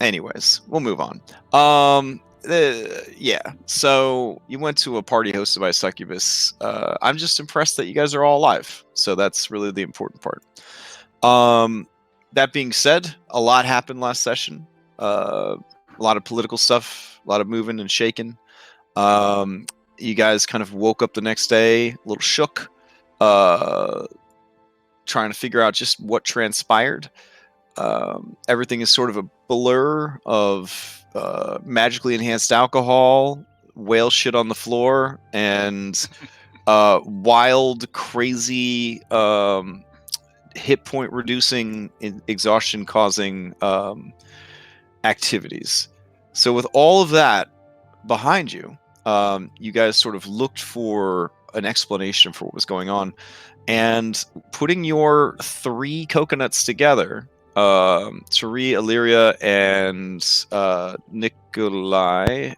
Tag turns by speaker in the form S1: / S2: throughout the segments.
S1: Anyways, we'll move on. Yeah. So you went to a party hosted by Succubus. I'm just impressed that you guys are all alive. So that's really the important part. That being said, a lot happened last session. A lot of political stuff, a lot of moving and shaking. You guys kind of woke up the next day a little shook, trying to figure out just what transpired. Everything is sort of a blur of magically enhanced alcohol, whale shit on the floor, and wild, crazy, hit point reducing, exhaustion causing activities. So, with all of that behind you, you guys sort of looked for an explanation for what was going on, and putting your 3 coconuts together, Tari, Illyria, and Nikolai,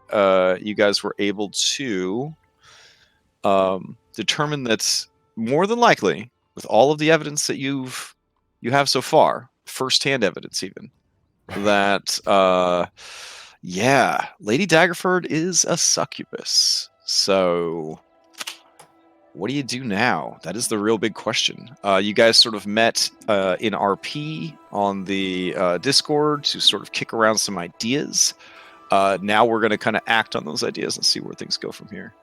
S1: you guys were able to determine that more than likely, with all of the evidence that you have so far, firsthand evidence even, that yeah, Lady Daggerford is a succubus. So what do you do now? That is the real big question. You guys sort of met in RP on the Discord to sort of kick around some ideas. Now we're going to kind of act on those ideas and see where things go from here.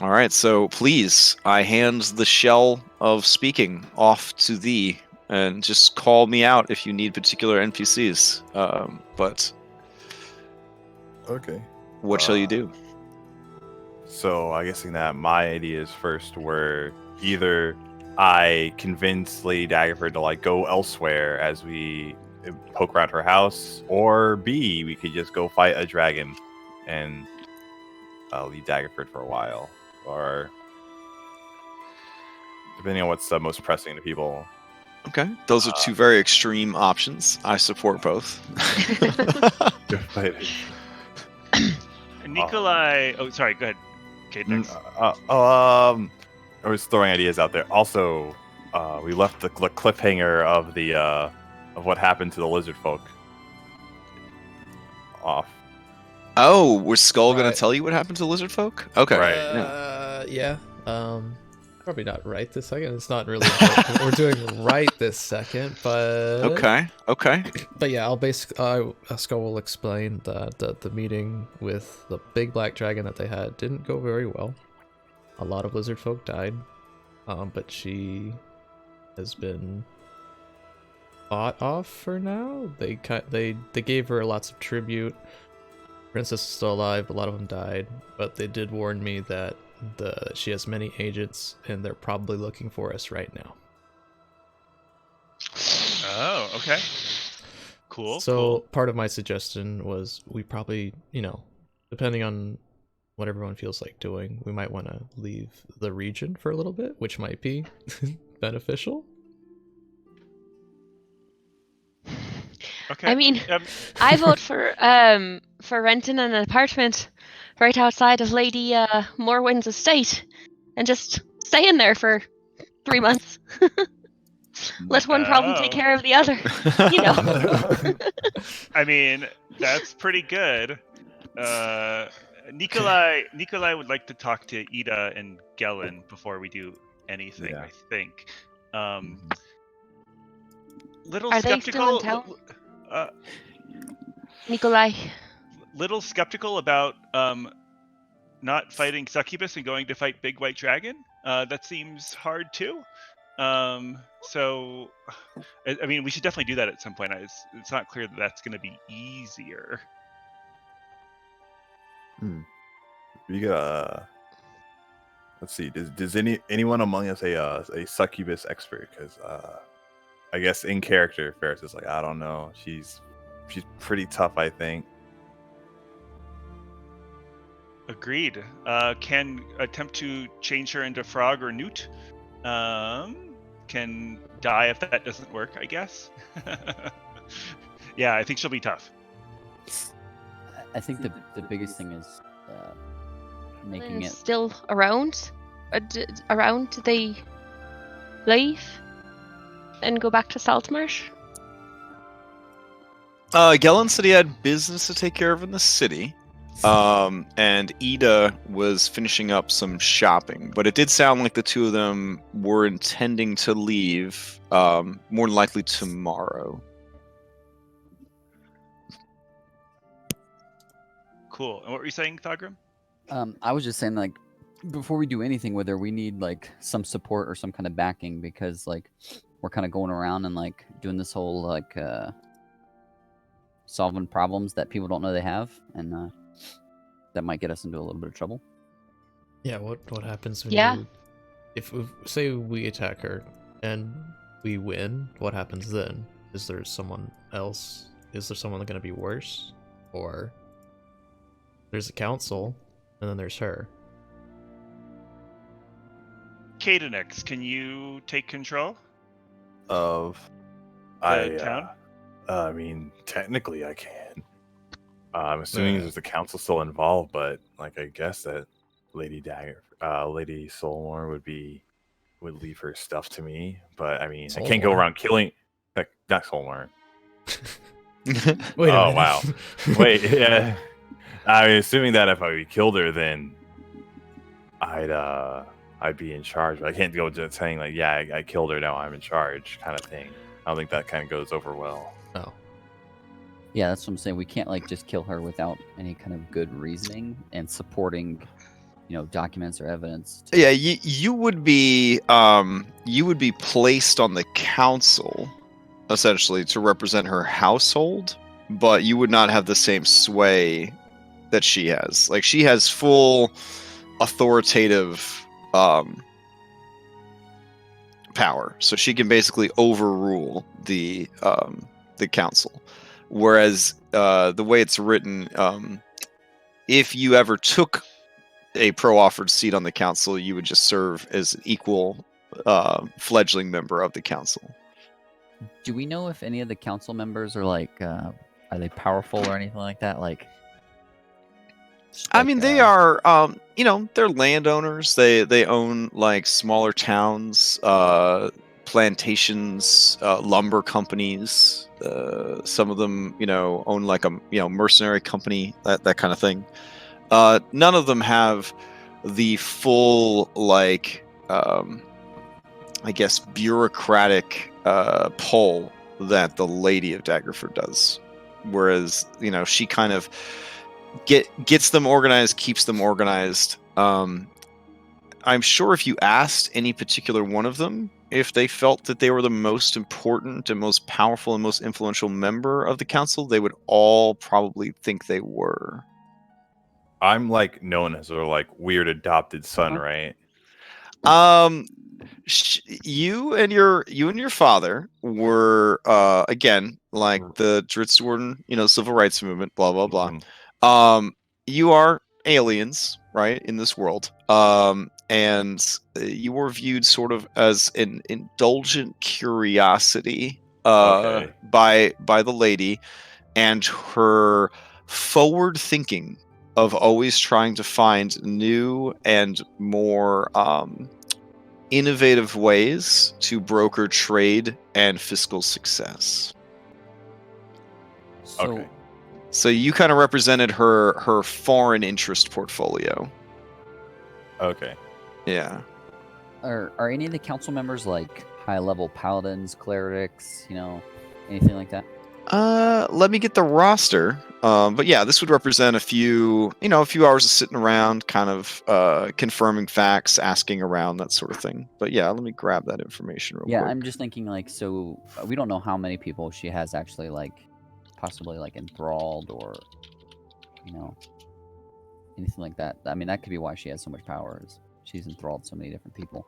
S1: All right, so please, I hand the shell of speaking off to thee, and just call me out if you need particular NPCs. But
S2: okay,
S1: what shall you do?
S2: So I guessing that my ideas first were either I convince Lady Daggerford to like go elsewhere as we poke around her house, or B, we could just go fight a dragon and leave Daggerford for a while, or depending on what's most pressing to people.
S1: Okay, those are 2 very extreme options. I support both.
S3: Nikolai. Oh, sorry. Go ahead. Okay, next.
S2: I was throwing ideas out there. Also, we left the cliffhanger of the of what happened to the lizardfolk off.
S1: Oh, was Skull going to tell you what happened to lizardfolk? Okay.
S2: Right.
S4: Yeah. Probably not right this second. It's not really what we're doing right this second, but
S1: Okay.
S4: But yeah, Skull will explain that the meeting with the big black dragon that they had didn't go very well. A lot of lizard folk died, but she has been fought off for now. They gave her lots of tribute. Princess is still alive. A lot of them died, but they did warn me that she has many agents, and they're probably looking for us right now.
S3: Oh, okay. Cool.
S4: So part of my suggestion was we probably, depending on what everyone feels like doing, we might want to leave the region for a little bit, which might be beneficial.
S3: Okay.
S5: I mean, I vote for renting an apartment right outside of Lady Morwen's estate and just staying there for 3 months. Let one problem take care of the other.
S3: I mean, that's pretty good. Nikolai would like to talk to Ida and Gellin before we do anything. Yeah. I think. Little
S5: Are
S3: skeptical.
S5: They still in town? Nikolai.
S3: Little skeptical about not fighting Succubus and going to fight Big White Dragon. That seems hard too. So, I mean, we should definitely do that at some point. It's not clear that that's going to be easier.
S2: We got. Let's see. Does anyone among us a Succubus expert? Because I guess in character, Ferris is like, I don't know. She's pretty tough, I think.
S3: Agreed. Can attempt to change her into frog or newt. Can die if that doesn't work, I guess. Yeah, I think she'll be tough.
S6: I think the biggest thing is making it
S5: still around. Around? Do they leave and go back to Saltmarsh?
S1: Gellin said he had business to take care of in the city. And Ida was finishing up some shopping, but it did sound like the two of them were intending to leave, more than likely tomorrow.
S3: Cool. And what were you saying, Thagrim?
S6: I was just saying, like, before we do anything with her, we need like some support or some kind of backing, because like we're kind of going around and like doing this whole like solving problems that people don't know they have, and that might get us into a little bit of trouble.
S4: Yeah, what happens when
S5: Yeah.
S4: you... If say we attack her and we win, what happens then? Is there someone else? Is there someone going to be worse? Or there's a council, and then there's her.
S3: Cadenix, can you take control?
S2: Of
S3: Town?
S2: I mean, technically I can. I'm assuming
S4: Yeah.
S2: there's the council still involved, but like I guess that Lady Solmore would leave her stuff to me. But I mean, I can't go
S4: Solmore?
S2: around killing. Not Solmore.
S4: Wait a
S2: Oh,
S4: minute.
S2: wow. Wait, yeah. I'm assuming that if I killed her, then I'd be in charge. But I can't go just saying like, yeah, I killed her, now I'm in charge, kind of thing. I don't think that kind of goes over well.
S4: Oh.
S6: Yeah, that's what I'm saying. We can't like just kill her without any kind of good reasoning and supporting, documents or evidence.
S1: Yeah, you would be placed on the council, essentially, to represent her household, but you would not have the same sway that she has. Like, she has full authoritative power, so she can basically overrule the council. Whereas the way it's written, if you ever took a pro-offered seat on the council, you would just serve as an equal fledgling member of the council.
S6: Do we know if any of the council members are like, are they powerful or anything like that? Like,
S1: I mean, they are, they're landowners. They own like smaller towns, plantations, lumber companies. Some of them, own like a mercenary company, that kind of thing. None of them have the full like I guess bureaucratic pull that the Lady of Daggerford does. Whereas, she kind of gets them organized, keeps them organized. I'm sure if you asked any particular one of them if they felt that they were the most important and most powerful and most influential member of the council, they would all probably think they were.
S2: I'm like known as their like weird adopted son, right?
S1: You and your father were again like the Dritzwarden, civil rights movement, blah blah blah.
S2: Mhm.
S1: You are aliens, right, in this world. And you were viewed sort of as an indulgent curiosity
S2: Okay.
S1: by the lady, and her forward thinking of always trying to find new and more innovative ways to broker trade and fiscal success.
S6: So,
S2: Okay.
S1: So you kind of represented her foreign interest portfolio.
S2: Okay.
S1: Yeah.
S6: are any of the council members like high-level paladins, clerics, anything like that?
S1: Let me get the roster. But yeah, this would represent a few hours of sitting around, kind of confirming facts, asking around, that sort of thing. But yeah, let me grab that information real
S6: Yeah,
S1: quick.
S6: I'm just thinking like, so we don't know how many people she has actually like possibly like enthralled or anything like that. I mean, that could be why she has so much power, is she's enthralled so many different people.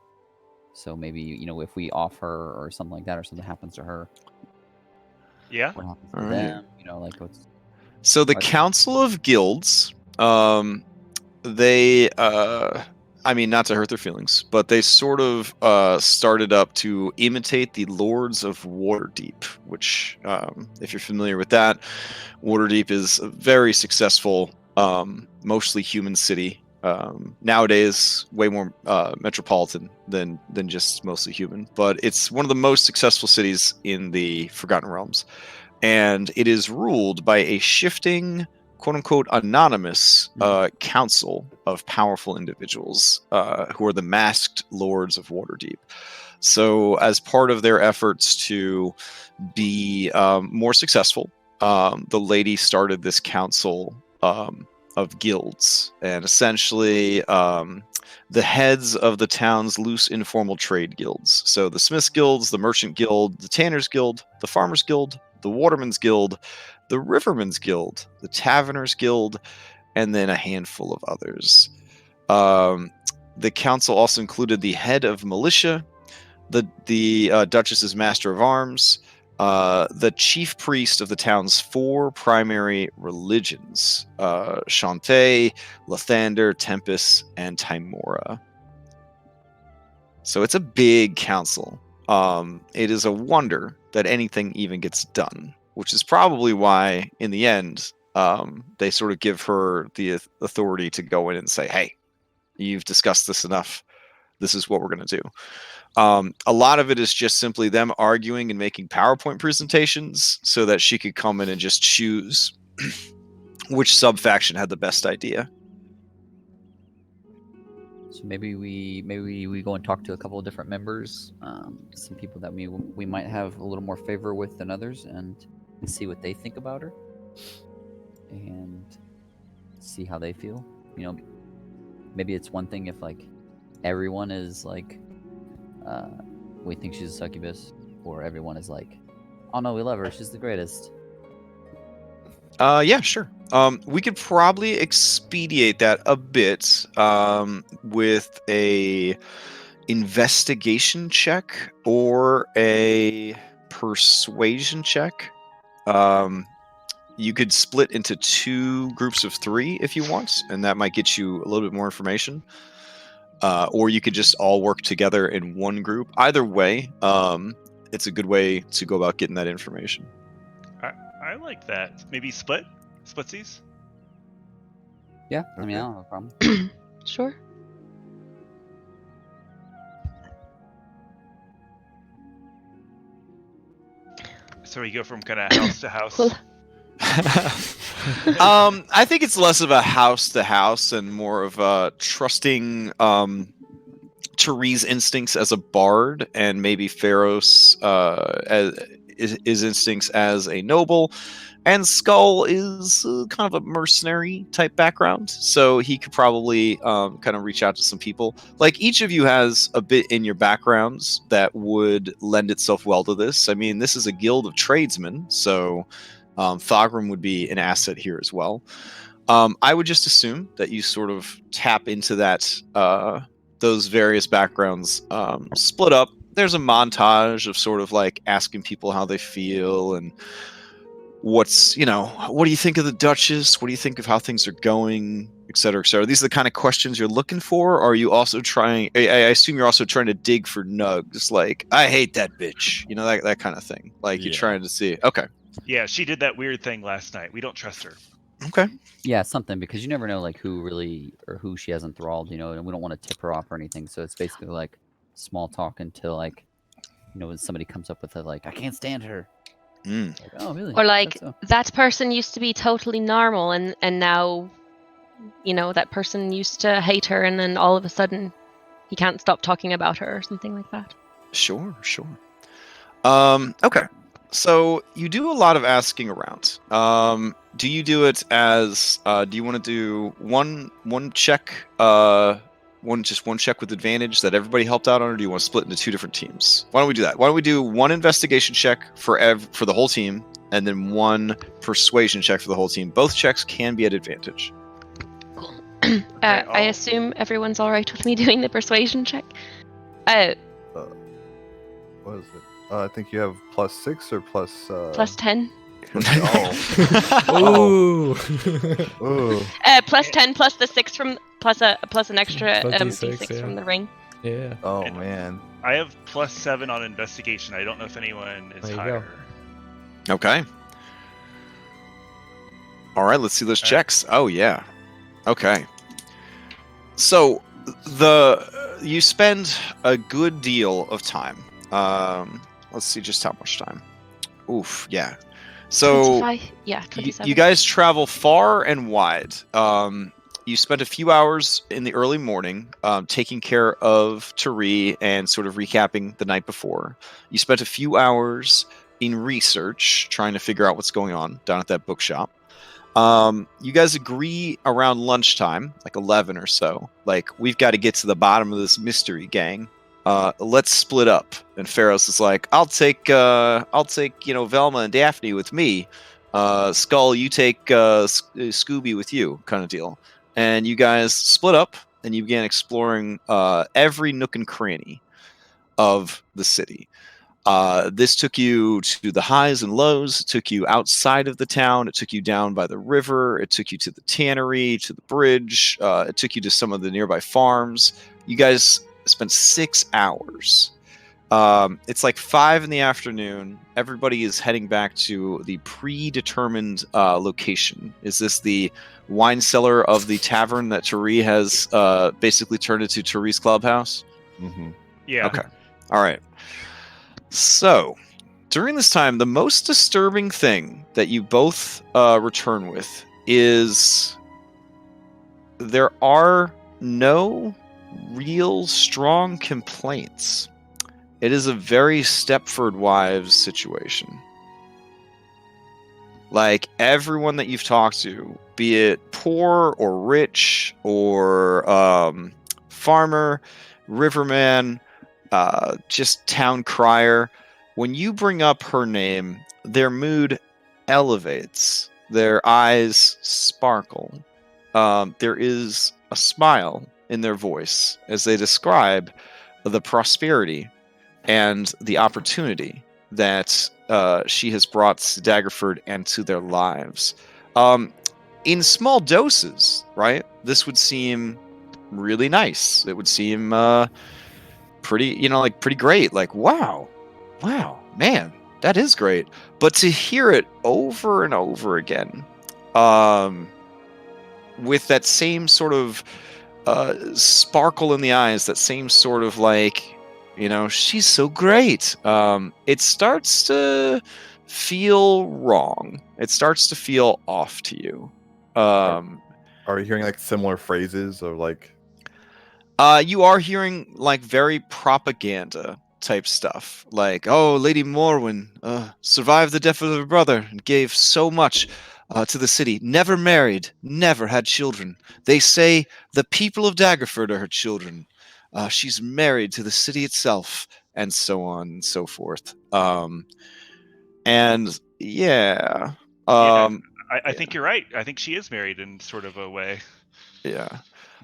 S6: So maybe, if we off her or something like that, or something happens to her,
S3: Yeah.
S6: what happens to
S1: All right.
S6: them? Like what's...
S1: So the
S6: Are-
S1: Council of Guilds, they, I mean, not to hurt their feelings, but they sort of started up to imitate the Lords of Waterdeep, which, if you're familiar with that, Waterdeep is a very successful, mostly human city Nowadays, way more metropolitan than just mostly human. But it's one of the most successful cities in the Forgotten Realms, and it is ruled by a shifting, quote-unquote, anonymous council of powerful individuals who are the masked lords of Waterdeep. So, as part of their efforts to be more successful, the lady started this council of guilds, and essentially the heads of the town's loose informal trade guilds. So the Smiths Guilds, the Merchant Guild, the Tanners Guild, the Farmers Guild, the Watermen's Guild, the Rivermen's Guild, the Taverners Guild, and then a handful of others. The council also included the head of militia, the Duchess's Master of Arms, the chief priest of the town's 4 primary religions, Shantae, Lathander, Tempest, and Timora. So it's a big council. It is a wonder that anything even gets done, which is probably why, in the end, they sort of give her the authority to go in and say, hey, you've discussed this enough. This is what we're going to do. A lot of it is just simply them arguing and making PowerPoint presentations so that she could come in and just choose which sub-faction had the best idea.
S6: So maybe we go and talk to a couple of different members, some people that we might have a little more favor with than others, and see what they think about her, and see how they feel. Maybe it's one thing if like everyone is like, we think she's a succubus, or everyone is like, oh no, we love her, she's the greatest.
S1: Yeah, sure. We could probably expedite that a bit with a investigation check or a persuasion check. You could split into 2 groups of 3 if you want, and that might get you a little bit more information. Or you could just all work together in one group. Either way, it's a good way to go about getting that information.
S3: I like that. Maybe splitsies.
S6: Yeah, I mean, I don't have a problem.
S5: Sure.
S3: So we go from kind of house to house.
S5: Cool.
S1: I think it's less of a house to house and more of a trusting Therese instincts as a bard, and maybe Pharos as his instincts as a noble, and Skull is kind of a mercenary type background, so he could probably kind of reach out to some people. Like, each of you has a bit in your backgrounds that would lend itself well to this. I mean, this is a guild of tradesmen, so Thogrim would be an asset here as well. I would just assume that you sort of tap into that those various backgrounds split up. There's a montage of sort of like asking people how they feel and what do you think of the Duchess? What do you think of how things are going, et cetera, et cetera. These are the kind of questions you're looking for. Or are you also trying, I assume you're also trying to dig for nugs, like, I hate that bitch, that kind of thing. Like, you're trying to see, okay.
S3: Yeah, she did that weird thing last night. We don't trust her.
S1: Okay.
S6: Yeah, something, because you never know like who really or who she has enthralled, and we don't want to tip her off or anything. So it's basically like small talk until like, when somebody comes up with it, like, I can't stand her. Like, oh, really?
S5: Or like,
S6: So.
S5: that person used to be totally normal, and now, that person used to hate her, and then all of a sudden he can't stop talking about her or something like that.
S1: Sure. Okay. So you do a lot of asking around. Do you do it as do you want to do one check one check with advantage that everybody helped out on, or do you want to split into 2 different teams? Why don't we do that? Why don't we do 1 investigation check for the whole team, and then 1 persuasion check for the whole team? Both checks can be at advantage.
S5: Cool. I assume everyone's all right with me doing the persuasion check.
S2: What is it? I think you have +6 or
S5: plus 10.
S2: Oh.
S4: Ooh.
S5: Plus 10 plus the 6 from plus an extra D6
S4: yeah.
S5: from the ring.
S4: Yeah.
S2: Oh
S3: And
S2: man.
S3: I have +7 on investigation. I don't know if anyone is
S4: There you
S3: higher.
S4: go.
S1: Okay. All right, let's see those checks. Oh yeah. Okay. So you spend a good deal of time. Let's see just how much time. Oof, yeah. So
S5: 25. Yeah, 27.
S1: you guys travel far and wide. You spent a few hours in the early morning taking care of Tari and sort of recapping the night before. You spent a few hours in research, trying to figure out what's going on down at that bookshop. You guys agree around lunchtime, like 11 or so. Like, we've got to get to the bottom of this mystery, gang. Let's split up. And Pharos is like, I'll take Velma and Daphne with me. Skull, you take Scooby with you, kind of deal. And you guys split up, and you began exploring every nook and cranny of the city. This took you to the highs and lows. It took you outside of the town. It took you down by the river. It took you to the tannery, to the bridge. It took you to some of the nearby farms. You guys spent 6 hours. It's like 5 in the afternoon. Everybody is heading back to the predetermined location. Is this the wine cellar of the tavern that Tari has basically turned into Tari's clubhouse?
S2: Mm-hmm.
S3: Yeah.
S1: Okay. All right. So, during this time, the most disturbing thing that you both return with is there are no real strong complaints. It is a very Stepford Wives situation. Like, everyone that you've talked to, be it poor or rich or farmer, riverman, just town crier, when you bring up her name, their mood elevates. Their eyes sparkle. There is a smile in their voice as they describe the prosperity and the opportunity that she has brought to Daggerford and to their lives. In small doses, right? This would seem really nice. It would seem pretty, pretty great. Like, wow, man, that is great. But to hear it over and over again, with that same sort of sparkle in the eyes, that same sort of like, she's so great. It starts to feel wrong. It starts to feel off to you.
S2: Are you hearing like similar phrases of like?
S1: You are hearing like very propaganda type stuff, like, "Oh, Lady Morwen survived the death of her brother and gave so much to the city. Never married, never had children. They say the people of Daggerford are her children. She's married to the city itself," and so on and so forth. And yeah,
S3: I
S1: yeah.
S3: think you're right. I think she is married in sort of a way.
S1: Yeah.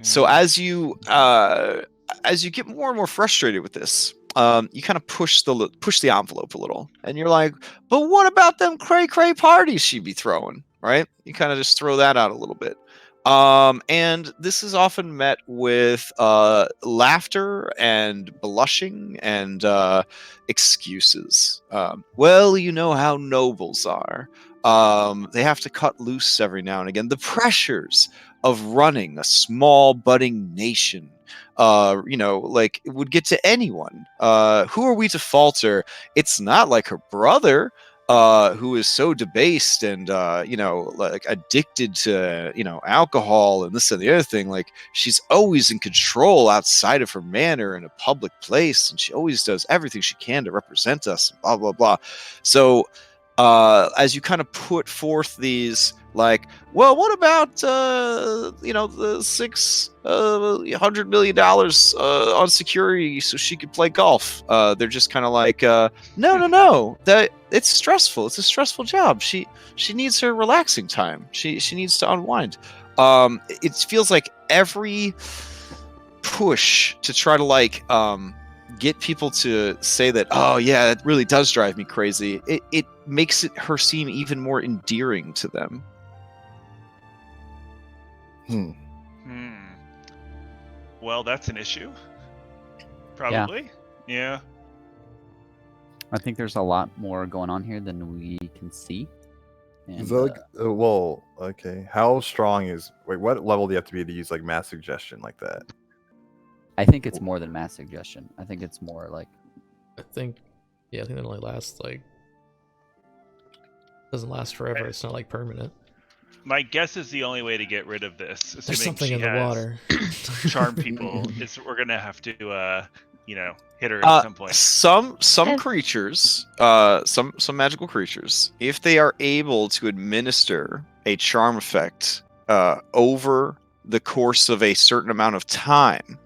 S1: So as you get more and more frustrated with this, you kind of push the envelope a little, and you're like, "But what about them cray parties she'd be throwing?" Right? You kind of just throw that out a little bit. And this is often met with laughter and blushing and excuses. Well, you know how nobles are. They have to cut loose every now and again. The pressures of running a small budding nation, like, it would get to anyone. Who are we to falter? It's not like her brother, who is so debased and like addicted to alcohol and this and the other thing. Like, she's always in control outside of her manor in a public place, and she always does everything she can to represent us, and blah blah blah. So as you kind of put forth these, like, well, what about the $600 million on security so she could play golf? They're just kind of like, no, that it's stressful. It's a stressful job. She needs her relaxing time. She needs to unwind. It feels like every push to try to like get people to say that, oh yeah, it really does drive me crazy, it makes her seem even more endearing to them.
S3: Well, that's an issue. Probably. Yeah.
S6: I think there's a lot more going on here than we can see. And
S2: So, well, okay. How strong is? Wait, what level do you have to be to use like mass suggestion like that?
S6: I think it's more than mass suggestion. I think it's more like
S4: I think it only lasts like doesn't last forever. It's not like permanent.
S3: My guess is the only way to get rid of this,
S4: There's
S3: assuming
S4: something
S3: she
S4: in the
S3: has
S4: water.
S3: charm people, is we're gonna have to, hit her at some point.
S1: Some
S5: Yes.
S1: creatures, some magical creatures, if they are able to administer a charm effect over the course of a certain amount of time,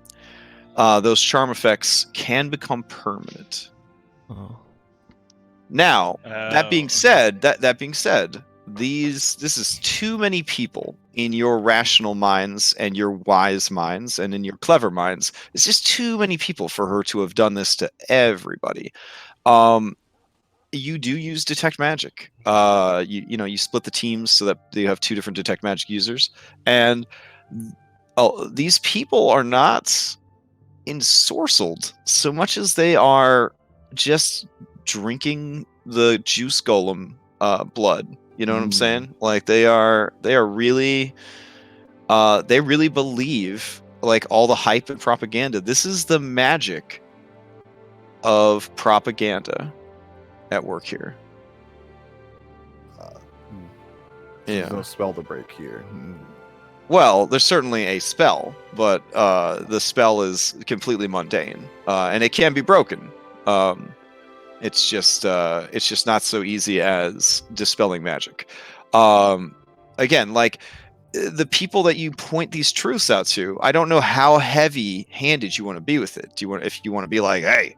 S1: those charm effects can become permanent.
S4: Oh.
S1: Now, that being
S3: Okay.
S1: said, this is too many people in your rational minds and your wise minds and in your clever minds. It's just too many people for her to have done this to everybody. You do use detect magic. You split the teams so that you have two different detect magic users, and these people are not ensorcelled so much as they are just drinking the juice golem blood. You know what I'm saying? Like they are really they really believe like all the hype and propaganda. This is the magic of propaganda at work here.
S2: There's no
S1: Yeah.
S2: spell to break here.
S1: Well, there's certainly a spell, but the spell is completely mundane, and it can be broken. It's just not so easy as dispelling magic. Again, like the people that you point these truths out to, I don't know how heavy-handed you want to be with it. If you want to be like, hey,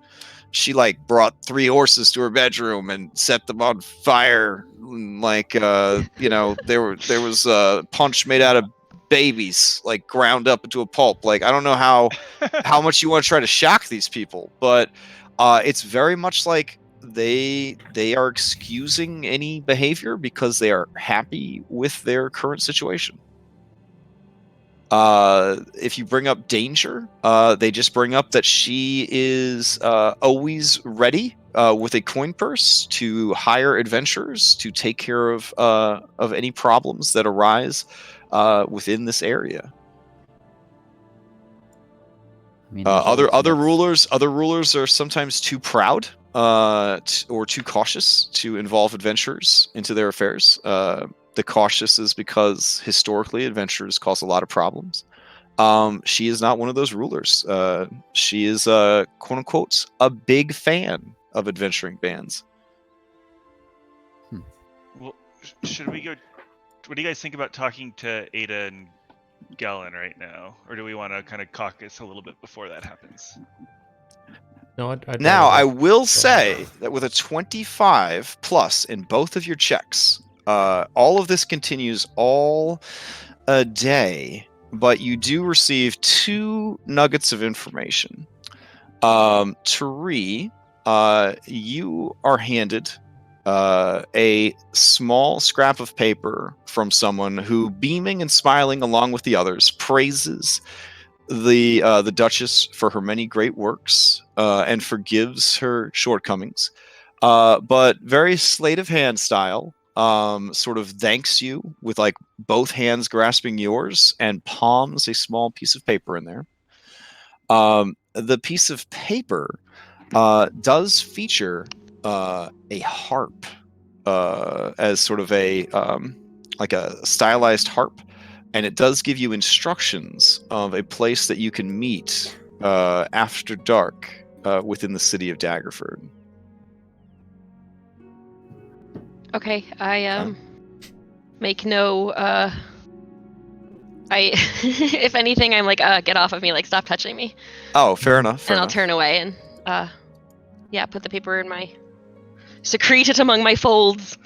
S1: she like brought 3 horses to her bedroom and set them on fire, like there was punch made out of babies, like ground up into a pulp. Like I don't know how much you want to try to shock these people, but it's very much like they are excusing any behavior because they are happy with their current situation. If you bring up danger, they just bring up that she is always ready with a coin purse to hire adventurers to take care of any problems that arise within this area.
S6: I mean, there's always
S1: Other
S6: next-
S1: rulers are sometimes too proud or too cautious to involve adventurers into their affairs. The cautious is because historically adventurers cause a lot of problems. She is not one of those rulers. She is quote unquote a big fan of adventuring bands.
S3: Well, should we go? What do you guys think about talking to Ada and Galen right now, or do we want to kind of caucus a little bit before that happens?
S4: No, I'd
S1: Now,
S4: rather
S1: I
S4: just
S1: will
S4: go
S1: say
S4: ahead.
S1: that with a 25 plus in both of your checks, all of this continues all a day, but you do receive 2 nuggets of information. Tari, you are handed a small scrap of paper from someone who, beaming and smiling along with the others, praises the Duchess for her many great works and forgives her shortcomings, but very sleight of hand style. Sort of thanks you with like both hands grasping yours and palms a small piece of paper in there. The piece of paper does feature a harp as sort of a like a stylized harp, and it does give you instructions of a place that you can meet after dark within the city of Daggerford.
S5: Okay, I make no I if anything I'm like get off of me, like stop touching me.
S1: Oh, fair enough. Fair
S5: And I'll
S1: enough.
S5: turn away and put the paper in my secrete it among my folds.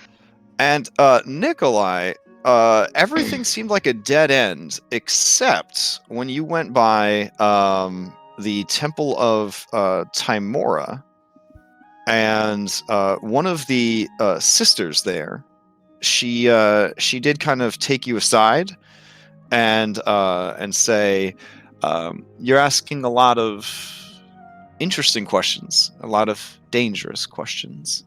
S1: And Nikolai, everything seemed like a dead end except when you went by the Temple of Timora, and one of the sisters there, she did kind of take you aside and say, "You're asking a lot of interesting questions, a lot of dangerous questions.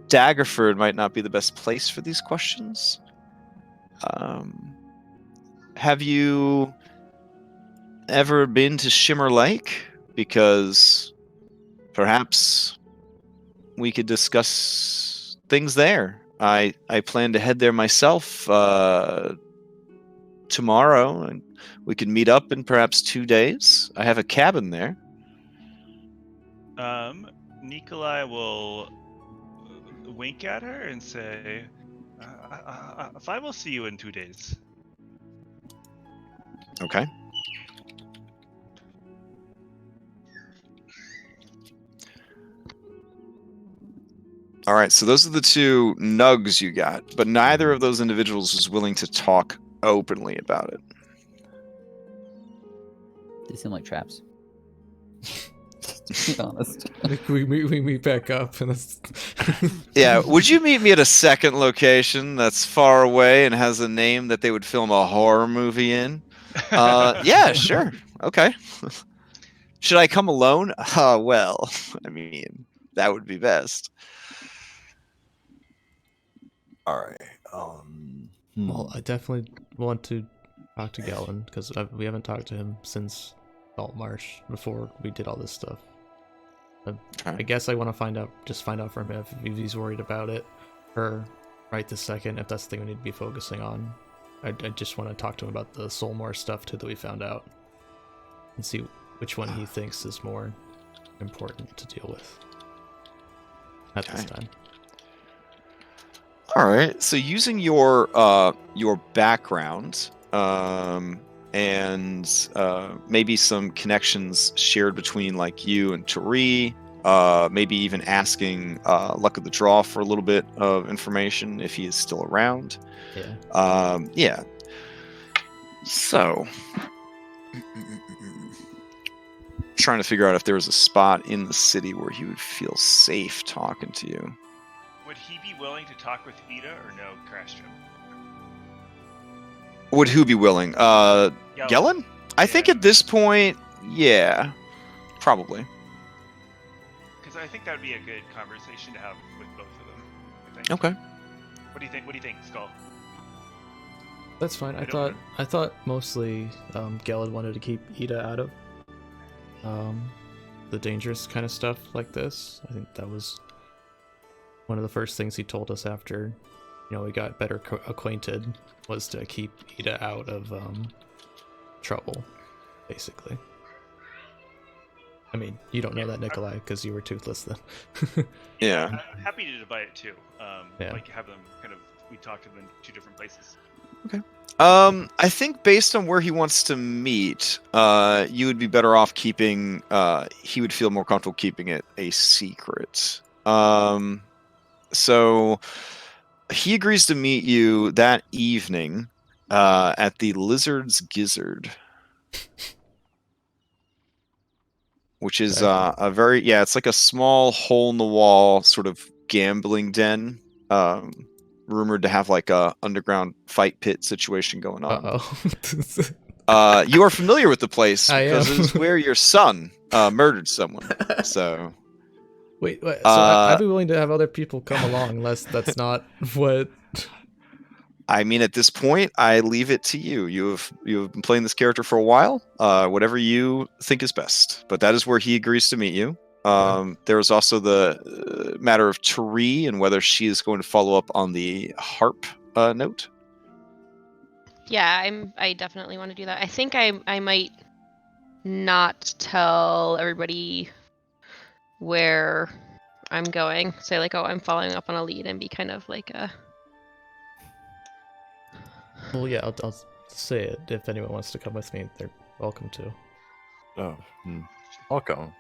S1: Daggerford might not be the best place for these questions. Have you ever been to Shimmer Lake? Because perhaps we could discuss things there. I plan to head there myself tomorrow, and we could meet up in perhaps 2 days. I have a cabin there.
S3: Nikolai will wink at her and say, I will see you in 2 days.
S1: Okay. All right, so those are the 2 nugs you got, but neither of those individuals is willing to talk openly about it.
S6: They seem like traps. To be honest.
S4: we meet back up, and it's
S1: Yeah, would you meet me at a second location that's far away and has a name that they would film a horror movie in? Yeah, sure. Okay. Should I come alone? Well, I mean, that would be best.
S2: All right.
S4: Well, I definitely want to talk to Galen, because we haven't talked to him since Saltmarsh, before we did all this stuff. I guess I want to find out from him if he's worried about it, or right this second, if that's the thing we need to be focusing on. I just want to talk to him about the Saltmarsh stuff too that we found out, and see which one he thinks is more important to deal with at this time.
S1: All right. So using your background and maybe some connections shared between like you and Tari, maybe even asking Luck of the Draw for a little bit of information if he is still around.
S4: Yeah.
S1: Yeah. So trying to figure out if there was a spot in the city where he would feel safe talking to you.
S3: Would he be willing to talk with Ida or no, Crashgem?
S1: Would who be willing? Gelen? I think at this point, yeah, probably.
S3: Because I think that would be a good conversation to have with both of them. I think.
S1: Okay.
S3: What do you think? What do you think, Skull?
S4: That's fine. I thought mostly Galen wanted to keep Ida out of the dangerous kind of stuff like this. I think that was one of the first things he told us after, we got better acquainted, was to keep Ida out of trouble, basically. I mean, you don't know that, Nikolai, because you were toothless then.
S1: Yeah.
S3: I'm happy to divide it too.
S4: Yeah.
S3: Like have them we talk to them in 2 different places.
S1: Okay. I think based on where he wants to meet, you would be better off keeping. He would feel more comfortable keeping it a secret. So he agrees to meet you that evening at the Lizard's Gizzard, which is a very it's like a small hole in the wall sort of gambling den. Rumored to have like a underground fight pit situation going on.
S4: Uh-oh.
S1: You are familiar with the place
S4: I
S1: because
S4: am.
S1: it is where your son murdered someone. So
S4: Wait, so I'd be willing to have other people come along, unless that's not what...
S1: I mean, at this point, I leave it to you. You have been playing this character for a while. Whatever you think is best. But that is where he agrees to meet you. There is also the matter of Tari and whether she is going to follow up on the harp note.
S5: Yeah, I definitely want to do that. I think I might not tell everybody where I'm going. Say like, oh, I'm following up on a lead, and be kind of like a...
S4: Well, yeah, I'll say it. If anyone wants to come with me, they're welcome to.
S2: Oh, welcome.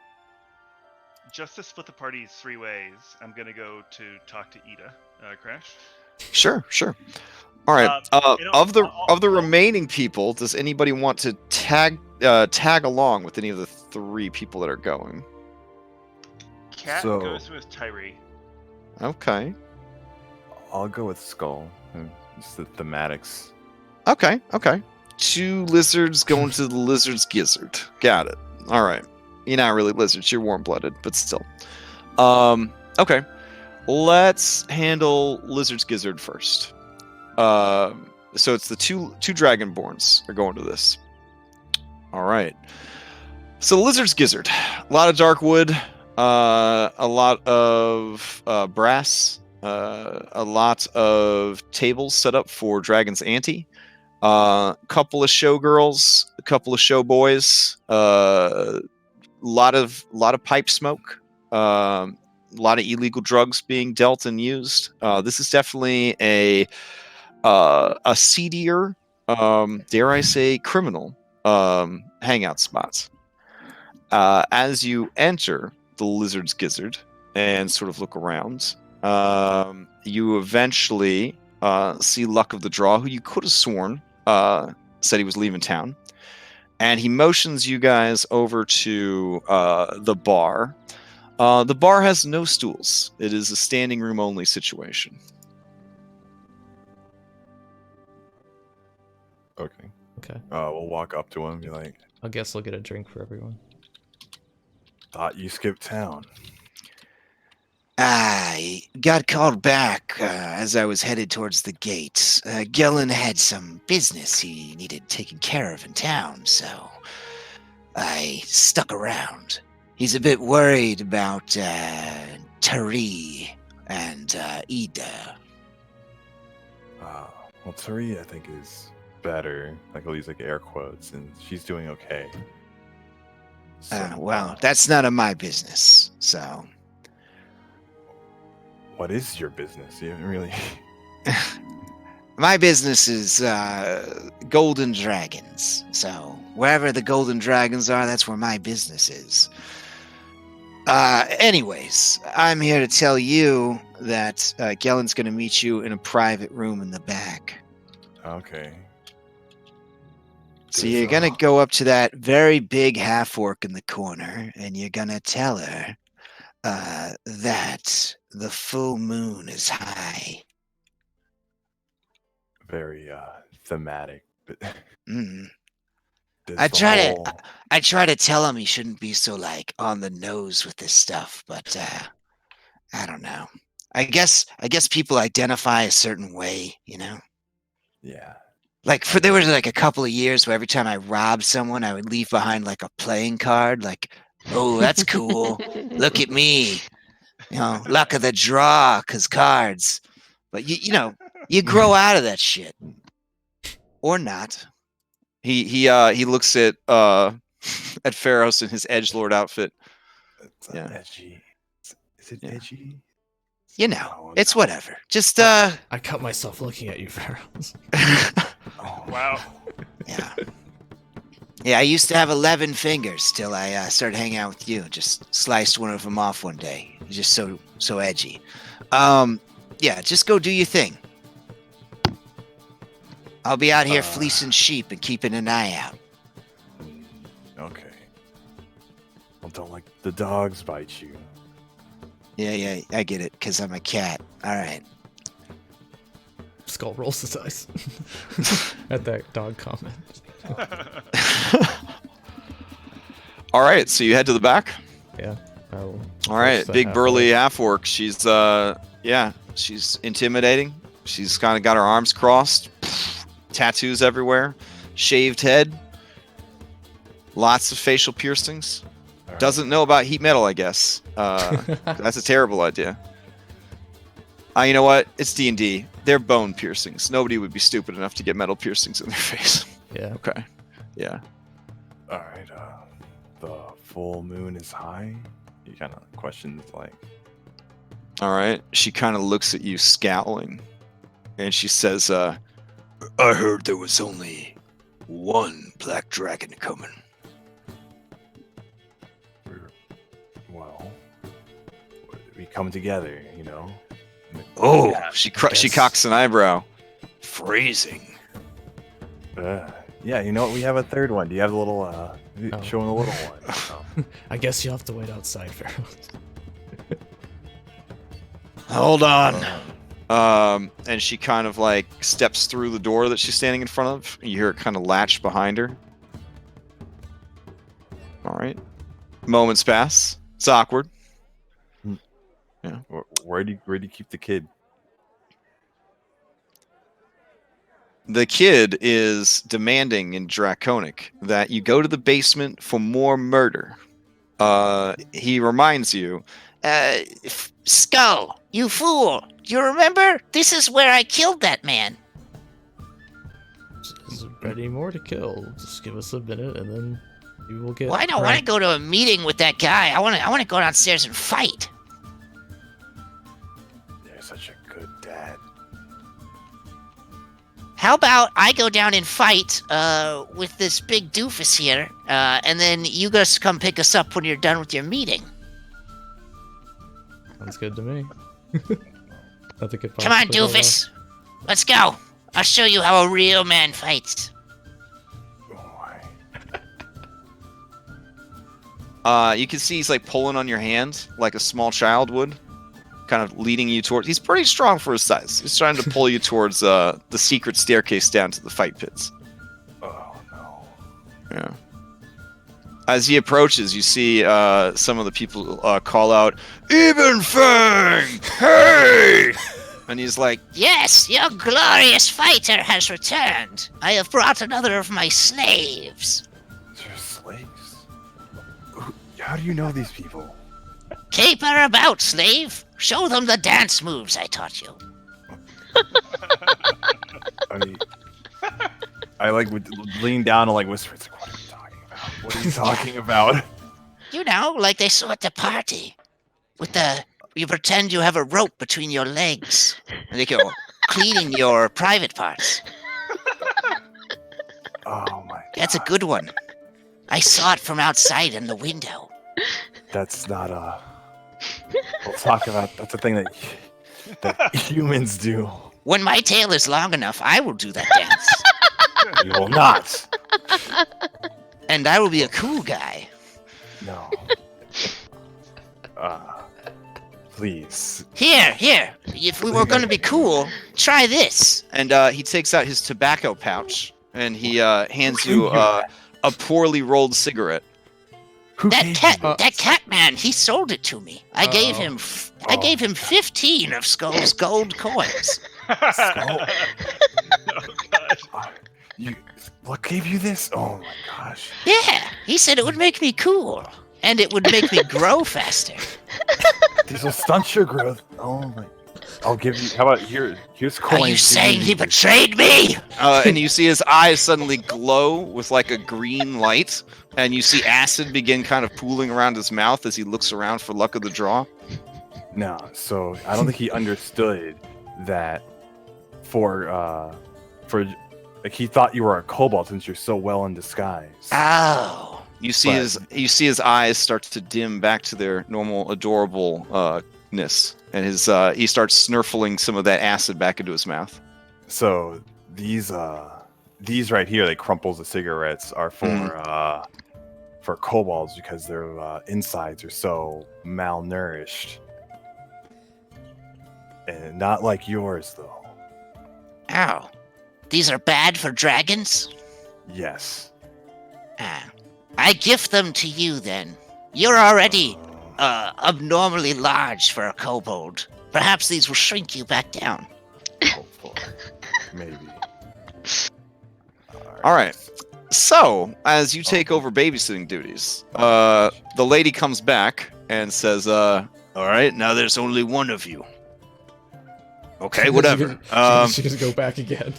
S3: Just to split the party 3 ways, I'm gonna go to talk to Ida. Crash.
S1: Sure. All right. Of the remaining people, does anybody want to tag along with any of the 3 people that are going?
S3: Cat goes with Tyree.
S1: Okay.
S2: I'll go with Skull. It's the thematics.
S1: Okay. 2 lizards going to the Lizard's Gizzard. Got it. All right. You're not really lizards. You're warm-blooded, but still. Okay. Let's handle Lizard's Gizzard first. So it's the two Dragonborns are going to this. All right. So Lizard's Gizzard, a lot of dark wood, a lot of brass, a lot of tables set up for Dragon's Ante, couple of showgirls, a couple of showboys, lot of pipe smoke, a lot of illegal drugs being dealt and used. This is definitely a seedier, dare I say, criminal hangout spot. As you enter the Lizard's Gizzard and sort of look around, you eventually see Luck of the Draw, who you could have sworn said he was leaving town. And he motions you guys over to the bar. The bar has no stools. It is a standing room only situation.
S2: Okay.
S4: Okay.
S2: We'll walk up to him and be like,
S4: I guess I'll get a drink for everyone.
S2: thought you skipped town.
S7: I got called back as I was headed towards the gates. Gillen had some business he needed taken care of in town, so I stuck around. He's a bit worried about Tari and Ida.
S2: Well, Tari, I think, is better. Like, I'll use like air quotes, and she's doing okay. So,
S7: Well, that's none of my business, so...
S2: What is your business? You haven't really...
S7: My business is golden dragons. So wherever the golden dragons are, that's where my business is. Anyways, I'm here to tell you that Gellen's going to meet you in a private room in the back.
S2: Okay.
S7: So you're going to go up to that very big half-orc in the corner, and you're going to tell her that the full moon is high.
S2: Very thematic. But
S7: I try to tell him he shouldn't be so like on the nose with this stuff, but I don't know. I guess people identify a certain way, you know?
S2: Yeah.
S7: Like there was like a couple of years where every time I robbed someone, I would leave behind like a playing card, like, oh, that's cool. Look at me. You know, luck of the draw, 'cause cards. But you know, you grow out of that shit. Or not.
S1: He looks at Pharos in his edgelord outfit.
S2: It's
S1: Yeah.
S2: edgy. Is it
S1: Yeah.
S2: edgy?
S7: You know,
S2: No,
S7: it's
S2: no.
S7: whatever. Just
S4: I cut myself looking at you, Pharaohs.
S2: Oh,
S3: Wow.
S7: yeah. Yeah, I used to have 11 fingers till I started hanging out with you. Just sliced one of them off one day. Just so edgy. Yeah, just go do your thing. I'll be out here fleecing sheep and keeping an eye out.
S2: Okay. Well, don't let the dogs bite you.
S7: Yeah, I get it, because I'm a cat. All right.
S4: Skull rolls his eyes at that dog comment.
S1: All right, so you head to the back.
S4: Yeah. I will
S1: All right,
S4: approach the
S1: big burly
S4: half-orc.
S1: half-orc. She's intimidating. She's kind of got her arms crossed, tattoos everywhere, shaved head, lots of facial piercings.
S2: All right.
S1: Doesn't know about heat metal, I guess. That's a terrible idea. You know what? It's D&D. They're bone piercings. Nobody would be stupid enough to get metal piercings in their face.
S4: Yeah.
S1: Okay. Yeah.
S2: All right. The full moon is high. He kind of questions like,
S1: All right. She kind of looks at you, scowling, and she says, "I heard there was only one black dragon coming."
S2: well, we come together, you know.
S1: Oh,
S2: Yeah,
S1: she
S2: guess.
S1: cocks an eyebrow. Phrasing.
S2: Yeah, you know what? We have a third one. Do you have the little
S4: Oh.
S2: showing the little one? Oh.
S4: I guess you'll have to wait outside, Pharaohs.
S7: Hold on.
S1: And she kind of like steps through the door that she's standing in front of. You hear it kind of latch behind her. All right. Moments pass. It's awkward.
S2: Where do you keep the kid?
S1: The kid is demanding in Draconic that you go to the basement for more murder. He reminds you,
S7: Skull, you fool! You remember? This is where I killed that man.
S4: There's plenty more to kill. Just give us a minute, and then you will get.
S7: Well, I don't want to go to a meeting with that guy. I want to go downstairs and fight.
S2: You're such a good dad.
S7: How about I go down and fight with this big doofus here, and then you guys come pick us up when you're done with your meeting.
S4: Sounds good to me. Nothing could
S7: Come on,
S4: possibly go wrong.
S7: doofus. Let's go. I'll show you how a real man fights.
S1: you can see he's like pulling on your hand like a small child would, kind of leading you towards. He's pretty strong for his size. He's trying to pull you towards the secret staircase down to the fight pits.
S2: Oh no.
S1: Yeah. As he approaches, you see some of the people call out, "Even Fang! Hey!" And he's like,
S7: Yes, your glorious fighter has returned. I have brought another of my slaves.
S2: They're slaves. How do you know these people?
S7: Caper about, slave. Show them the dance moves I taught you.
S2: I like would lean down and like whisper, it's like, what are you talking about? What are you talking about?
S7: You know, like they saw at the party. With the... You pretend you have a rope between your legs. And they go cleaning your private parts.
S2: Oh my god.
S7: That's a good one. I saw it from outside in the window.
S2: That's not a... We'll talk about... That's a thing that humans do.
S7: When my tail is long enough, I will do that dance.
S2: You will not.
S7: And I will be a cool guy.
S2: No. Please.
S7: Here. If we were going to be cool, try this.
S1: and he takes out his tobacco pouch and he hands you a poorly rolled cigarette.
S2: Who
S7: That
S2: gave
S7: cat,
S2: you
S7: that cat man, he sold it to me. I gave him 15 of Skull's gold coins.
S2: Skull?
S3: Oh god.
S2: What gave you this? Oh my gosh.
S7: Yeah, he said it would make me cool, and it would make me grow faster.
S2: These will stunt your growth. Oh my. I'll give you. How about here's coins.
S7: Are you saying he betrayed me?
S1: And you see his eyes suddenly glow with like a green light, and you see acid begin kind of pooling around his mouth as he looks around for luck of the draw.
S2: No, so I don't think he understood that for like he thought you were a kobold since you're so well in disguise.
S7: Oh.
S1: You see his eyes start to dim back to their normal adorableness, and he starts snurfling some of that acid back into his mouth.
S2: So these right here, like crumples of cigarettes, are for kobolds because their insides are so malnourished, and not like yours though.
S7: Ow. These are bad for dragons?
S2: Yes.
S7: Ah. I gift them to you then. You're already abnormally large for a kobold. Perhaps these will shrink you back down.
S2: Hopefully. Maybe.
S1: All right. So, as you take over babysitting duties, the lady comes back and says, "All right, now there's only one of you." Okay, whatever.
S4: She gonna go back again.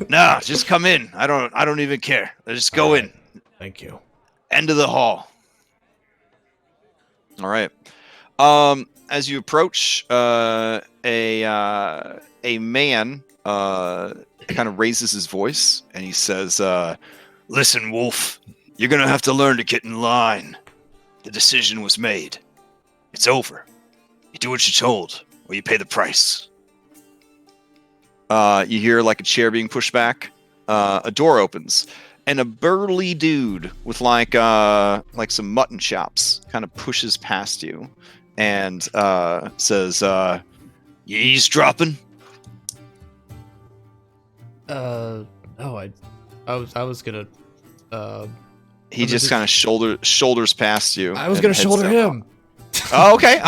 S1: Nah, just come in. I don't even care. Just go in.
S4: Thank you.
S1: End of the hall. All right. As you approach, a man kind of raises his voice and he says, "Listen, Wolf, you're gonna have to learn to get in line. The decision was made. It's over. You do what you're told, or you pay the price." You hear like a chair being pushed back. A door opens. And a burly dude with like some mutton chops kind of pushes past you and says, "You eavesdropping?"
S4: No, I was gonna.
S1: He just kind of shoulders past you.
S4: I was
S1: and
S4: gonna
S1: heads
S4: shoulder
S1: down.
S4: him.
S1: Oh, okay.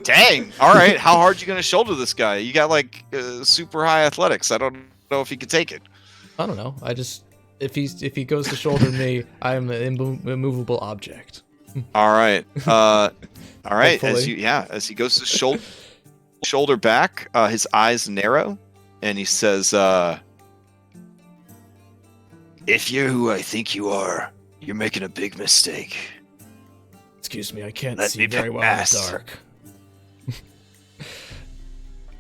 S1: Dang. All right. How hard you gonna shoulder this guy? You got like super high athletics. I don't know if he could take it.
S4: I don't know. I just if he goes to shoulder me, I'm an immovable object.
S1: All right. All right.
S4: Hopefully.
S1: As he goes to shoulder back, his eyes narrow, and he says, "If you're who I think you are, you're making a big mistake."
S4: Excuse me, I can't
S1: Let
S4: see
S1: me
S4: very well in the
S1: pass.
S4: dark.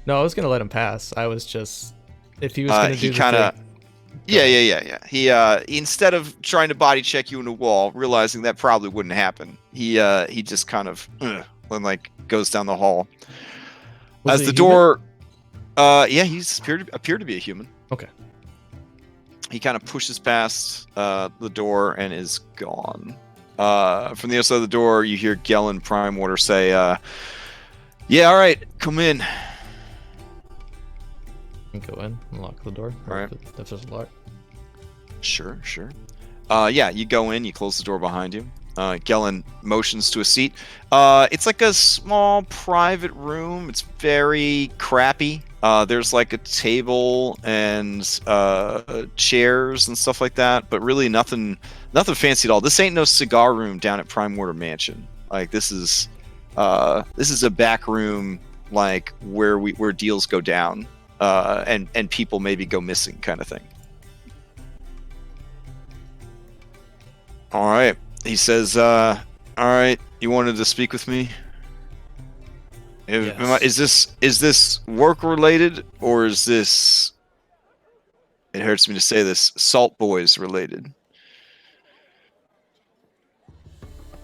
S4: No, I was gonna let him pass. I was just if he was gonna
S1: He
S4: do
S1: kind of.
S4: the thing.
S1: Yeah. He instead of trying to body check you in the wall, realizing that probably wouldn't happen, he just kind of and like goes down the hall.
S4: Was
S1: As
S4: he
S1: the
S4: a human?
S1: door, he's appeared to be a human.
S4: Okay.
S1: He kind of pushes past the door and is gone. From the other side of the door, you hear Gellin Primewater say, "Yeah, all right, come in."
S4: Go in and lock the door.
S1: All right.
S4: If there's a lock.
S1: Sure. Yeah, you go in, you close the door behind you. Gellin motions to a seat. It's like a small private room. It's very crappy. There's like a table and chairs and stuff like that, but really nothing fancy at all. This ain't no cigar room down at Primewater Mansion. Like this is a back room, like where deals go down, and people maybe go missing, kind of thing. All right. He says, all right, you wanted to speak with me?
S4: Yes.
S1: Is this work related, or is this, it hurts me to say this, Salt Boys related?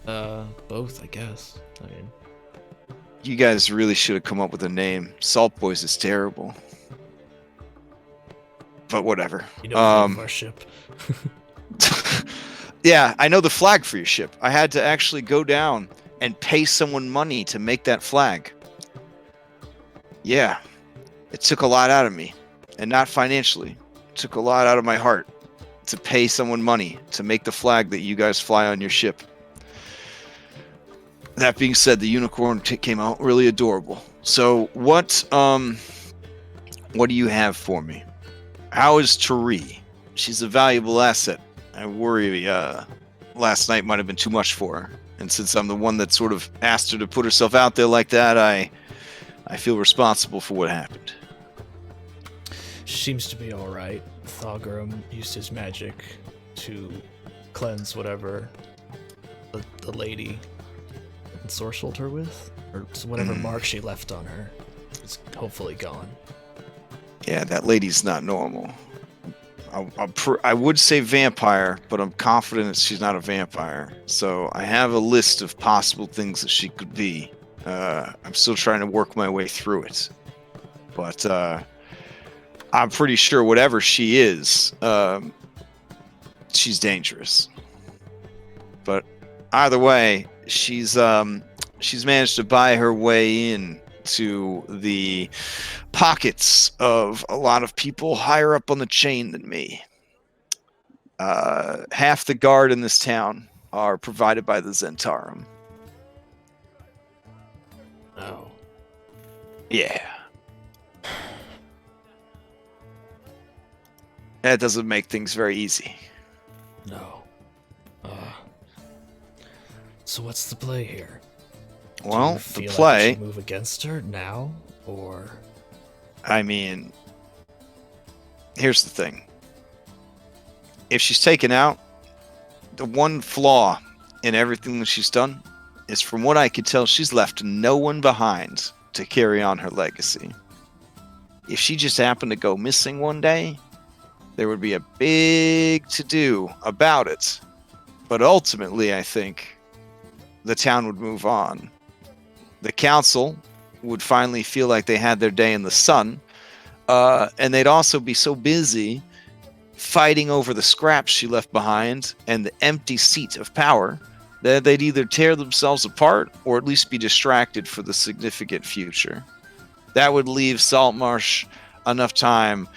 S4: Both, I guess. I mean,
S1: You guys really should have come up with a name. Salt Boys is terrible. But whatever.
S4: you know the name of our ship.
S1: Yeah, I know the flag for your ship. I had to actually go down and pay someone money to make that flag. Yeah, it took a lot out of me, and not financially. It took a lot out of my heart to pay someone money to make the flag that you guys fly on your ship. That being said, the unicorn came out really adorable. So what do you have for me? How is Tari? She's a valuable asset. I worry last night might have been too much for her. And since I'm the one that sort of asked her to put herself out there like that, I feel responsible for what happened.
S4: Seems to be alright. Thogrum used his magic to cleanse whatever the lady ensorcelled her with, or whatever mark she left on her is hopefully gone.
S1: Yeah, that lady's not normal. I would say vampire, but I'm confident that she's not a vampire. So I have a list of possible things that she could be. I'm still trying to work my way through it. But I'm pretty sure whatever she is, she's dangerous. But either way, she's managed to buy her way in to the pockets of a lot of people higher up on the chain than me. Half the guard in this town are provided by the Zentarum.
S4: Oh.
S1: Yeah. That doesn't make things very easy.
S4: No. So what's the play here?
S1: Well,
S4: Do you feel
S1: the play,
S4: like we should move against her now, or
S1: I mean, here's the thing. If she's taken out, the one flaw in everything that she's done is, from what I could tell, she's left no one behind to carry on her legacy. If she just happened to go missing one day, there would be a big to-do about it. But ultimately, I think the town would move on. The council would finally feel like they had their day in the sun, and they'd also be so busy fighting over the scraps she left behind and the empty seat of power that they'd either tear themselves apart or at least be distracted for the significant future. That would leave Saltmarsh enough time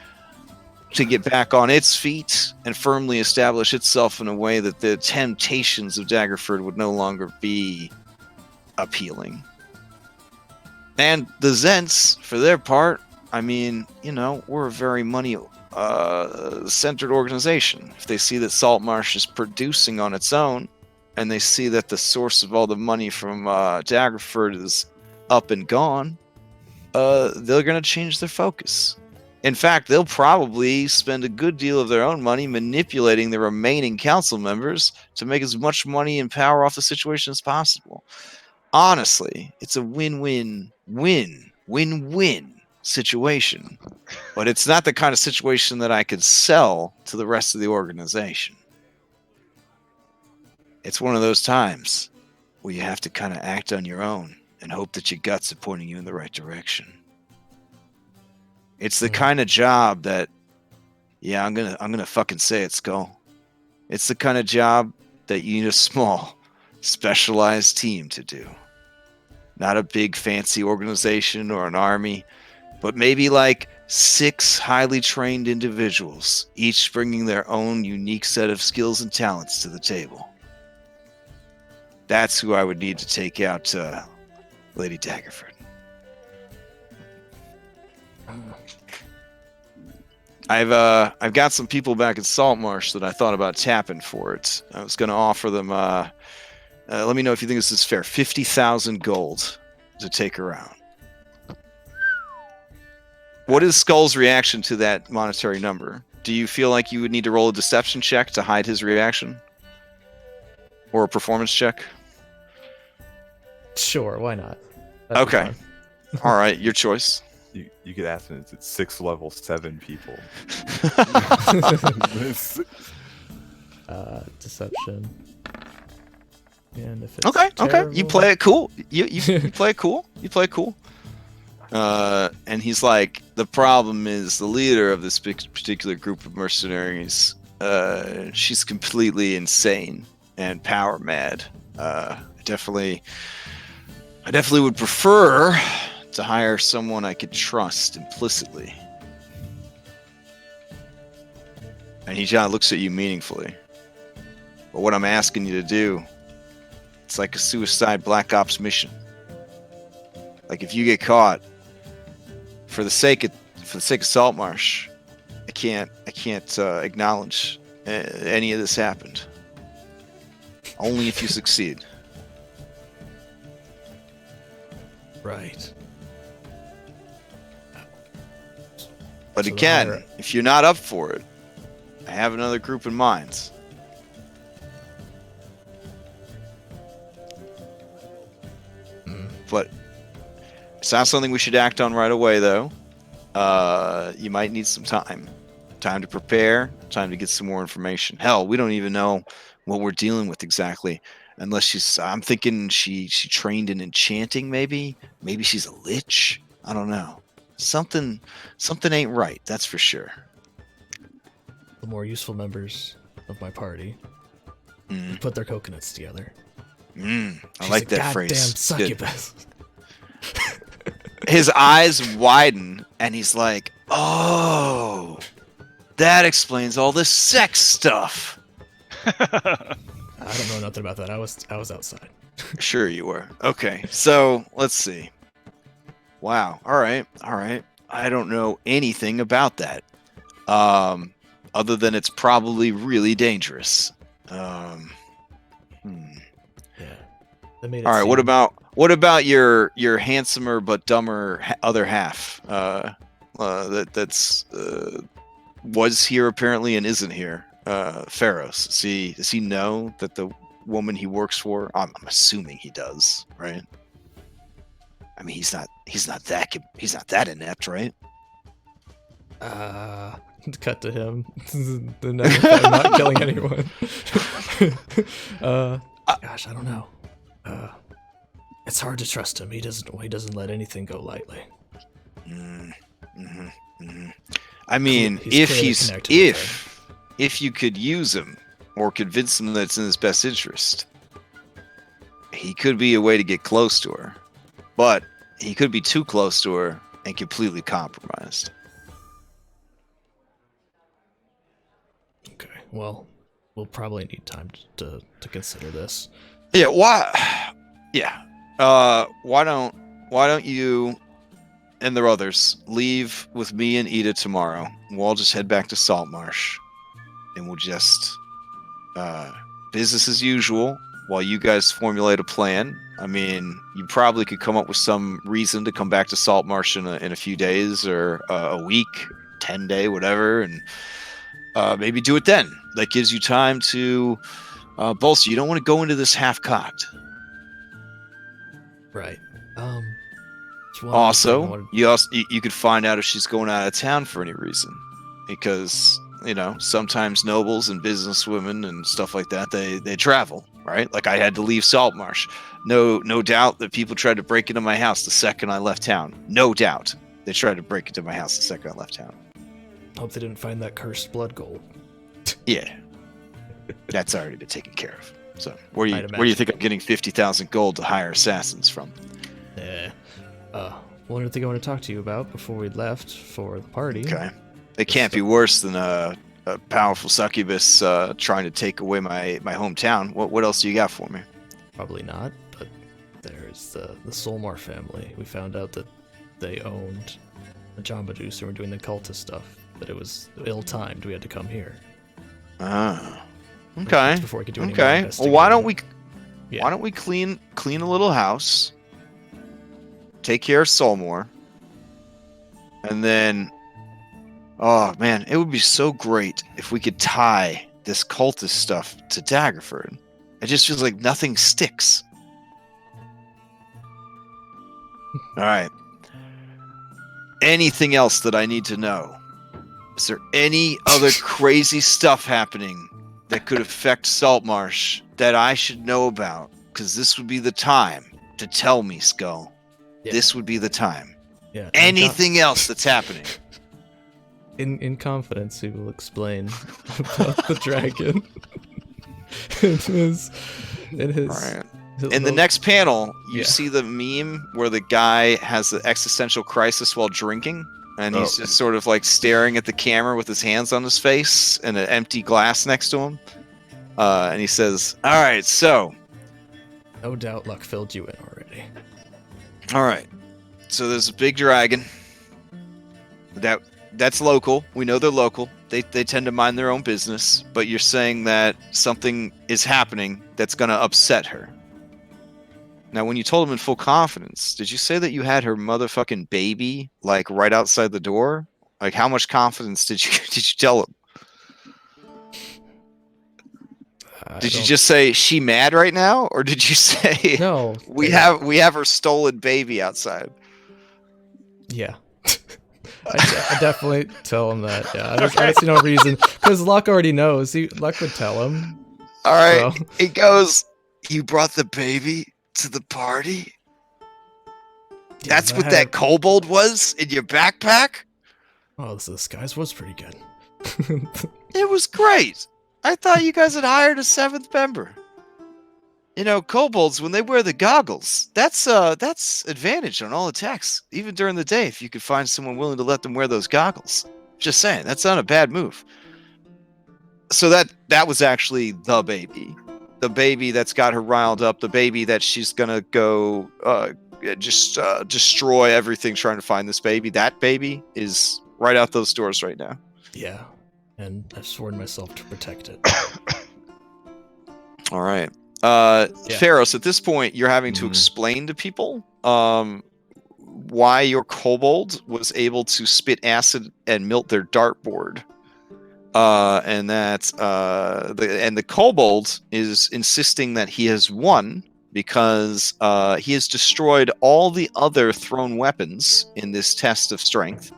S1: to get back on its feet and firmly establish itself in a way that the temptations of Daggerford would no longer be appealing. And the Zents, for their part, I mean, we're a very money centered organization. If they see that Saltmarsh is producing on its own, and they see that the source of all the money from Daggerford is up and gone, they're going to change their focus. In fact, they'll probably spend a good deal of their own money manipulating the remaining council members to make as much money and power off the situation as possible. Honestly, it's a win-win situation. But it's not the kind of situation that I could sell to the rest of the organization. It's one of those times where you have to kind of act on your own and hope that your guts are pointing you in the right direction. It's the kind of job that, yeah, I'm gonna fucking say it, Skull. It's the kind of job that you need a small, specialized team to do. Not a big fancy organization or an army, but maybe like 6 highly trained individuals, each bringing their own unique set of skills and talents to the table. That's who I would need to take out Lady Daggerford. I've got some people back in Saltmarsh that I thought about tapping for it. I was going to offer them. Let me know if you think this is fair. 50,000 gold to take her out. What is Skull's reaction to that monetary number? Do you feel like you would need to roll a deception check to hide his reaction? Or a performance check?
S4: Sure, why not? That'd be
S1: Okay. All right, your choice.
S2: You could ask him, it's 6 level 7 people.
S4: Deception. And if it's
S1: Okay. You
S4: terrible-
S1: play it cool. You play it cool. You play it cool. And he's like, the problem is the leader of this particular group of mercenaries. She's completely insane and power mad. I definitely would prefer to hire someone I could trust implicitly. And he kind of looks at you meaningfully. But what I'm asking you to do, it's like a suicide Black Ops mission. Like if you get caught, for the sake of Saltmarsh, I can't acknowledge any of this happened. Only if you succeed.
S4: Right.
S1: But
S4: So
S1: again,
S4: higher-
S1: if you're not up for it, I have another group in mind. But it's not something we should act on right away, though. You might need some time to prepare, time to get some more information. Hell, we don't even know what we're dealing with exactly, unless I'm thinking she trained in enchanting. Maybe she's a lich. I don't know. Something ain't right. That's for sure.
S4: The more useful members of my party
S1: Mm.
S4: put their coconuts together.
S1: I
S4: She's
S1: like
S4: a
S1: that
S4: goddamn
S1: phrase. Good.
S4: succubus.
S1: His eyes widen and he's like, "Oh, that explains all this sex stuff."
S4: I don't know nothing about that. I was outside.
S1: Sure you were. Okay, so let's see. Wow. All right. I don't know anything about that. Other than it's probably really dangerous.
S4: Yeah. They made it
S1: All right.
S4: seem-
S1: What about your handsomer but dumber other half? That's was here apparently and isn't here. Pharos. Does he know that the woman he works for? I'm assuming he does, right? I mean, he's not that inept, right?
S4: Cut to him. The next guy not killing anyone. Gosh, I don't know. It's hard to trust him. He doesn't let anything go lightly.
S1: I mean,
S4: He's clearly connected with
S1: if you could use him or convince him that it's in his best interest, he could be a way to get close to her. But he could be too close to her and completely compromised.
S4: Okay, well, we'll probably need time to consider this.
S1: Yeah, why? Yeah. Why don't you and the others leave with me and Ida tomorrow? We'll all just head back to Saltmarsh, and we'll just business as usual while you guys formulate a plan. I mean, you probably could come up with some reason to come back to Saltmarsh in a few days or a week, 10-day, whatever, and maybe do it then. That gives you time to bolster. You don't want to go into this half-cocked.
S4: Right. Just one other thing I
S1: Also,
S4: wanted-
S1: you could find out if she's going out of town for any reason, because sometimes nobles and businesswomen and stuff like that they travel, right? Like I had to leave Saltmarsh. No doubt that people tried to break into my house the second I left town. No doubt they tried to break into my house the second I left town.
S4: hope they didn't find that cursed blood gold.
S1: Yeah, that's already been taken care of. So where do
S4: I'd
S1: you think I'm getting 50,000 gold to hire assassins from?
S4: Yeah. One other thing I want to talk to you about before we left for the party.
S1: Okay. It can't be worse than a powerful succubus trying to take away my hometown. What else do you got for me?
S4: Probably not, but there's the Saltmarsh family. We found out that they owned a Jamba Juice and were doing the cultist stuff, but it was ill-timed. We had to come here.
S1: Ah. Okay.
S4: That's before we could do any more
S1: Okay. Well, why don't
S4: investigating.
S1: we clean a little house, take care of Solmore, and then, oh man, it would be so great if we could tie this cultist stuff to Daggerford. It just feels like nothing sticks. All right. Anything else that I need to know? Is there any other crazy stuff happening that could affect Saltmarsh that I should know about? Because this would be the time to tell me, Skull.
S4: Yeah.
S1: This would be the time.
S4: Yeah.
S1: Anything else that's happening?
S4: In confidence, he will explain about the dragon. in his
S1: All right.
S4: his
S1: In the
S4: little-
S1: next panel, you
S4: Yeah.
S1: see the meme where the guy has an existential crisis while drinking, and he's just sort of like staring at the camera with his hands on his face and an empty glass next to him. And he says, "All right, so,
S4: No doubt luck filled you in already.
S1: all right, so there's a big dragon. That's local. We know they're local. They tend to mind their own business. But you're saying that something is happening that's going to upset her. Now, when you told him in full confidence, did you say that you had her motherfucking baby like right outside the door? Like, how much confidence did you tell him? Did you just say she mad right now, or did you say
S4: No.
S1: we have her stolen baby outside?
S4: Yeah. I definitely tell him that. Yeah, I don't see no reason because Luck already knows. Luck would tell him.
S1: All right.
S4: So.
S1: He goes, "You brought the baby to the party? That's
S4: Yeah,
S1: what that kobold was in your backpack?
S4: Oh, this disguise was pretty good.
S1: It was great. I thought you guys had hired a 7th member. You know, kobolds, when they wear the goggles, that's advantage on all attacks, even during the day, if you could find someone willing to let them wear those goggles. Just saying, that's not a bad move." So that was actually the baby that's got her riled up, the baby that she's gonna go just destroy everything trying to find this baby. That baby is right out those doors right now.
S4: Yeah, and I've sworn myself to protect it.
S1: All right. Pharos, at this point, you're having to explain to people why your kobold was able to spit acid and melt their dartboard. And that the kobold is insisting that he has won because he has destroyed all the other thrown weapons in this test of strength.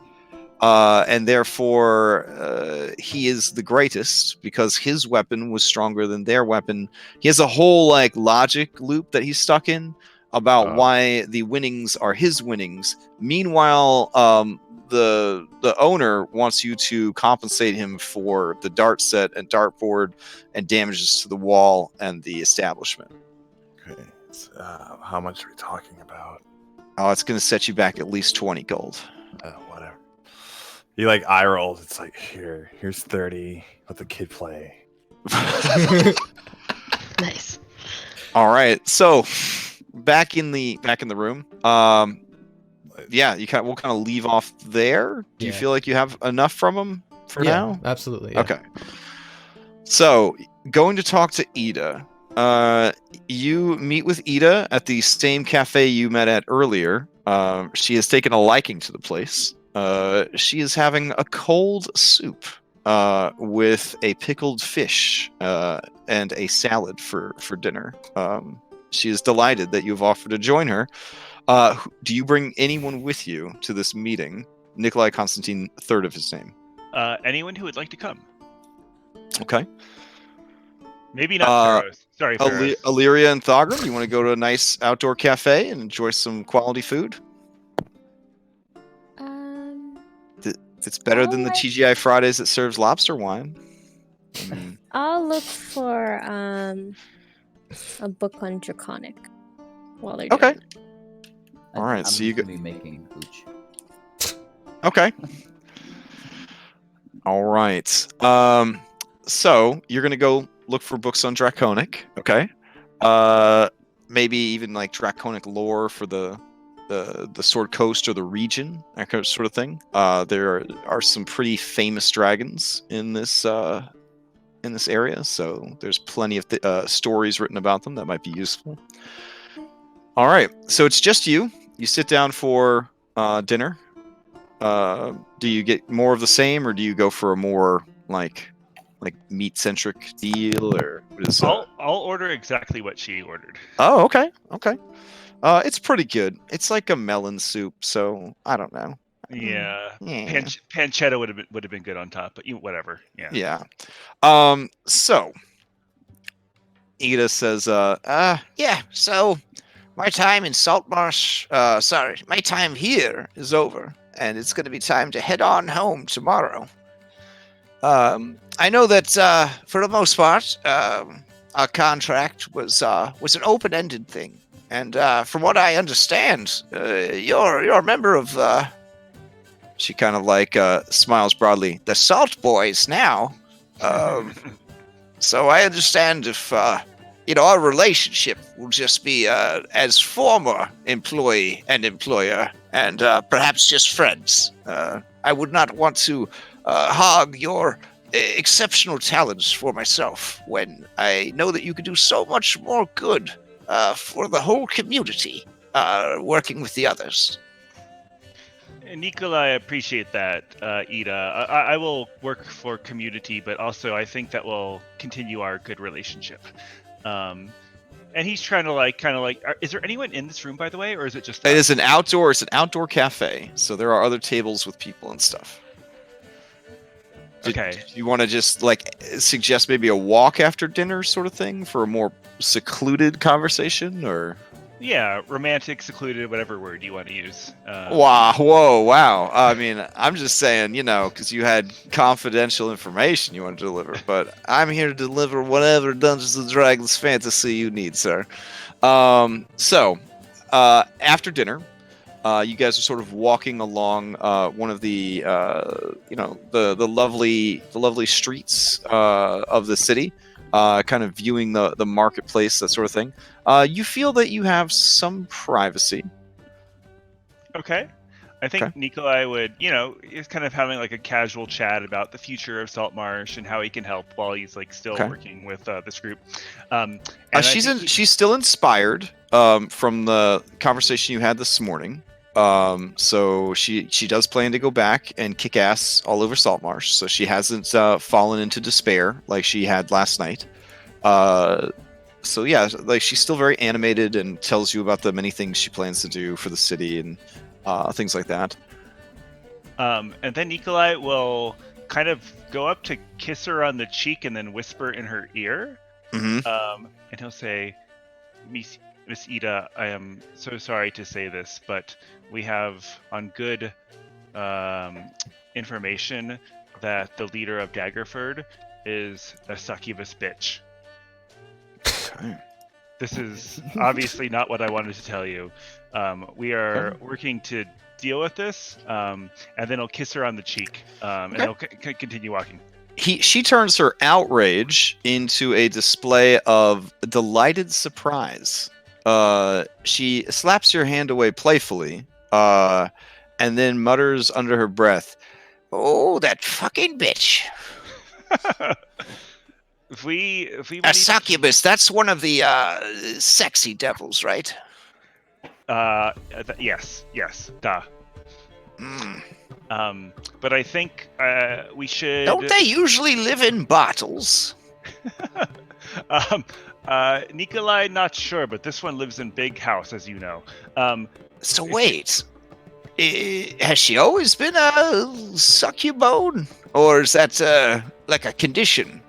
S1: And therefore, he is the greatest because his weapon was stronger than their weapon. He has a whole logic loop that he's stuck in about why the winnings are his winnings. Meanwhile, the owner wants you to compensate him for the dart set and dartboard and damages to the wall and the establishment.
S2: Okay. How much are we talking about?
S1: Oh, it's going to set you back at least 20 gold.
S2: Whatever. He eye rolls. It's like, here's 30. Let the kid play.
S5: Nice.
S1: All right. So back in the room. Yeah, we'll kind of leave off there. Do you
S4: Yeah.
S1: feel like you have enough from him for
S4: Yeah,
S1: now?
S4: absolutely. Yeah.
S1: Okay. So, going to talk to Ida. You meet with Ida at the same cafe you met at earlier. She has taken a liking to the place. She is having a cold soup with a pickled fish and a salad for dinner. She is delighted that you've offered to join her. Do you bring anyone with you to this meeting? Nikolai Constantine, third of his name.
S3: Anyone who would like to come.
S1: Okay.
S3: Maybe not Pharaohs. Sorry, Pharaohs.
S1: Illyria and Thogrim, you want to go to a nice outdoor cafe and enjoy some quality food? It's better than the TGI Fridays that serves lobster wine.
S8: I'll look for a book on Draconic while they're
S1: Okay.
S8: doing that.
S1: All right,
S6: I'm
S1: so you
S6: gonna be making hooch.
S1: Okay. All right. So you're gonna go look for books on Draconic. Okay. Maybe even like Draconic lore for the Sword Coast or the region, that kind of sort of thing. There are some pretty famous dragons in this area, so there's plenty of stories written about them that might be useful. All right, so it's just you. You sit down for dinner. Do you get more of the same, or do you go for a more like meat centric deal, or what is?
S3: I'll order exactly what she ordered.
S1: Oh, okay. It's pretty good. It's like a melon soup, so I don't know.
S3: Yeah.
S1: Yeah.
S3: Pancetta would have been good on top, but whatever. Yeah.
S1: Yeah. So Ida says,
S7: Yeah, so my time in Saltmarsh, my time here is over, and it's going to be time to head on home tomorrow. I know that for the most part, our contract was an open-ended thing, and from what I understand, you're a member of. She kind of like smiles broadly. The Salt Boys now. So I understand if our relationship will just be as former employee and employer, and perhaps just friends. I would not want to hog your exceptional talents for myself when I know that you could do so much more good for the whole community working with the others.
S3: Nikolai, I appreciate that, Ida. I will work for community, but also I think that will continue our good relationship. And he's trying to is there anyone in this room, by the way, or is it just us?
S1: it's an outdoor cafe, so there are other tables with people and stuff.
S3: Okay.
S1: Do you want to just suggest maybe a walk after dinner sort of thing for a more secluded conversation, or?
S3: Yeah, romantic, secluded, whatever word you want to use.
S1: Wow. I mean, I'm just saying, because you had confidential information you want to deliver, but I'm here to deliver whatever Dungeons and Dragons fantasy you need, sir. So, after dinner, you guys are sort of walking along one of the, the lovely streets of the city. Kind of viewing the marketplace, that sort of thing. You feel that you have some privacy.
S3: Okay. I think Nikolai would, is kind of having a casual chat about the future of Saltmarsh and how he can help while he's still working with this group.
S1: She's still inspired from the conversation you had this morning. So she does plan to go back and kick ass all over Saltmarsh. So she hasn't fallen into despair like she had last night. So yeah, she's still very animated and tells you about the many things she plans to do for the city and things like that.
S3: And then Nikolai will kind of go up to kiss her on the cheek and then whisper in her ear.
S1: Mm-hmm.
S3: And he'll say, Miss Ida, I am so sorry to say this, but we have on good information that the leader of Daggerford is a succubus bitch.
S1: Okay.
S3: This is obviously not what I wanted to tell you. We are working to deal with this, and then he'll kiss her on the cheek, and he'll continue walking.
S1: She turns her outrage into a display of delighted surprise. She slaps your hand away playfully, and then mutters under her breath,
S7: Oh, that fucking bitch.
S3: if we
S7: A
S3: wanted to
S7: succubus, that's one of the sexy devils, right?
S3: yes, duh.
S7: Mm.
S3: But I think we should.
S7: Don't they usually live in bottles?
S3: Nikolai, not sure, but this one lives in big house, as you know.
S7: So wait, has she always been a succubone? Or is that like a condition?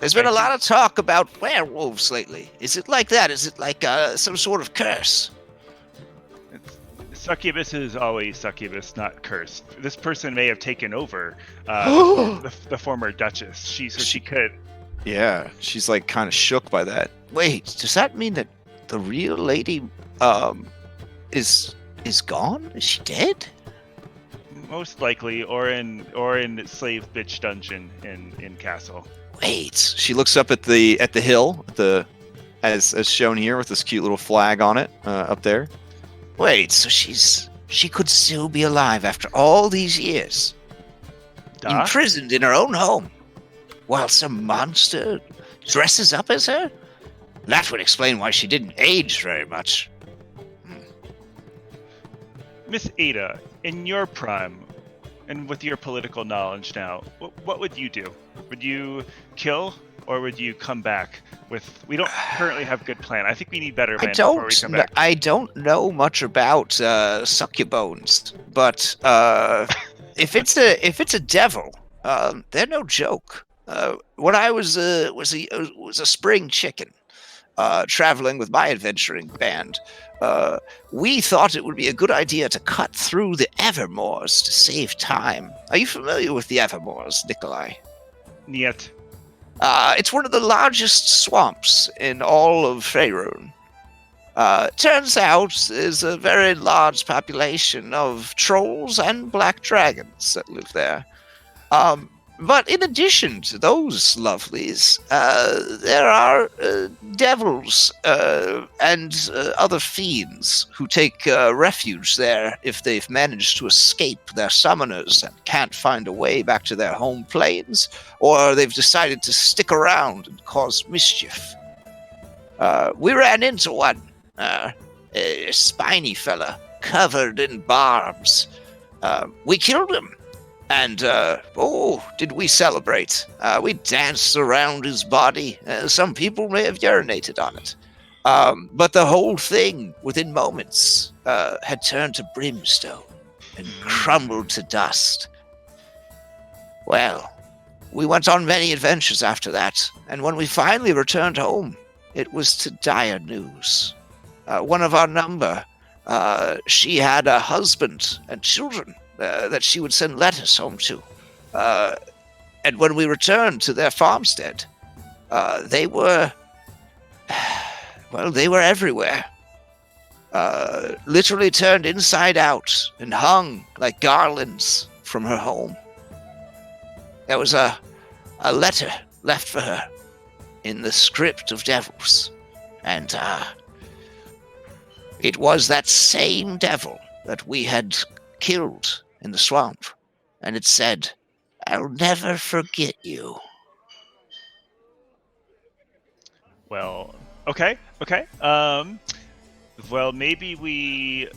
S7: There's been a lot of talk about werewolves lately. Is it like that? Is it like some sort of curse?
S3: Succubus is always succubus, not cursed. This person may have taken over the former Duchess. She could.
S1: Yeah, she's like kind of shook by that.
S7: Wait, does that mean that the real lady is gone? Is she dead?
S3: Most likely, or in slave bitch dungeon in castle.
S7: Wait,
S1: She looks up at the hill, as shown here with this cute little flag on it up there.
S7: wait, so she could still be alive after all these years,
S3: Duh.
S7: imprisoned in her own home, while some monster dresses up as her? That would explain why she didn't age very much.
S3: Miss Ada, in your prime, and with your political knowledge now, what would you do? Would you kill, or would you come back with? We don't currently have good plan. I think we need better men before we come back.
S7: I don't know much about succubones, but if it's a devil, they're no joke. When I was a spring chicken, traveling with my adventuring band, we thought it would be a good idea to cut through the Evermoors to save time. Are you familiar with the Evermoors, Nikolai?
S3: Niet.
S7: It's one of the largest swamps in all of Faerun. Turns out there's a very large population of trolls and black dragons that live there. But in addition to those lovelies, there are devils and other fiends who take refuge there if they've managed to escape their summoners and can't find a way back to their home planes, or they've decided to stick around and cause mischief. We ran into one, a spiny fella covered in barbs. We killed him. And, did we celebrate? We danced around his body. Some people may have urinated on it. But the whole thing, within moments, had turned to brimstone and crumbled to dust. Well, we went on many adventures after that, and when we finally returned home, it was to dire news. One of our number, she had a husband and children that she would send letters home to. And when we returned to their farmstead, they were everywhere. Literally turned inside out and hung like garlands from her home. There was a letter left for her in the script of devils. And it was that same devil that we had killed in the swamp, and it said, "I'll never forget you."
S3: Well, okay. Well, maybe we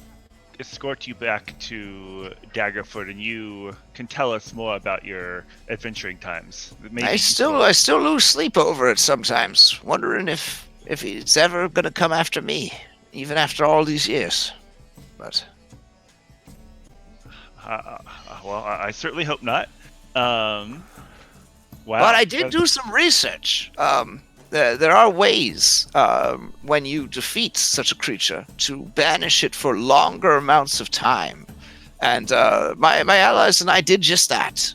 S3: escort you back to Daggerford, and you can tell us more about your adventuring times.
S7: I still lose sleep over it sometimes, wondering if he's ever gonna come after me, even after all these years. But
S3: well, I certainly hope not. Wow.
S7: But I did do some research. There are ways, when you defeat such a creature, to banish it for longer amounts of time. And my allies and I did just that.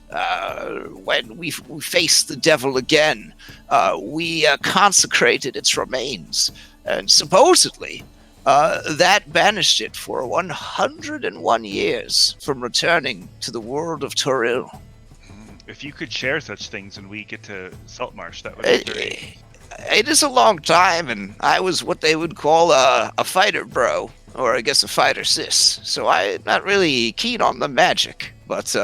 S7: When we faced the devil again, we consecrated its remains. And supposedly, that banished it for 101 years from returning to the world of Toril.
S3: If you could share such things when we get to Saltmarsh, that would be great.
S7: it is a long time, and I was what they would call a fighter bro, or I guess a fighter sis. So I'm not really keen on the magic, but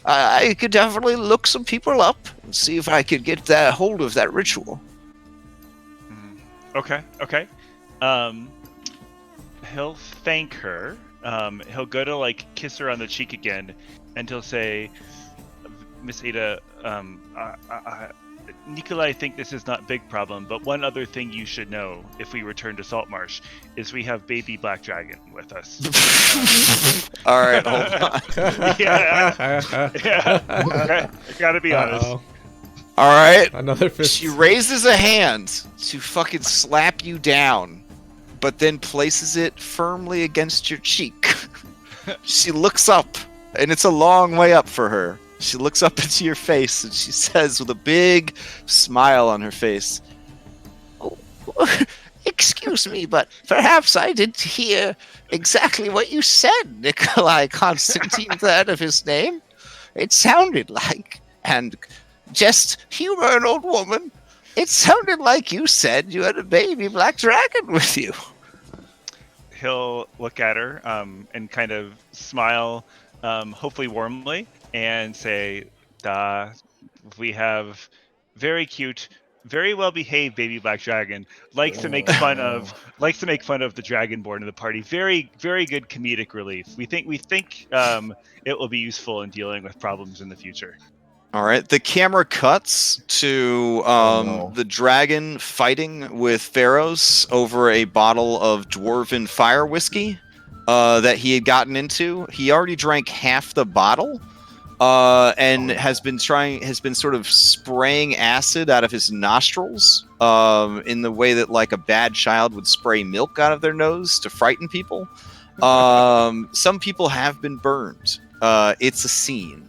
S7: I could definitely look some people up and see if I could get that hold of that ritual.
S3: Okay. He'll thank her. He'll go to like kiss her on the cheek again, and he'll say, "Miss Ada, Nikolai, I think this is not a big problem, but one other thing you should know if we return to Saltmarsh is we have baby black dragon with us."
S1: All right, hold on.
S3: I gotta be honest.
S4: Uh-oh.
S1: All right.
S4: Another fist.
S1: She raises a hand to fucking slap you down, but then places it firmly against your cheek. She looks up, and it's a long way up for her. She looks up into your face, and she says with a big smile on her face,
S7: Oh, excuse me, but perhaps I didn't hear exactly what you said, Nikolai Constantine, that of his name. It sounded like, and just humor an old woman, it sounded like you said you had a baby black dragon with you.
S3: He'll look at her and kind of smile, hopefully warmly, and say, we have very cute, very well behaved baby black dragon. Likes to make fun of the dragonborn in the party. Very, very good comedic relief. We think it will be useful in dealing with problems in the future.
S1: all right, the camera cuts to the dragon fighting with pharaohs over a bottle of dwarven fire whiskey that he had gotten into. He already drank half the bottle and has been sort of spraying acid out of his nostrils in the way that like a bad child would spray milk out of their nose to frighten people. Some people have been burned. It's a scene.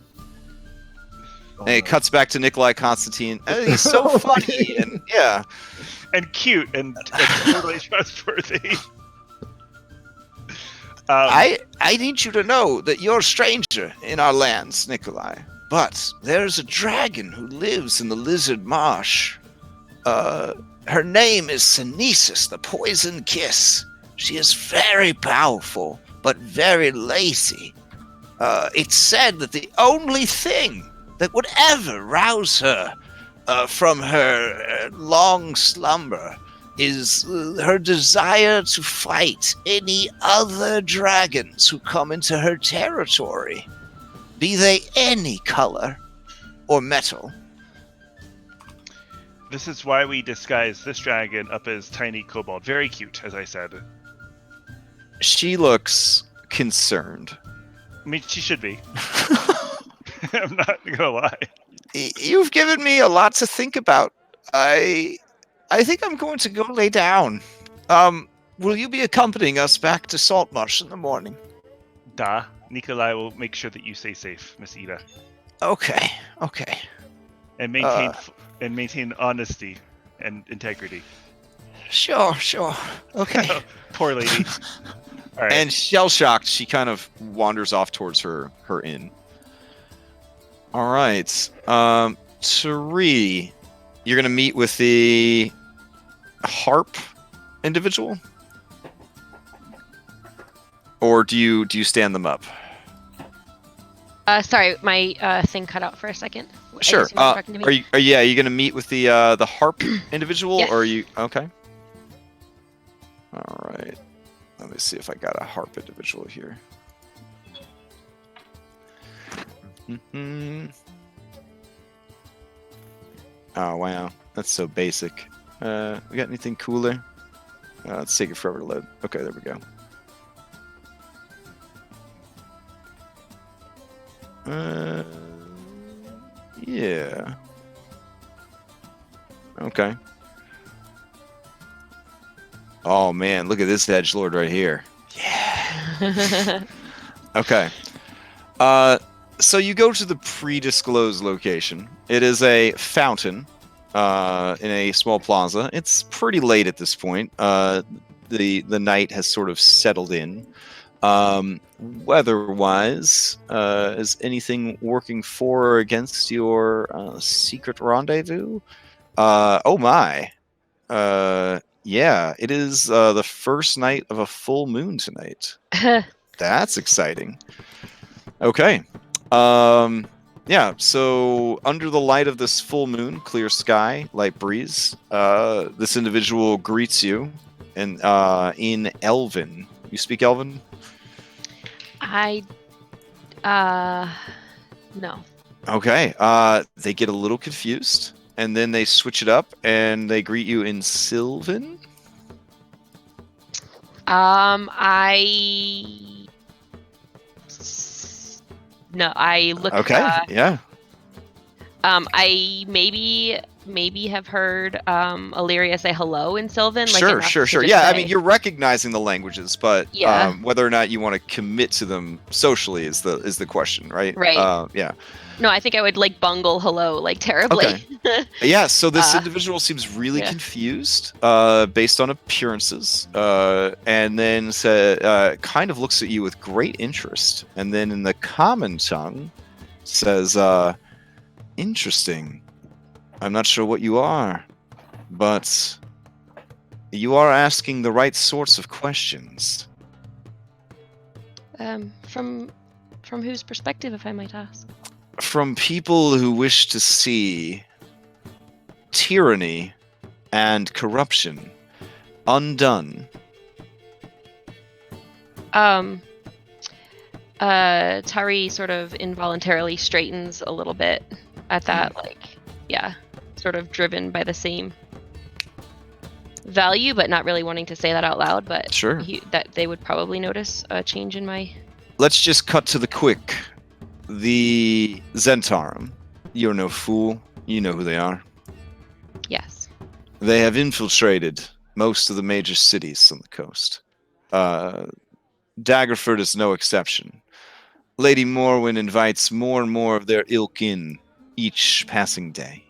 S1: And it cuts back to Nikolai Constantine. He's so funny and yeah.
S3: And cute and totally trustworthy.
S7: I need you to know that you're a stranger in our lands, Nikolai. But there's a dragon who lives in the Lizard Marsh. Her name is Sinister, the Poison Kiss. She is very powerful, but very lazy. It's said that the only thing that would ever rouse her from her long slumber is her desire to fight any other dragons who come into her territory, be they any color or metal.
S3: This is why we disguise this dragon up as tiny kobold. Very cute, as I said.
S1: She looks concerned.
S3: I mean, she should be. I'm not gonna lie.
S7: You've given me a lot to think about. I think I'm going to go lay down. Will you be accompanying us back to Saltmarsh in the morning?
S3: Nikolai will make sure that you stay safe, Miss Ida.
S7: Okay.
S3: And maintain honesty and integrity.
S7: Sure. Okay.
S3: Poor lady. All right.
S1: And shell-shocked, she kind of wanders off towards her inn. All right. Tari, you're going to meet with the harp individual? Or do you stand them up?
S5: Sorry, my thing cut out for a second. I
S1: Sure.
S5: assume you're talking to me.
S1: Are you going to meet with the harp individual?
S5: Yes.
S1: Or are you... Okay. All right. Let me see if I got a harp individual here. Mm-hmm. Oh, wow. That's so basic. We got anything cooler? Let's take it forever to load. Okay, there we go. Yeah. Okay. Oh, man. Look at this edgelord right here. Yeah. Okay. So you go to the pre-disclosed location. It is a fountain in a small plaza. It's pretty late at this point. The night has sort of settled in. Weather-wise, is anything working for or against your secret rendezvous? Oh my. Yeah, it is the first night of a full moon tonight. That's exciting. Okay. Yeah, so under the light of this full moon, clear sky, light breeze, this individual greets you and in Elven. You speak Elven?
S5: I no.
S1: Okay. They get a little confused, and then they switch it up and they greet you in Sylvan.
S5: I look.
S1: Okay. Yeah.
S5: I maybe have heard Illyria say hello in Sylvan.
S1: Sure.
S5: enough to just
S1: Yeah, I
S5: say-
S1: mean, you're recognizing the languages, but
S5: Yeah.
S1: whether or not you want to commit to them socially is the question, right?
S5: Right.
S1: Yeah.
S5: No, I think I would bungle hello terribly.
S1: Okay. Yeah. So this
S5: Uh,
S1: individual seems really
S5: yeah.
S1: confused, based on appearances, and then kind of looks at you with great interest, and then in the common tongue says, "Interesting. I'm not sure what you are, but you are asking the right sorts of questions."
S5: From whose perspective, if I might ask?
S1: From people who wish to see tyranny and corruption undone.
S5: Tari sort of involuntarily straightens a little bit at that, sort of driven by the same value, but not really wanting to say that out loud. But
S1: Sure.
S5: that they would probably notice a change in my.
S1: Let's just cut to the quick. The Zentarum. You're no fool. You know who they are.
S5: Yes.
S1: They have infiltrated most of the major cities on the coast. Daggerford is no exception. Lady Morwen invites more and more of their ilk in each passing day.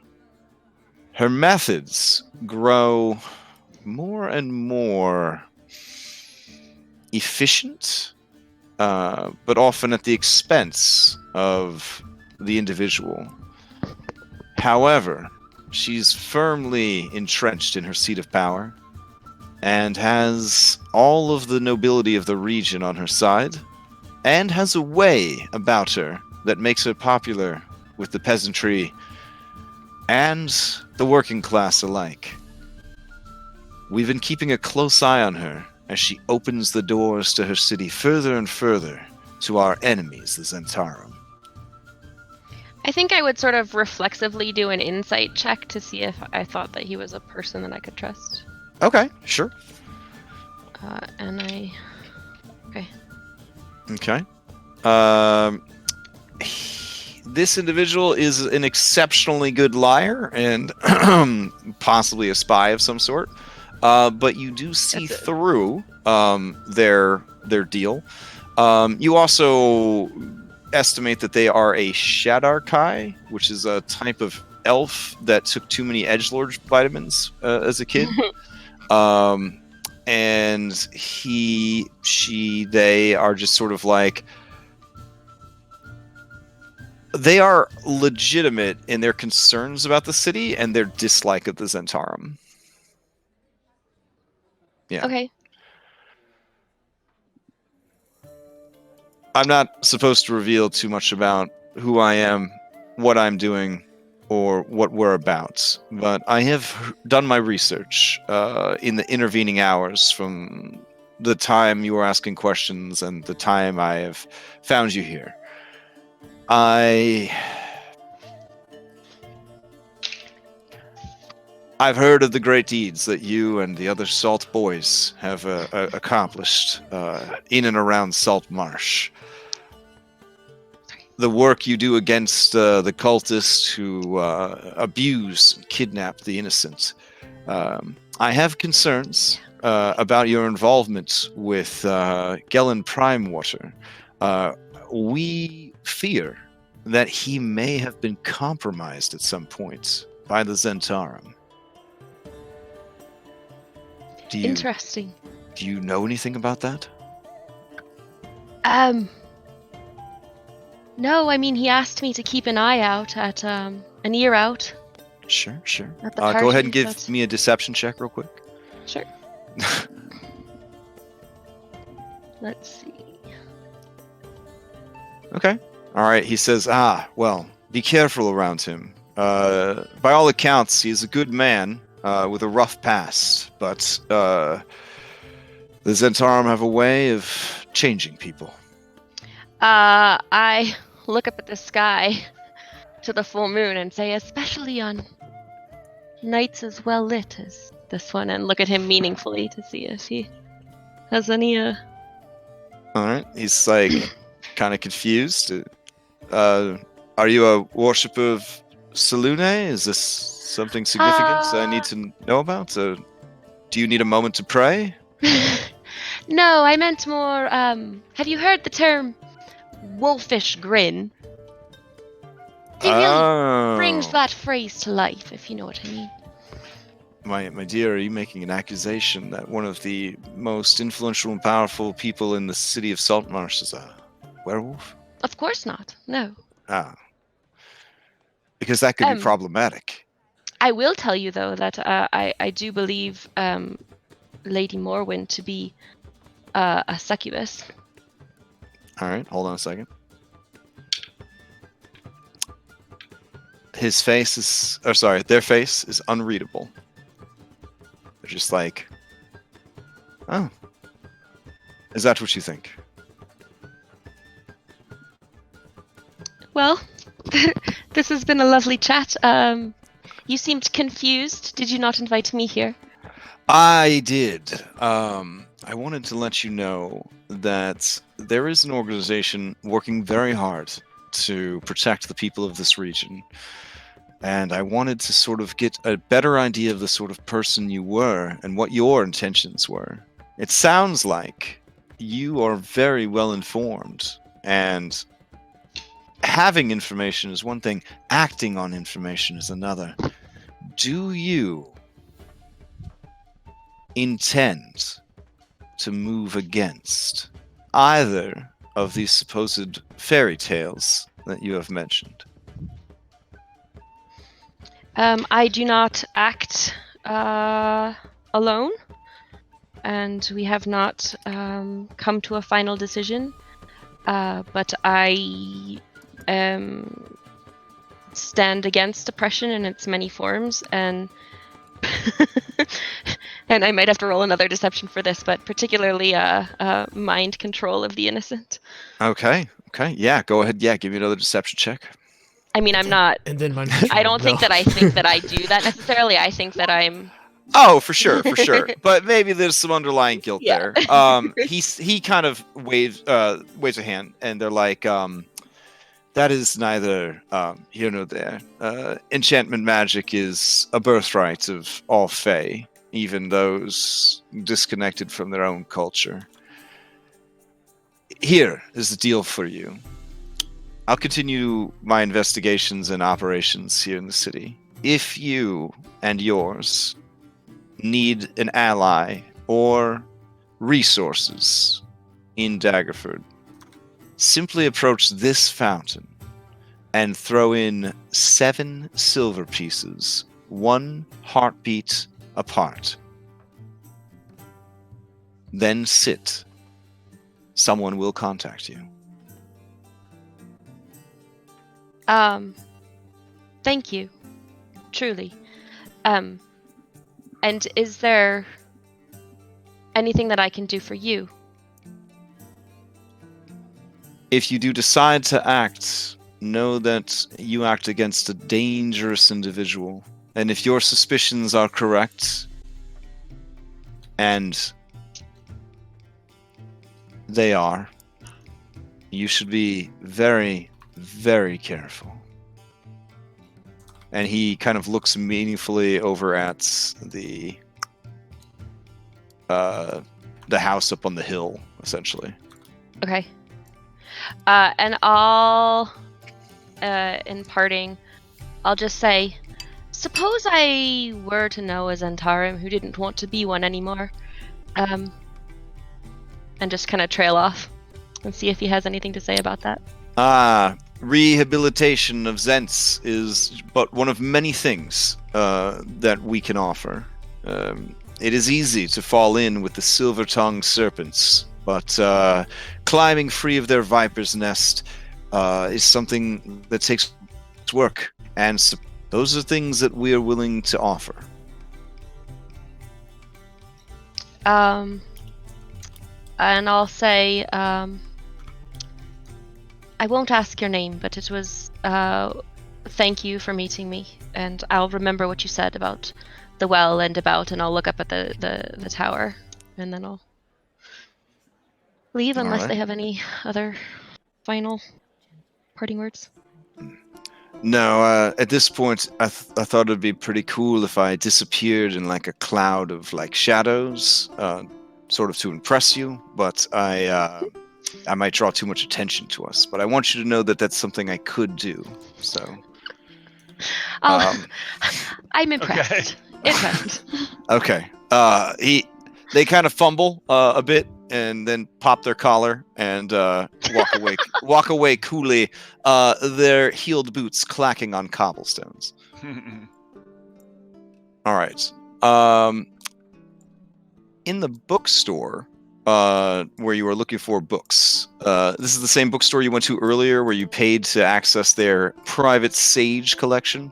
S1: Her methods grow more and more efficient, but often at the expense of the individual. However, she's firmly entrenched in her seat of power and has all of the nobility of the region on her side, and has a way about her that makes her popular with the peasantry and the working class alike. We've been keeping a close eye on her as she opens the doors to her city further and further to our enemies, the Zentarum.
S5: I think I would sort of reflexively do an insight check to see if I thought that he was a person that I could trust.
S1: Okay, sure. Okay. This individual is an exceptionally good liar and possibly a spy of some sort. But you do see through their deal. You also estimate that they are a Shadarkai, which is a type of elf that took too many edgelord vitamins as a kid. And they are just sort of like, they are legitimate in their concerns about the city and their dislike of the Zentarum. Yeah.
S5: Okay.
S1: I'm not supposed to reveal too much about who I am, what I'm doing, or what we're about, but I have done my research in the intervening hours from the time you were asking questions and the time I have found you here. I've heard of the great deeds that you and the other Salt boys have accomplished in and around Saltmarsh. The work you do against the cultists who abuse and kidnap the innocent. I have concerns about your involvement with Gellin Primewater. We fear that he may have been compromised at some point by the Zentarum.
S5: Interesting.
S1: Do you know anything about that?
S5: No, I mean, he asked me to keep an eye out at an ear out
S1: Sure.
S5: At the
S1: Go ahead
S5: party,
S1: and give
S5: but-
S1: me a deception check real quick.
S5: Sure. Let's see.
S1: Okay. All right. He says, well, be careful around him. By all accounts, he is a good man with a rough past, but the Zentarum have a way of changing people.
S5: I look up at the sky to the full moon and say, especially on nights as well lit as this one, and look at him meaningfully to see if he has any
S1: All right. He's like kind of confused. Are you a worshiper of Salune? Is this something significant I need to know about? Do you need a moment to pray?
S5: No, I meant more, have you heard the term wolfish grin? He really brings that phrase to life, if you know what I mean.
S1: My dear, are you making an accusation that one of the most influential and powerful people in the city of Saltmarsh is a werewolf?
S5: Of course not, no.
S1: Because that could be problematic.
S5: I will tell you, though, that I do believe Lady Morwen to be a succubus.
S1: All right, hold on a second. Their face is unreadable. They're just like, oh, is that what you think?
S5: Well, this has been a lovely chat. You seemed confused. Did you not invite me here?
S1: I did. I wanted to let you know that there is an organization working very hard to protect the people of this region. And I wanted to sort of get a better idea of the sort of person you were and what your intentions were. It sounds like you are very well informed, and having information is one thing, acting on information is another. Do you intend to move against either of these supposed fairy tales that you have mentioned?
S5: I do not act alone, and we have not come to a final decision. But I stand against oppression in its many forms, and and I might have to roll another deception for this, but particularly mind control of the innocent.
S1: Okay, yeah, go ahead. Yeah, give me another deception check.
S5: I mean, I'm not.
S4: And then mind
S5: I don't think
S4: no.
S5: that I think that I do that necessarily. I think that I'm.
S1: Oh, for sure. But maybe there's some underlying guilt
S5: Yeah.
S1: there. He kind of waves a hand, and they're like, that is neither here nor there. Enchantment magic is a birthright of all Fae, even those disconnected from their own culture. Here is the deal for you. I'll continue my investigations and operations here in the city. If you and yours need an ally or resources in Daggerford, simply approach this fountain and throw in 7 silver pieces, 1 heartbeat apart. Then sit. Someone will contact you.
S5: Thank you. Truly. And is there anything that I can do for you?
S1: If you do decide to act, know that you act against a dangerous individual. And if your suspicions are correct, and they are, you should be very, very careful. And he kind of looks meaningfully over at the house up on the hill, essentially.
S5: Okay. And I'll, in parting, I'll just say, suppose I were to know a Zentarum who didn't want to be one anymore, and just kind of trail off and see if he has anything to say about that.
S1: rehabilitation of Zents is but one of many things that we can offer. It is easy to fall in with the silver-tongued serpents, but climbing free of their viper's nest is something that takes work, and those are things that we are willing to offer.
S5: And I'll say, I won't ask your name, but it was, thank you for meeting me, and I'll remember what you said about the well and I'll look up at the tower, and then I'll leave unless they have any other final parting words.
S1: No, at this point, I thought it'd be pretty cool if I disappeared in like a cloud of like shadows, sort of to impress you. But I might draw too much attention to us. But I want you to know that that's something I could do. So,
S5: I'm impressed.
S3: Okay.
S5: Impressed.
S1: Okay. They kind of fumble a bit and then pop their collar and walk away coolly, their heeled boots clacking on cobblestones. All right. In the bookstore, where you were looking for books, this is the same bookstore you went to earlier where you paid to access their private sage collection.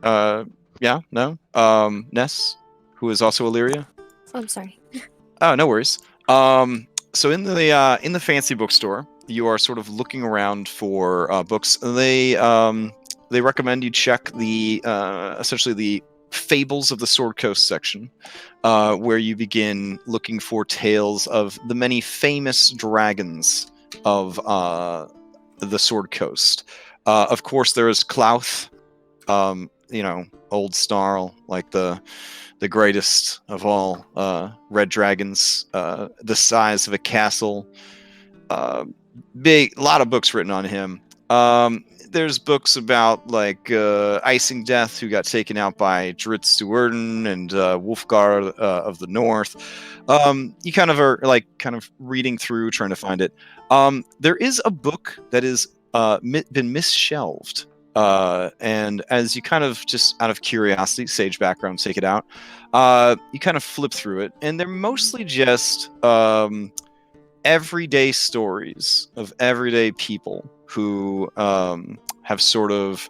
S1: Yeah, no? Ness, who is also Illyria?
S8: Oh, I'm sorry.
S1: Oh, no worries. So in the fancy bookstore, you are sort of looking around for books. They recommend you check the essentially the Fables of the Sword Coast section, where you begin looking for tales of the many famous dragons of the Sword Coast. Of course, there is Clouth, Old Snarl, like the greatest of all red dragons, the size of a castle. Big, lot of books written on him. There's books about like Icing Death, who got taken out by Dritz Stuarden and Wolfgar of the North. You kind of are like kind of reading through, trying to find it. There is a book that is been misshelved. And as you kind of just out of curiosity, sage background, take it out, you kind of flip through it, and they're mostly just everyday stories of everyday people who have sort of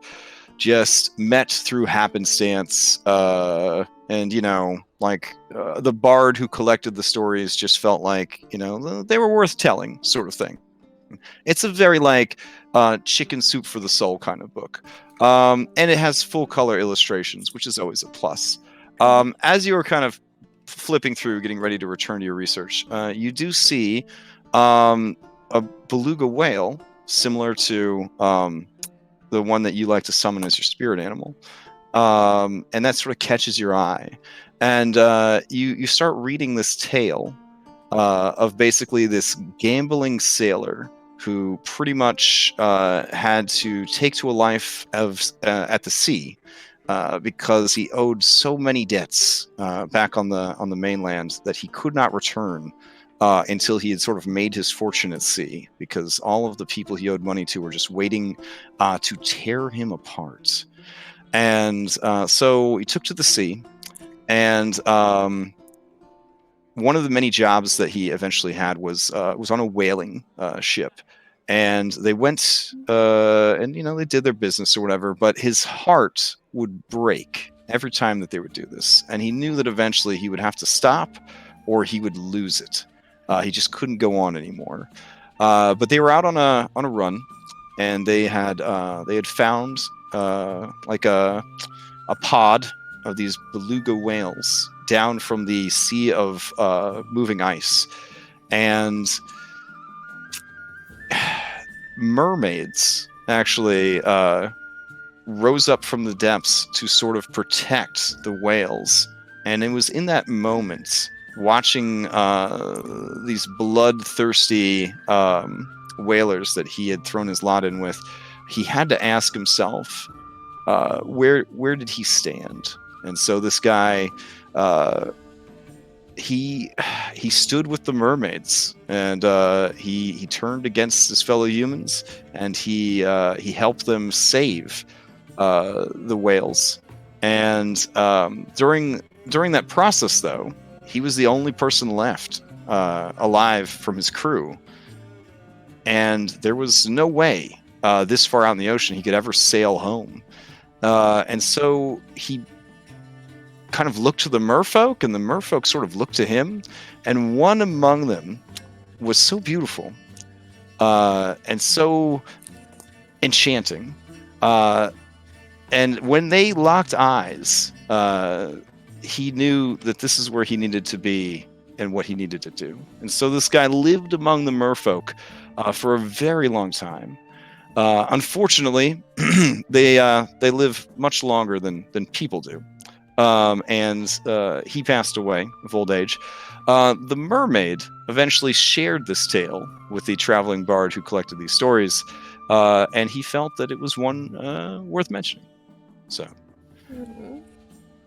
S1: just met through happenstance, and the bard who collected the stories just felt like they were worth telling, sort of thing. It's a very like chicken soup for the soul kind of book, and it has full color illustrations, which is always a plus. As you are kind of flipping through, getting ready to return to your research, you do see a beluga whale, similar to the one that you like to summon as your spirit animal, and that sort of catches your eye, and you start reading this tale of basically this gambling sailor who pretty much had to take to a life of at the sea because he owed so many debts back on the mainland that he could not return until he had sort of made his fortune at sea, because all of the people he owed money to were just waiting to tear him apart. And so he took to the sea, and one of the many jobs that he eventually had was on a whaling ship, and they went and they did their business or whatever. But his heart would break every time that they would do this, and he knew that eventually he would have to stop, or he would lose it. He just couldn't go on anymore. But they were out on a run, and they had found like a pod of these beluga whales down from the sea of moving ice, and mermaids actually rose up from the depths to sort of protect the whales. And it was in that moment, watching these bloodthirsty whalers that he had thrown his lot in with, he had to ask himself, where did he stand? And so this guy he stood with the mermaids, and he turned against his fellow humans, and he helped them save the whales. And during that process, though, he was the only person left alive from his crew, and there was no way this far out in the ocean he could ever sail home. And so he kind of looked to the merfolk, and the merfolk sort of looked to him, and one among them was so beautiful and so enchanting. And when they locked eyes, he knew that this is where he needed to be and what he needed to do. And so this guy lived among the merfolk for a very long time. Unfortunately, they live much longer than people do. And he passed away of old age. The mermaid eventually shared this tale with the traveling bard who collected these stories, and he felt that it was one worth mentioning. So,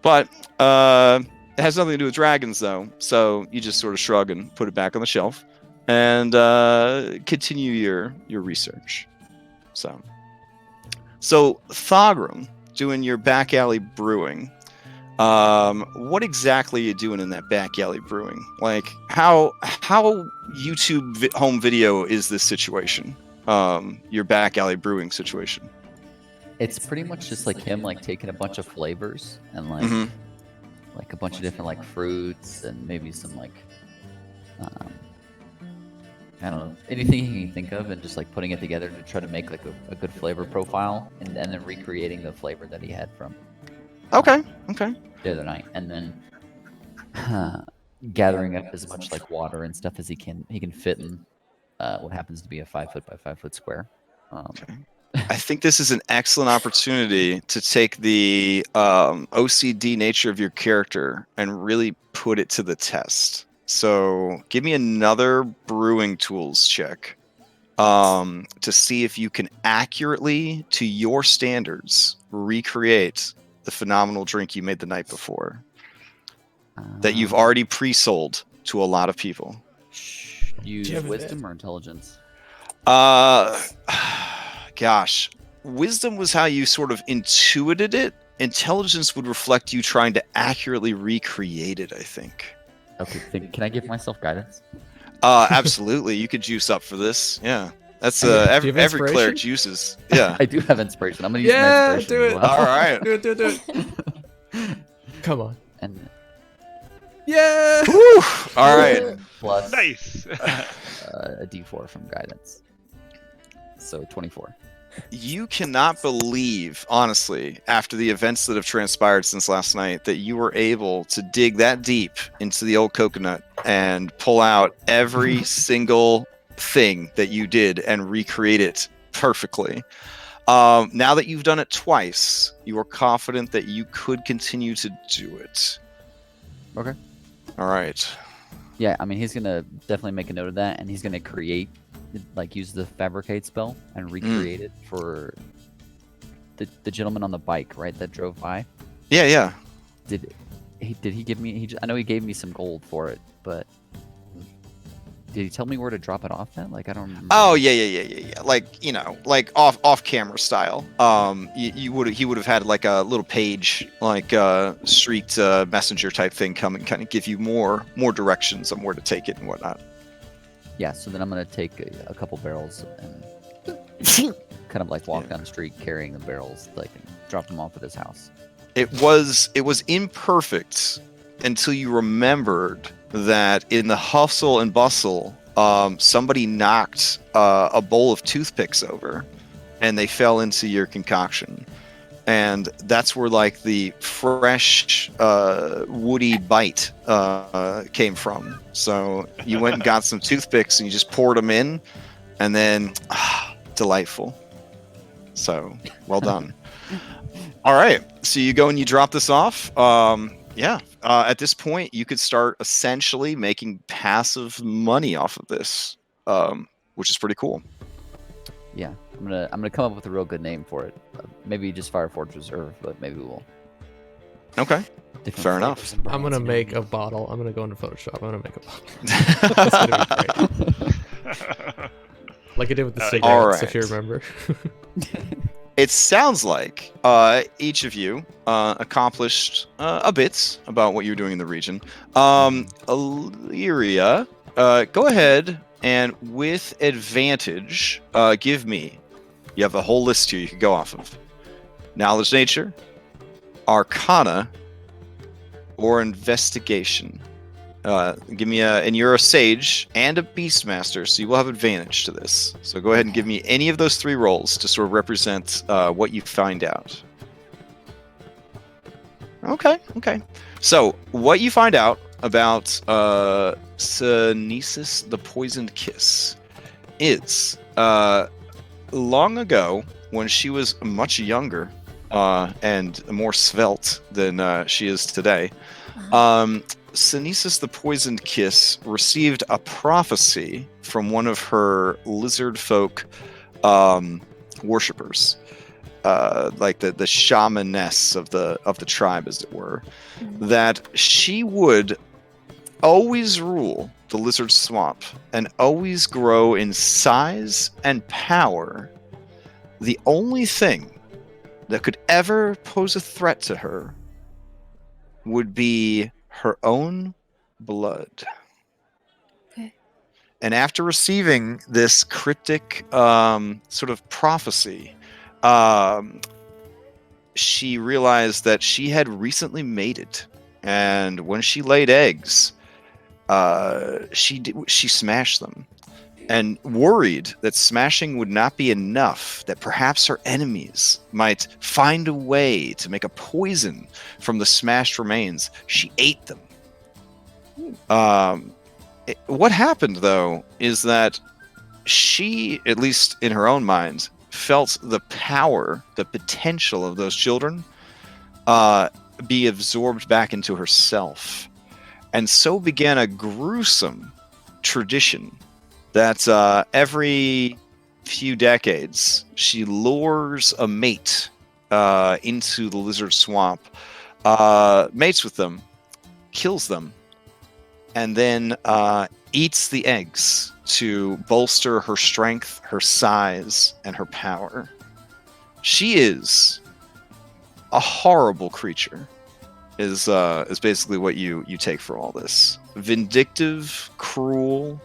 S1: but it has nothing to do with dragons, though. So you just sort of shrug and put it back on the shelf, and continue your research. So Thogrum, doing your back alley brewing. What exactly are you doing in that back alley brewing? Like, how YouTube home video is this situation? Your back alley brewing situation.
S6: It's pretty much just like him, like taking a bunch of flavors and like
S1: Mhm.
S6: like a bunch of different like fruits and maybe some like I don't know, anything he can think of, and just like putting it together to try to make like a good flavor profile, and then recreating the flavor that he had from
S1: Okay.
S6: the other night, and then gathering up as much like water and stuff as he can fit in what happens to be a 5 foot by 5 foot square.
S1: Okay. I think this is an excellent opportunity to take the OCD nature of your character and really put it to the test. So give me another brewing tools check to see if you can accurately, to your standards, recreate the phenomenal drink you made the night before that you've already pre-sold to a lot of people.
S6: Use wisdom or intelligence?
S1: Gosh, wisdom was how you sort of intuited it. Intelligence would reflect you trying to accurately recreate it, I think.
S6: Okay, can I give myself guidance?
S1: Absolutely. You could juice up for this. Yeah. That's
S4: Do you have
S1: every
S4: inspiration?
S1: cleric juices. Yeah.
S6: I do have inspiration. I'm gonna use my inspiration.
S4: do it.
S6: as well.
S1: All right.
S4: Do it. Come on.
S6: And
S4: Yeah.
S1: Whew. All right.
S6: plus
S3: Nice.
S6: a D4 from guidance. So 24.
S1: You cannot believe, honestly, after the events that have transpired since last night, that you were able to dig that deep into the old coconut and pull out every single thing that you did and recreate it perfectly. Now that you've done it twice, you are confident that you could continue to do it.
S6: Okay.
S1: All right.
S6: Yeah, I mean, he's gonna definitely make a note of that, and he's gonna create, like, use the fabricate spell and recreate it for the gentleman on the bike, right, that drove by.
S1: Yeah.
S6: Did he give me? I know he gave me some gold for it, but did he tell me where to drop it off at? Like, I don't remember.
S1: Oh yeah. Like, you know, like off camera style. He would have had like a little page, like street messenger type thing come and kind of give you more directions on where to take it and whatnot.
S6: Yeah, so then I'm gonna take a couple barrels and kind of like walk down the street carrying the barrels, like, and drop them off at his house.
S1: It was imperfect until you remembered that in the hustle and bustle, somebody knocked a bowl of toothpicks over, and they fell into your concoction, and that's where like the fresh woody bite came from. So you went and got some toothpicks and you just poured them in, and then delightful. So well done. All right, so you go and you drop this off. At this point, you could start essentially making passive money off of this, which is pretty cool.
S6: Yeah, I'm gonna come up with a real good name for it. Maybe just Fire Forge Reserve, but maybe we'll
S1: Okay.
S6: Different
S1: Fair
S6: flavors
S1: enough.
S6: and
S4: I'm
S6: brands,
S4: gonna
S6: you know
S4: make
S6: what
S4: a bottle. I'm gonna go into Photoshop. I'm gonna make a bottle. It's gonna be great. Like I did with the
S3: Yeah.
S4: cigarettes, if
S1: Alright.
S4: you remember.
S1: It sounds like each of you accomplished a bit about what you're doing in the region. Illyria, go ahead and with advantage, give me. You have a whole list here you could go off of. Knowledge nature, arcana, or investigation. Give me and you're a sage and a beastmaster, so you will have advantage to this. So go ahead and give me any of those 3 rolls to sort of represent what you find out. Okay. So what you find out about Sinesis, the Poisoned Kiss, is long ago when she was much younger and more svelte than she is today. Sinesis the Poisoned Kiss received a prophecy from one of her lizardfolk worshippers, like the shamaness of the tribe, as it were, that she would always rule the lizard swamp and always grow in size and power. The only thing that could ever pose a threat to her would be her own blood.
S8: Okay.
S1: And after receiving this cryptic sort of prophecy, she realized that she had recently mated, and when she laid eggs, she smashed them, and worried that smashing would not be enough, that perhaps her enemies might find a way to make a poison from the smashed remains. She ate them. What happened, though, is that she, at least in her own mind, felt the power, the potential of those children be absorbed back into herself. And so began a gruesome tradition that every few decades she lures a mate into the lizard swamp, mates with them, kills them, and then eats the eggs to bolster her strength, her size, and her power. She is a horrible creature, is basically what you take for all this. Vindictive, cruel,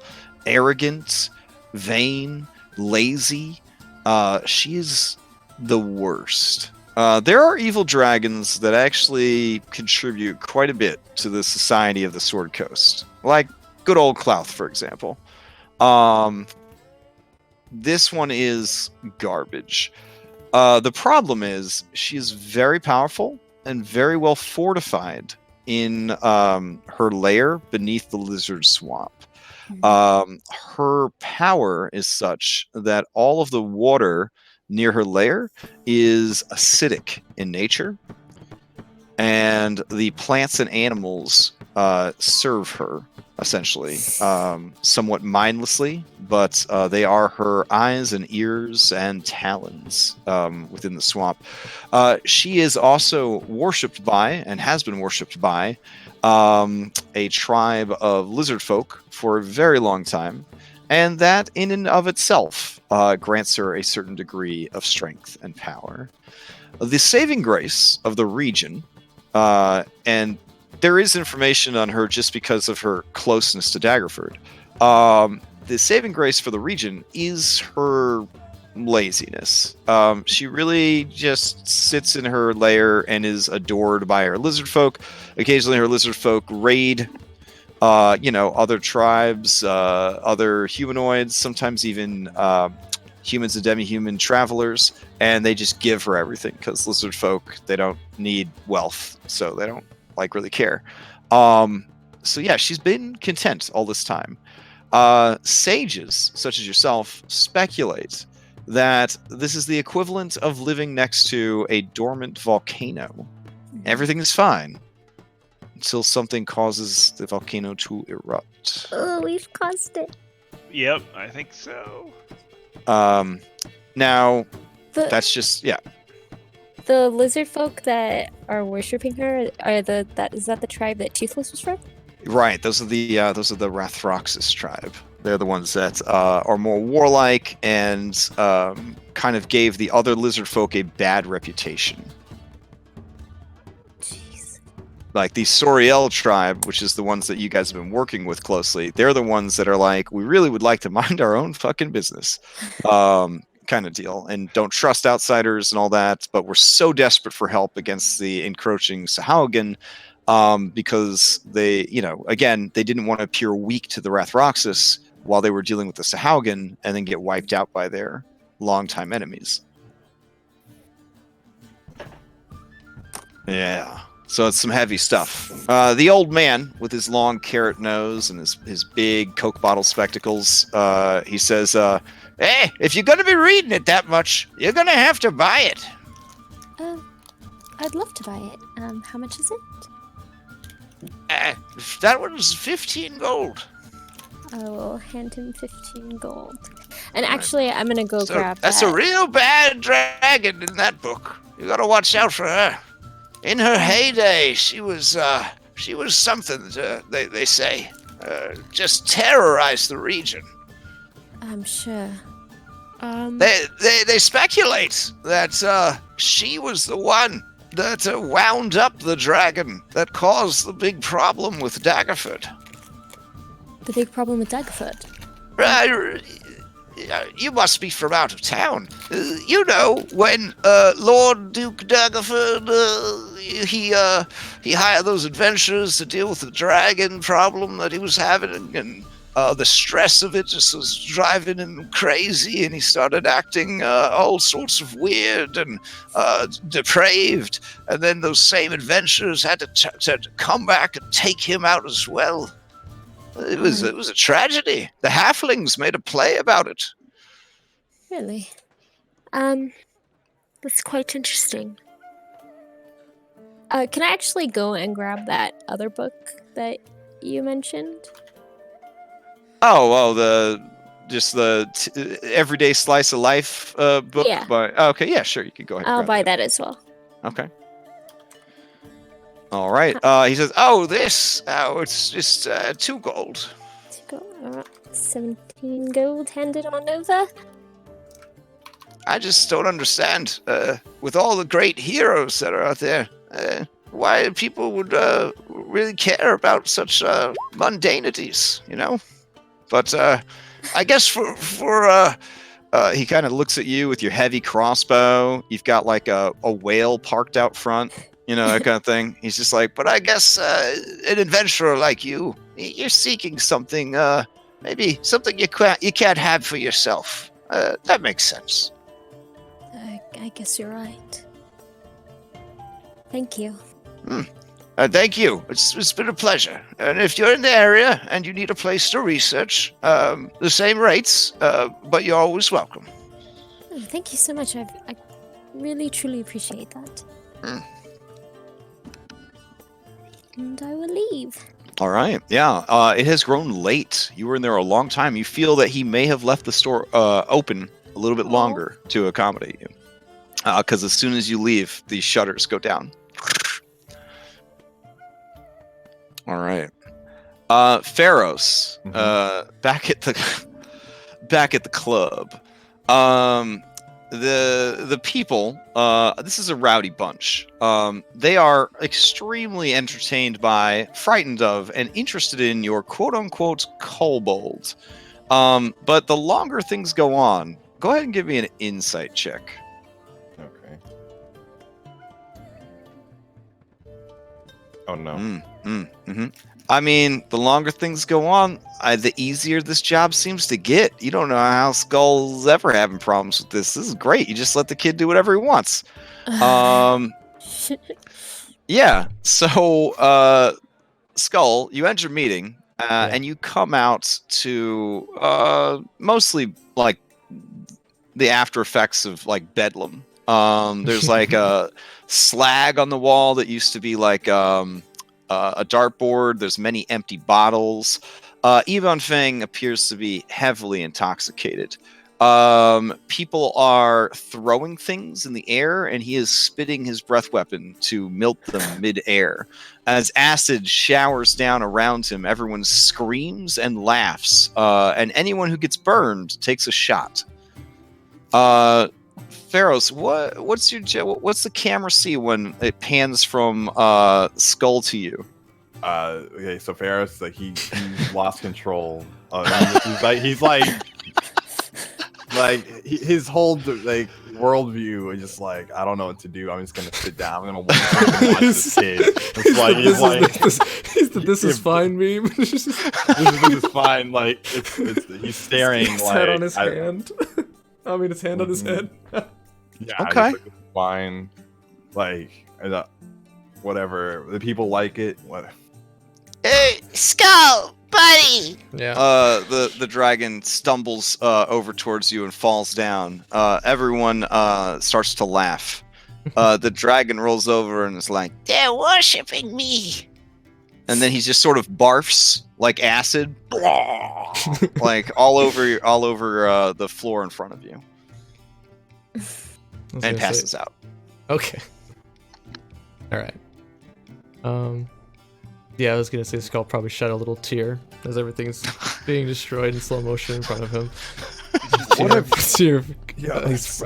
S1: arrogant, vain, lazy. She is the worst. There are evil dragons that actually contribute quite a bit to the society of the Sword Coast, like good old Clouth, for example. This one is garbage. The problem is she is very powerful and very well fortified in her lair beneath the lizard swamp. Her power is such that all of the water near her lair is acidic in nature, and the plants and animals serve her, essentially, somewhat mindlessly, but they are her eyes and ears and talons within the swamp. She is also worshipped by, and has been worshipped by, a tribe of lizard folk for a very long time, and that in and of itself grants her a certain degree of strength and power. The saving grace of the region, and there is information on her just because of her closeness to Daggerford. The saving grace for the region is her laziness. She really just sits in her lair and is adored by her lizard folk. Occasionally her lizard folk raid other tribes, other humanoids, sometimes even humans and demi-human travelers, and they just give her everything because lizard folk, they don't need wealth, so they don't really care. So yeah, she's been content all this time. Sages such as yourself speculate that this is the equivalent of living next to a dormant volcano. Everything is fine until something causes the volcano to erupt.
S8: Oh, we've caused it.
S3: Yep, I think so.
S1: Now,
S8: The
S1: that's just, yeah.
S8: the lizard folk that are worshiping her are is that the tribe that Toothless was from?
S1: Right, those are the Rathroxus tribe. They're the ones that are more warlike and kind of gave the other lizard folk a bad reputation.
S8: Jeez.
S1: Like the Soriel tribe, which is the ones that you guys have been working with closely, they're the ones that are like, we really would like to mind our own fucking business, kind of deal, and don't trust outsiders and all that. But we're so desperate for help against the encroaching Sahaugan, because they, again, they didn't want to appear weak to the Rathroxus while they were dealing with the Sahaugan and then get wiped out by their longtime enemies. Yeah. So it's some heavy stuff. The old man with his long carrot nose and his big Coke bottle spectacles, he says, hey, if you're going to be reading it that much, you're going to have to buy it.
S8: I'd love to buy it. How much is it?
S7: That one's 15 gold.
S8: I will hand him 15 gold. And actually, I'm gonna go grab that.
S7: That's a real bad dragon in that book. You gotta watch out for her. In her heyday, she was something. They say, just terrorized the region.
S8: I'm sure.
S7: They speculate that she was the one that wound up the dragon that caused the big problem with Daggerford.
S8: The big problem with Daggerford?
S7: You must be from out of town. You know, when Lord Duke Daggerford, he hired those adventurers to deal with the dragon problem that he was having, and the stress of it just was driving him crazy, and he started acting all sorts of weird and depraved. And then those same adventurers had to come back and take him out as well. It was a tragedy. The halflings made a play about it.
S8: Really? That's quite interesting. Can I actually go and grab that other book that you mentioned?
S1: Oh, the Everyday Slice of Life book?
S8: Yeah.
S1: Okay, yeah, sure, you can go ahead and
S8: I'll
S1: grab
S8: buy that as well.
S1: Okay. All right. He says, it's just 2 gold.
S8: 2 gold. 17 gold handed on over.
S7: I just don't understand, with all the great heroes that are out there, why people would really care about such mundanities, But I guess for he kind of looks at you with your heavy crossbow. You've got like a whale parked out front, that kind of thing. He's just like, but I guess an adventurer like you're seeking something, maybe something you can't have for yourself. That makes sense.
S8: I guess you're right. Thank you.
S7: Thank you. It's been a pleasure. And if you're in the area and you need a place to research, the same rates, but you're always welcome.
S8: Oh, thank you so much. I really, truly appreciate that. And I will leave.
S1: All right. Yeah. It has grown late. You were in there a long time. You feel that he may have left the store open a little bit longer to accommodate you. Because as soon as you leave, the shutters go down. All right. Pharos, back at the club. The people, this is a rowdy bunch. They are extremely entertained by, frightened of, and interested in your quote-unquote kobold. But the longer things go on, go ahead and give me an insight check.
S2: Okay. Oh no.
S1: Mm-hmm. I mean, the longer things go on, the easier this job seems to get. You don't know how Skull's ever having problems with this. This is great. You just let the kid do whatever he wants. Yeah. So, Skull, you enter your meeting, and you come out to mostly like the after effects of like Bedlam. There's like a slag on the wall that used to be like a dartboard. There's many empty bottles. Yvonne Fang appears to be heavily intoxicated. People are throwing things in the air, and he is spitting his breath weapon to melt them mid-air. As acid showers down around him, everyone screams and laughs, and anyone who gets burned takes a shot. Pharos, what's the camera see when it pans from Skull to you?
S2: Okay, so Ferris, like he's lost control. He's like his whole like worldview is just like, I don't know what to do. I'm just gonna sit down. I'm gonna watch this kid. It's like
S4: this is fine meme.
S2: this is fine. Like he's staring.
S4: His
S2: like
S4: head on his hand. I mean, his hand on his head.
S2: Yeah.
S1: Okay.
S2: Like, fine. Like whatever. The people like it. What?
S7: Hey, Skull, buddy!
S4: Yeah.
S1: The dragon stumbles over towards you and falls down. Everyone starts to laugh. The dragon rolls over and is like,
S7: They're worshipping me!
S1: and then he just sort of barfs like acid, like all over the floor in front of you, and passes out.
S4: Okay. All right. Yeah, I was gonna say Skull probably shed a little tear as everything's being destroyed in slow motion in front of him. He's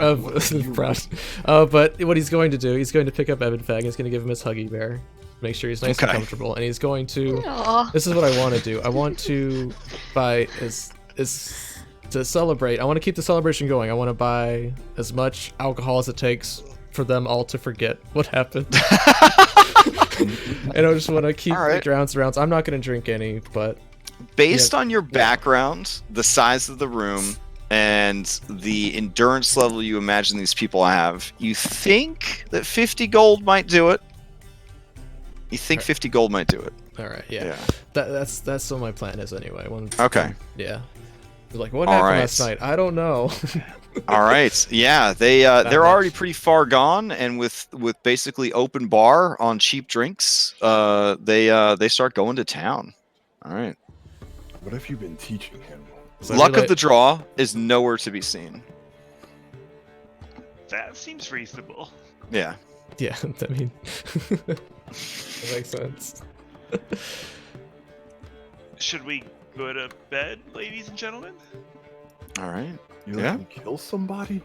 S4: proud. But what he's going to do, he's going to pick up Evan Fag. He's going to give him his Huggy Bear, make sure he's nice and comfortable, and he's going to.
S5: Aw.
S4: This is what I want to do. I want to buy to celebrate. I want to keep the celebration going. I want to buy as much alcohol as it takes for them all to forget what happened. And I just want to keep the rounds. I'm not going to drink any, but
S1: based on your background, the size of the room, and the endurance level you imagine these people have, you think that 50 gold might do it. You think 50 gold might do it.
S4: All right, yeah. That's what my plan is anyway.
S1: Okay.
S4: Yeah. Like, what happened last night? I don't know.
S1: All right. Yeah, they're already pretty far gone, and with basically open bar on cheap drinks, they start going to town. All right.
S2: What have you been teaching him?
S1: Luck of the draw is nowhere to be seen.
S3: That seems reasonable.
S1: Yeah.
S4: Yeah, I mean, that makes sense.
S3: Should we go to bed, ladies and gentlemen?
S1: All right.
S2: You let him kill somebody?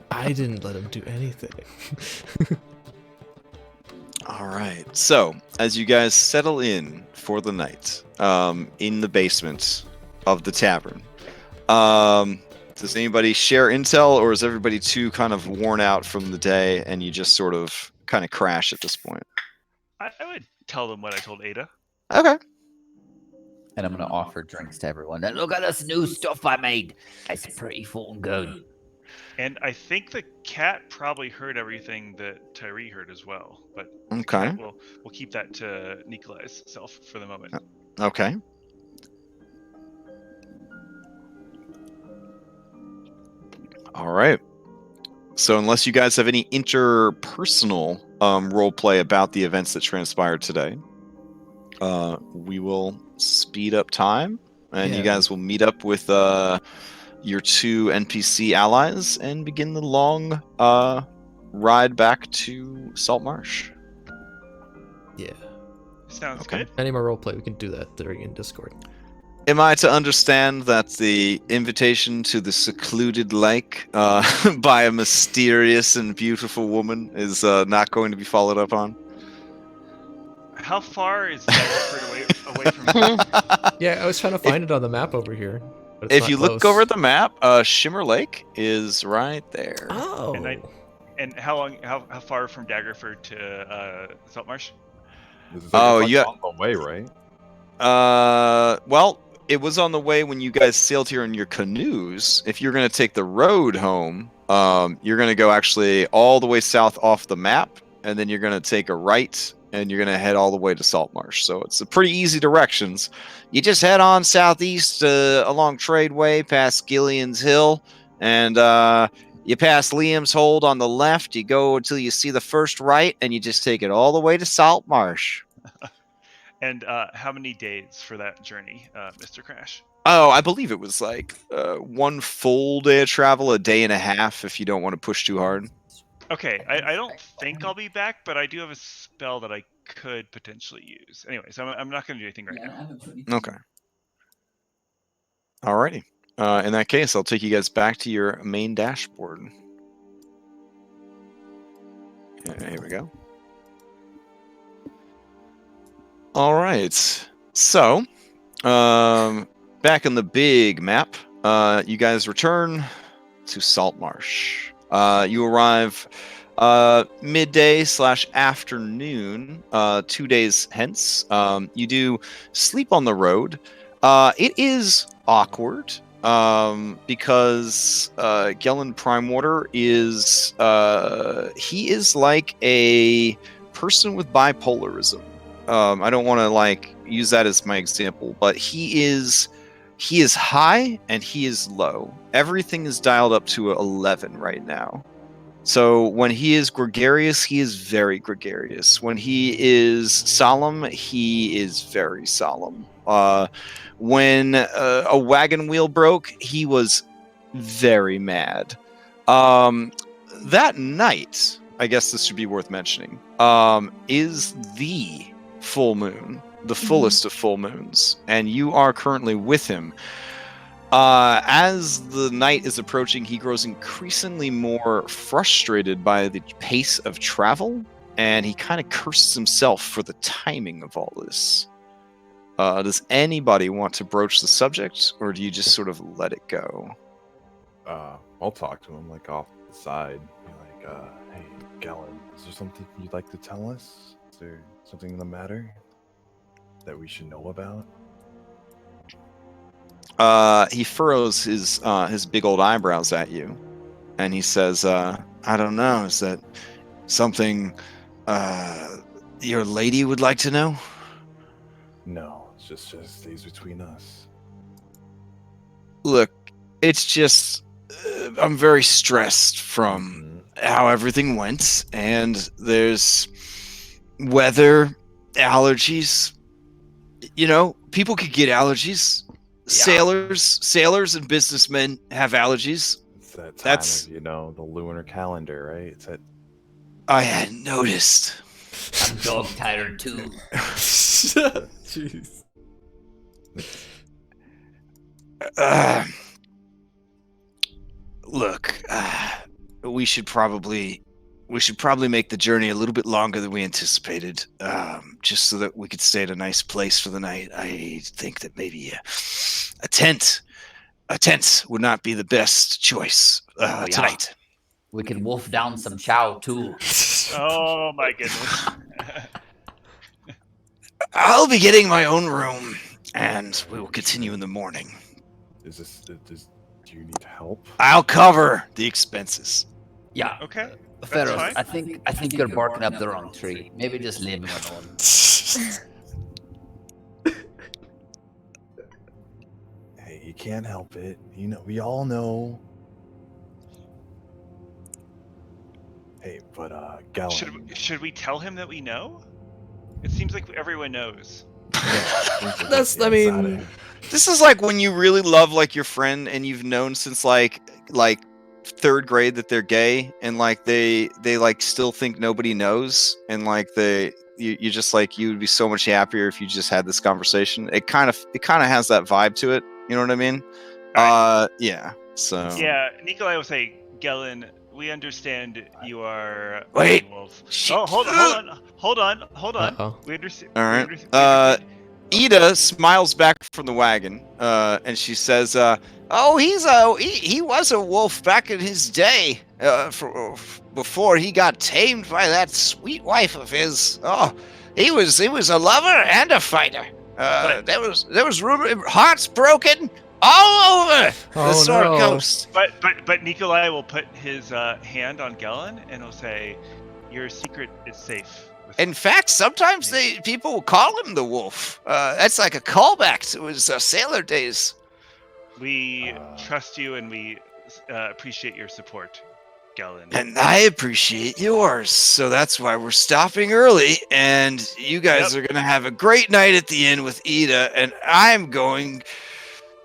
S4: I didn't let him do anything.
S1: All right. So, as you guys settle in for the night, in the basement of the tavern, does anybody share intel, or is everybody too kind of worn out from the day and you just sort of kind of crash at this point?
S3: I would tell them what I told Ada.
S1: Okay.
S6: And I'm going to offer drinks to everyone. And look at this new stuff I made. It's pretty fucking good.
S3: And I think the cat probably heard everything that Tyree heard as well. But
S1: Okay.
S3: We'll keep that to Nikolai's self for the moment.
S1: Okay. All right. So unless you guys have any interpersonal role play about the events that transpired today, we will speed up time, and you guys will meet up with your two NPC allies and begin the long ride back to Saltmarsh.
S4: Yeah.
S3: Sounds good.
S4: Any more roleplay, we can do that during in Discord.
S1: Am I to understand that the invitation to the secluded lake by a mysterious and beautiful woman is not going to be followed up on?
S3: How far is Daggerford away from here?
S4: Yeah, I was trying to find it on the map over here. But it's
S1: If
S4: not
S1: you look
S4: close.
S1: over at the map, Shimmer Lake is right there.
S4: Oh.
S3: And how far from Daggerford to Saltmarsh?
S1: You
S2: on the way, right?
S1: Well, it was on the way when you guys sailed here in your canoes. If you're going to take the road home, you're going to go actually all the way south off the map, and then you're going to take a right, and you're going to head all the way to Saltmarsh. So it's a pretty easy directions. You just head on southeast along Tradeway past Gillian's Hill, and you pass Liam's Hold on the left. You go until you see the first right, and you just take it all the way to Saltmarsh.
S3: And how many days for that journey, Mr. Crash?
S1: Oh, I believe it was like 1 full day of travel, a day and a half if you don't want to push too hard.
S3: Okay, I don't think I'll be back, but I do have a spell that I could potentially use. Anyway, so I'm not going to do anything right now.
S1: Okay. Alrighty. In that case, I'll take you guys back to your main dashboard. Here we go. All right. So, back in the big map, you guys return to Saltmarsh. You arrive midday/afternoon, 2 days hence. You do sleep on the road. It is awkward because Gellin Primewater is he is like a person with bipolarism. I don't want to like use that as my example, but he is high and he is low. Everything is dialed up to 11 right now. So when he is gregarious, he is very gregarious. When he is solemn, he is very solemn. When a wagon wheel broke, he was very mad. That night, I guess this should be worth mentioning, is the full moon, the fullest of full moons, and you are currently with him. As the night is approaching, he grows increasingly more frustrated by the pace of travel, and he kind of curses himself for the timing of all this. Does anybody want to broach the subject, or do you just sort of let it go?
S2: I'll talk to him like off the side. Be like, hey, Gellin, is there something you'd like to tell us? Is there something the matter that we should know about?
S1: He furrows his big old eyebrows at you, and he says, I don't know, is that something your lady would like to know?
S2: No, it just stays between us.
S1: Look, it's just I'm very stressed from how everything went, and there's weather, allergies. You know, people could get allergies.
S2: Yeah.
S1: Sailors and businessmen have allergies.
S2: It's that time of, the lunar calendar, right? It's that.
S1: I hadn't noticed.
S6: I'm dog tired too.
S4: Jeez.
S7: Look, we should probably make the journey a little bit longer than we anticipated, just so that we could stay at a nice place for the night. I think that maybe a tent would not be the best choice tonight.
S6: We can wolf down some chow too.
S3: Oh my goodness.
S7: I'll be getting my own room, and we will continue in the morning.
S2: Do you need help?
S7: I'll cover the expenses.
S6: Yeah.
S3: Okay.
S6: Pharaoh,
S3: fine.
S6: I think you're barking up the wrong tree. Maybe just leave him alone.
S2: Hey, you can't help it. We all know. Hey, but Gellin.
S3: Should we tell him that we know? It seems like everyone knows.
S1: This is like when you really love like your friend and you've known since like 3rd grade that they're gay, and like they like still think nobody knows, and like you just like, you would be so much happier if you just had this conversation. It kind of has that vibe to it. You know what I mean? Yeah. So
S3: yeah, Nikolai will say, Gellin, we understand you are
S7: Wait.
S3: a wolf. Oh, hold on.
S4: Uh-oh.
S3: We understand.
S1: All right. Ida smiles back from the wagon, and she says, "Oh, he was a wolf back in his day, before he got tamed by that sweet wife of his. Oh, he was a lover and a fighter. There was rumor, hearts broken all over the Sword Coast."
S3: But Nikolai will put his hand on Gellin and will say, "Your secret is safe."
S7: In fact, sometimes people will call him the wolf. That's like a callback to his sailor days.
S3: We trust you, and we appreciate your support, Gellin.
S7: And I appreciate yours. So that's why we're stopping early. And you guys are going to have a great night at the inn with Ida. And I'm going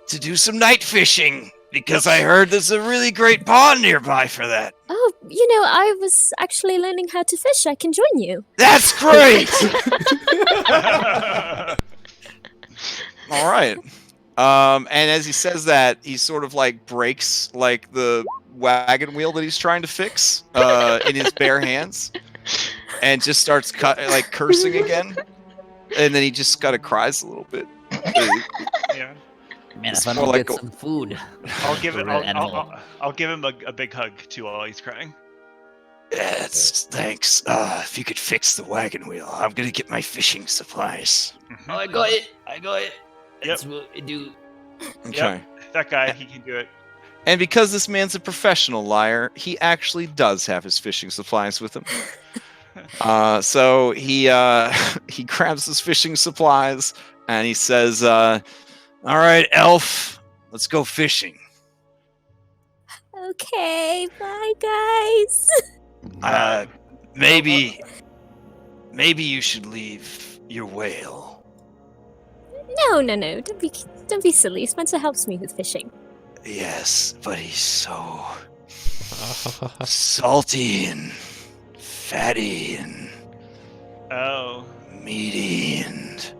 S7: to do some night fishing because I heard there's a really great pond nearby for that.
S8: Oh, I was actually learning how to fish. I can join you.
S7: That's great.
S1: All right. And as he says that, he sort of like breaks like the wagon wheel that he's trying to fix in his bare hands, and just starts cursing again. And then he just kind of cries a little bit.
S3: Yeah.
S6: Man,
S1: It's
S6: if I
S1: more
S6: don't
S1: like
S6: get
S1: a-
S6: some food.
S3: I'll give it.
S6: for an animal.
S3: I'll give him a big hug too while he's crying.
S7: Yes, thanks. If you could fix the wagon wheel, I'm gonna get my fishing supplies.
S6: Oh, I got it.
S3: Yep.
S6: That's what I do.
S1: Okay.
S3: That guy, he can do it.
S1: And because this man's a professional liar, he actually does have his fishing supplies with him. So he he grabs his fishing supplies and he says, "All right, elf, let's go fishing."
S8: Okay, bye, guys.
S7: Maybe you should leave your whale.
S8: No. Don't be silly. Spencer helps me with fishing.
S7: Yes, but he's so salty and fatty and
S3: Oh.
S7: meaty, and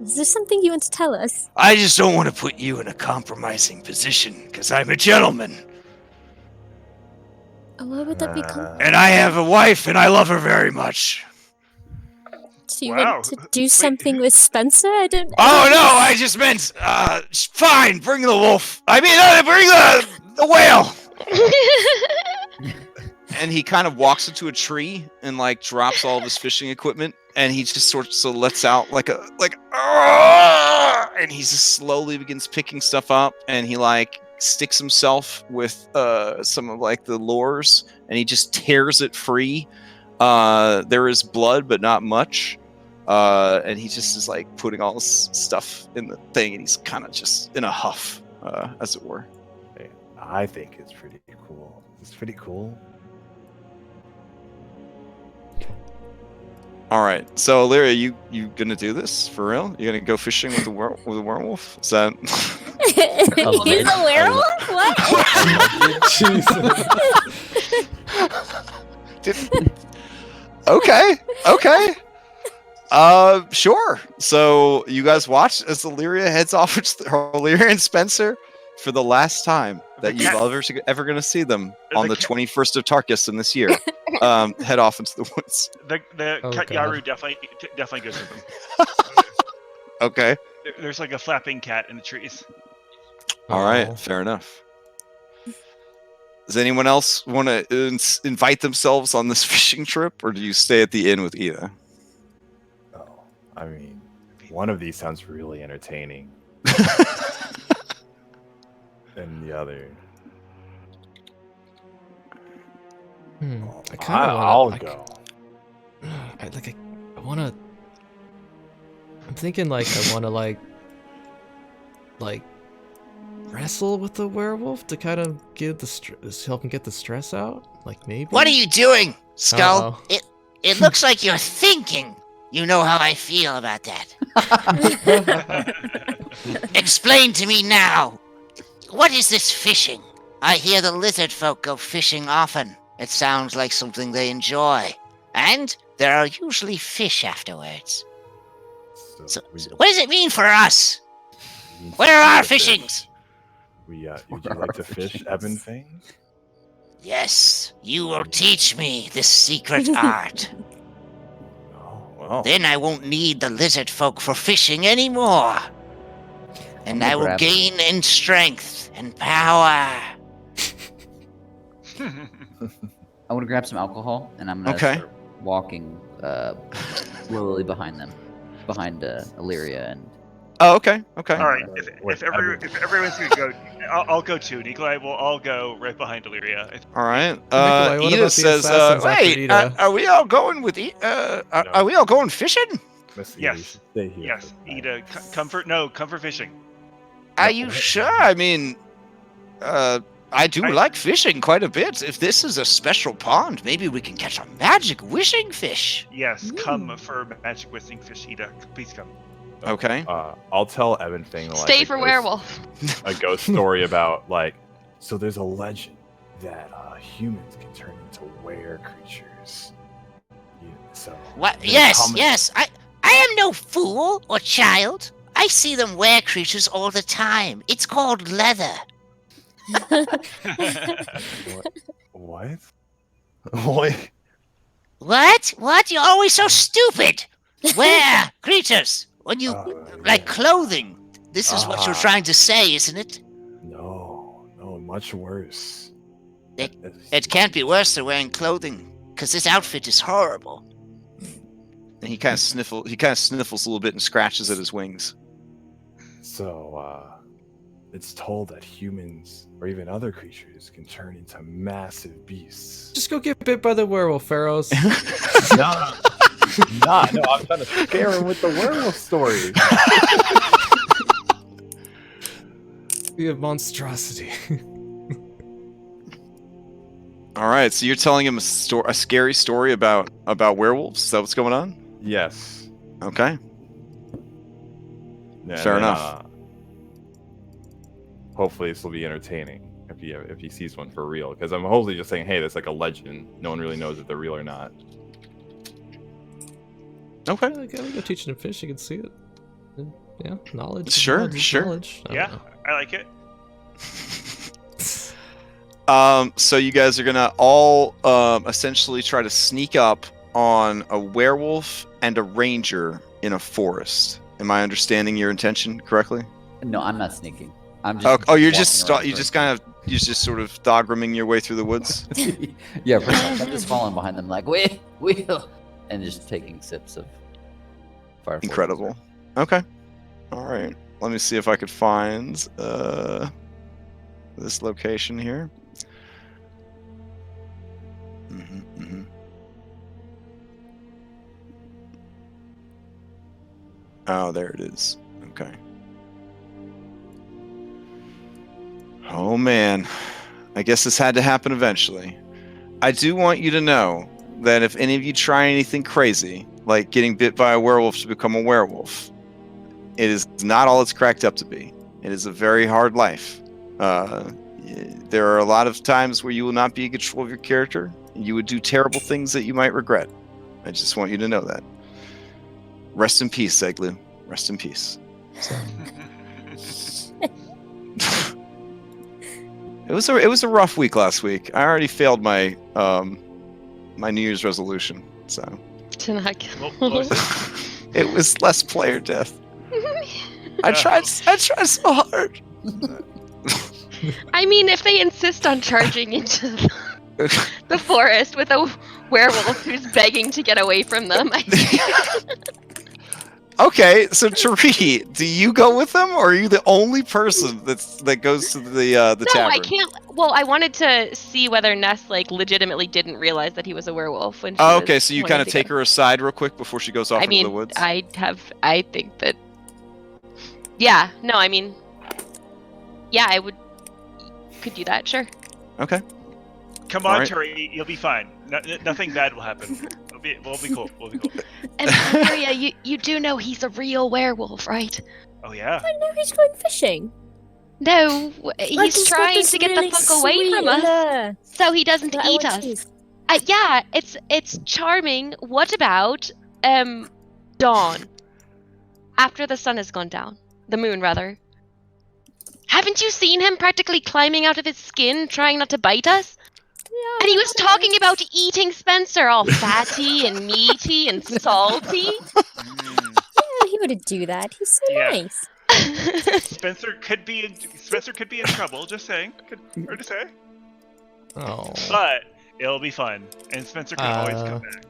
S8: Is there something you want to tell us?
S7: I just don't want to put you in a compromising position because I'm a gentleman
S8: Oh, why would that be?
S7: and I have a wife and I love her very much.
S8: Do you
S3: Wow.
S8: want to do something with Spencer? I don't.
S7: Oh no, I just meant fine. Bring the wolf. I mean, bring the whale.
S1: And he kind of walks into a tree and like drops all of his fishing equipment, and he just sort of lets out and he just slowly begins picking stuff up, and he like sticks himself with some of like the lures, and he just tears it free. There is blood, but not much. And he just is like putting all this stuff in the thing, and he's kind of just in a huff, as it were.
S2: I think it's pretty cool. It's pretty cool.
S1: All right, so Illyria, you gonna do this for real? You gonna go fishing with the werewolf? Is that?
S8: He's a werewolf?
S1: Okay. Sure. So you guys watch as Illyria heads off with Illyria and Spencer for the last time that you're ever going to see them on the 21st of Tarkus in this year. Head off into the woods.
S3: The
S4: Oh,
S3: Cut
S4: God.
S3: Yaru definitely goes with them.
S1: Okay.
S3: There's like a flapping cat in the trees.
S1: All right. Fair enough. Does anyone else want to invite themselves on this fishing trip, or do you stay at the inn with Ida?
S2: Oh, I mean, one of these sounds really entertaining, and the other.
S4: I kind of
S2: I'll
S4: want to.
S2: go.
S4: I want to. I'm thinking like I want to like wrestle with the werewolf to kind of get help him get the stress out. Like maybe.
S7: What are you doing, Skull?
S4: Uh-oh.
S7: It looks like you're thinking. You know how I feel about that. Explain to me now. What is this fishing? I hear the lizard folk go fishing often. It sounds like something they enjoy. And there are usually fish afterwards. So what does it mean for us? Where are our fishings?
S2: Would you like to fish ebon things?
S7: Yes, you will teach me this secret art.
S2: Oh, well.
S7: Then I won't need the lizard folk for fishing anymore. And I will gain in strength and power.
S6: I want to grab some alcohol, and I'm gonna start walking slowly behind them, behind Illyria and.
S1: Oh, okay.
S3: All right. If everyone's gonna go, I'll go too. Nikolai will all go right behind Illyria.
S1: All right.
S4: Nikolai, what
S1: Ida
S4: about the
S1: says,
S4: assassins after
S1: "Wait,
S4: Ida?"
S1: are we all going with? Are we all going fishing?
S2: Miss Ida, you
S3: Yes.
S2: should stay here.
S3: Yes,
S2: for the night.
S3: Ida, come for fishing.
S1: Are you sure? I mean, I do like fishing quite a bit. If this is a special pond, maybe we can catch a magic wishing fish.
S3: Yes, come for magic wishing fish, Ida. Please come.
S1: Okay.
S2: I'll tell Evan thing like
S5: Stay for werewolf.
S2: a ghost story about like. So there's a legend that humans can turn into were creatures. Yeah, so
S7: What?
S2: they
S7: Yes,
S2: come-
S7: yes. I am no fool or child. I see them were creatures all the time. It's called leather.
S2: What? What?
S7: What? What? You're always so stupid. Were creatures. When you like
S2: Yeah.
S7: clothing. This is what you're trying to say, isn't it?
S2: No, much worse.
S7: It can't be worse than wearing clothing, because this outfit is horrible.
S1: And he kind of sniffles a little bit and scratches at his wings.
S2: So, it's told that humans or even other creatures can turn into massive beasts.
S4: Just go get bit by the werewolf, Pharaohs.
S2: No, I'm trying to scare him with the werewolf story.
S4: Be a monstrosity.
S1: All right, so you're telling him a scary story about werewolves? Is that what's going on?
S2: Yes.
S1: Okay.
S2: Yeah,
S1: Fair
S2: and,
S1: enough.
S2: Hopefully, this will be entertaining if he sees one for real. Because I'm hopefully just saying, hey, that's like a legend. No one really knows if they're real or not.
S1: Okay.
S4: Yeah, go teaching him fish, you can see it. And, yeah, knowledge.
S1: Sure,
S4: knowledge is
S1: sure.
S4: knowledge. I don't
S3: Yeah,
S4: know.
S3: I like it.
S1: So you guys are gonna all essentially try to sneak up on a werewolf and a ranger in a forest. Am I understanding your intention correctly?
S6: No, I'm not sneaking. I'm just.
S1: Oh, you're
S6: walking
S1: just
S6: around
S1: you're
S6: first.
S1: just sort of doggrooming your way through the woods.
S6: Yeah, pretty much. I'm just following behind them, like we'll, and just taking sips of fire.
S1: Incredible. Okay. All right. Let me see if I could find this location here. Oh, there it is. Okay. Oh man, I guess this had to happen eventually. I do want you to know that if any of you try anything crazy, like getting bit by a werewolf to become a werewolf, it is not all it's cracked up to be. It is a very hard life. There are a lot of times where you will not be in control of your character, and you would do terrible things that you might regret. I just want you to know that. Rest in peace, Zeglu. Rest in peace. So. It was a rough week last week. I already failed my my New Year's resolution. So
S5: To not kill.
S3: What was it?
S1: it was less player death. I tried so hard.
S5: I mean, if they insist on charging into the forest with a werewolf who's begging to get away from them,
S1: Okay, so Tari, do you go with them, or are you the only person that goes to the
S5: no,
S1: tavern?
S5: I can't. Well, I wanted to see whether Ness legitimately didn't realize that he was a werewolf when she
S1: Oh,
S5: was
S1: okay, so you
S5: wanting
S1: kind of
S5: to
S1: take
S5: go.
S1: her aside real quick before she goes off
S5: I
S1: into
S5: mean,
S1: the woods.
S5: I think that. Yeah. No. I mean. Yeah, I would. Could do that. Sure.
S1: Okay.
S3: Come
S1: All
S3: on,
S1: right.
S3: Turi, you'll be fine. Nothing bad will happen. We'll be cool. We'll be cool.
S5: And Maria, you do know he's a real werewolf, right?
S3: Oh yeah.
S8: I know he's going fishing.
S5: No,
S8: Like,
S5: he's
S8: got
S5: trying
S8: this
S5: to get
S8: really
S5: the fuck away
S8: sweet
S5: from us,
S8: lure
S5: so he doesn't
S8: that I
S5: eat
S8: want
S5: us.
S8: to use.
S5: Yeah, it's charming. What about dawn? After the sun has gone down, the moon rather. Haven't you seen him practically climbing out of his skin, trying not to bite us?
S8: Yeah,
S5: And he was
S8: that's
S5: talking
S8: nice.
S5: about eating Spencer, all fatty and meaty and salty.
S8: Yeah, he would do that. He's so
S3: Yeah.
S8: nice.
S3: Spencer could be in trouble. Just saying. Hard to say.
S4: Oh.
S3: But it'll be fun, and Spencer can always come back.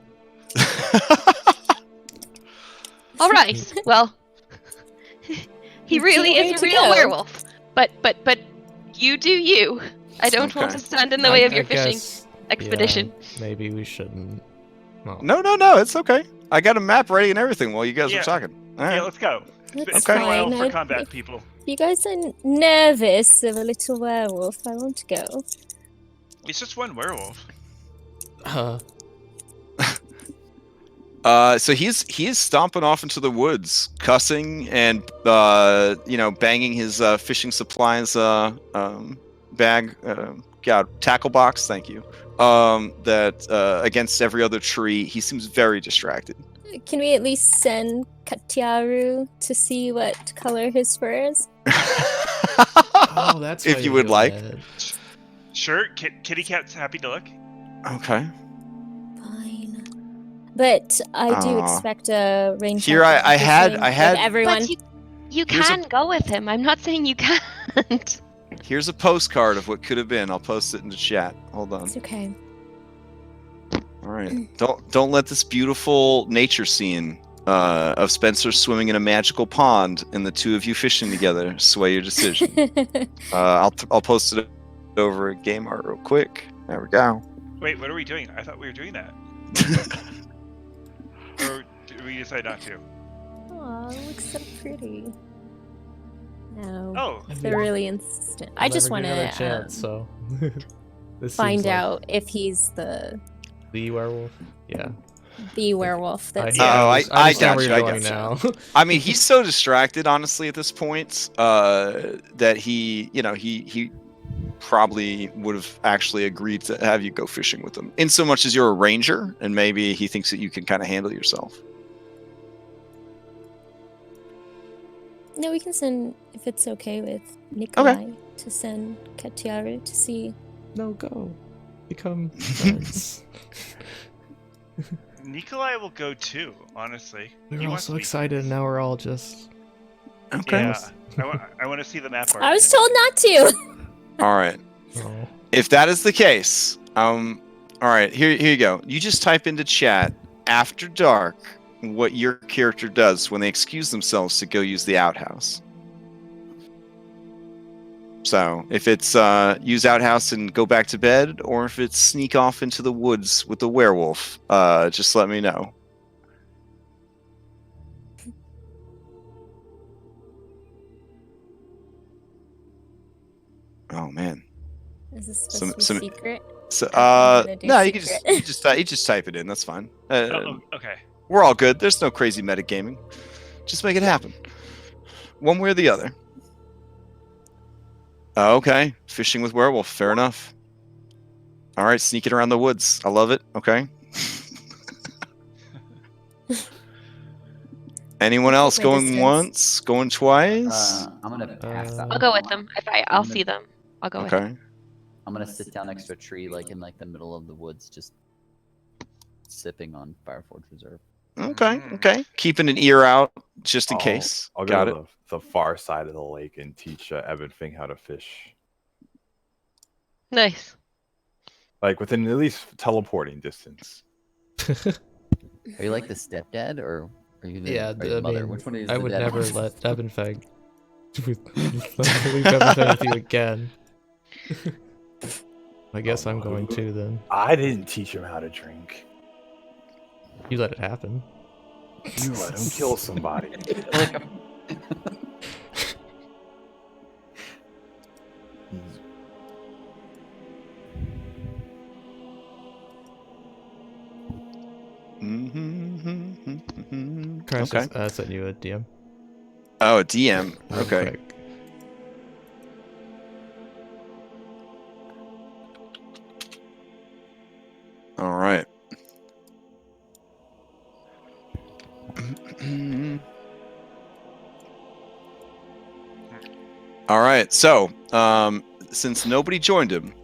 S5: All right. Well, he really
S8: Do you
S5: is
S8: want
S5: a
S8: me to
S5: real
S8: go?
S5: werewolf. But you do you. I don't want
S1: Okay.
S5: to stand in the way of your
S4: I
S5: fishing
S4: guess,
S5: expedition.
S4: yeah, maybe we shouldn't. Well,
S1: No, it's okay. I got a map ready and everything while you guys
S3: Yeah.
S1: were talking. All right.
S3: Yeah, let's go.
S8: That's
S3: It's been a while
S8: fine.
S3: for combat, people.
S8: If you guys are nervous of a little werewolf, I want to go.
S3: It's just one werewolf.
S1: So he is stomping off into the woods, cussing and banging his fishing supplies bag, tackle box. Thank you. That against every other tree. He seems very distracted.
S8: Can we at least send Katiaru to see what color his fur is?
S4: Oh, that's
S1: if
S4: why
S1: you would like.
S3: Sure, Kitty Cat's happy to look.
S1: Okay.
S8: Fine. But I do expect a rain check.
S1: Here I had
S8: with everyone.
S5: But you can go with him. I'm not saying you can't.
S1: Here's a postcard of what could have been. I'll post it in the chat. Hold on.
S8: It's okay.
S1: All right. Don't let this beautiful nature scene of Spencer swimming in a magical pond and the two of you fishing together sway your decision. I'll post it over at Game Art real quick. There we go.
S3: Wait, what are we doing? I thought we were doing that. Or did we decide not to?
S8: Aw, it looks so pretty. No.
S3: Oh.
S8: They're really insistent. I just want to
S4: so
S8: find out if he's the
S4: werewolf. Yeah.
S8: The werewolf. That's
S1: I got you.
S4: Now.
S1: I mean, he's so distracted, honestly, at this point, that he probably would have actually agreed to have you go fishing with him, in so much as you're a ranger, and maybe he thinks that you can kind of handle yourself.
S8: No, we can send, if it's okay with Nikolai, to send Katiaru to see.
S4: No, go. Become friends.
S3: Nikolai will go too, honestly.
S4: We're all so excited, and now we're all just...
S1: Okay.
S3: Yeah, I want to see the map art.
S8: I was told not to!
S1: All right.
S4: Oh.
S1: If that is the case, all right, here you go. You just type into chat, after dark, what your character does when they excuse themselves to go use the outhouse. So, if it's use outhouse and go back to bed, or if it's sneak off into the woods with the werewolf, just let me know. Oh man.
S8: Is this supposed to be secret?
S1: So, no, you just type it in. That's fine.
S3: Okay.
S1: We're all good. There's no crazy metagaming. Just make it happen. One way or the other. Okay. Fishing with werewolf. Fair enough. All right. Sneaking around the woods. I love it. Okay. Anyone else going once? Going twice?
S6: I'm gonna pass out.
S5: I'll go with them. I'll see them. I'll go with them.
S6: I'm gonna sit down next to a tree, like in the middle of the woods, just sipping on Fireforge Reserve.
S1: Okay. Keeping an ear out just in case.
S2: I'll go to the far side of the lake and teach Evan Fink how to fish.
S5: Nice.
S2: Like within at least teleporting distance.
S6: Are you like the stepdad, or are you the mother? Which one is
S4: I
S6: the
S4: would
S6: dad?
S4: never let Evan Fink leave Evan Fink with you again. I guess I'm going to then.
S2: I didn't teach him how to drink.
S4: You let it happen.
S2: You let him kill somebody.
S4: Crash, I sent you a DM.
S1: Oh, a DM. Okay.
S4: Quick.
S1: All right. All right. So, since nobody joined him,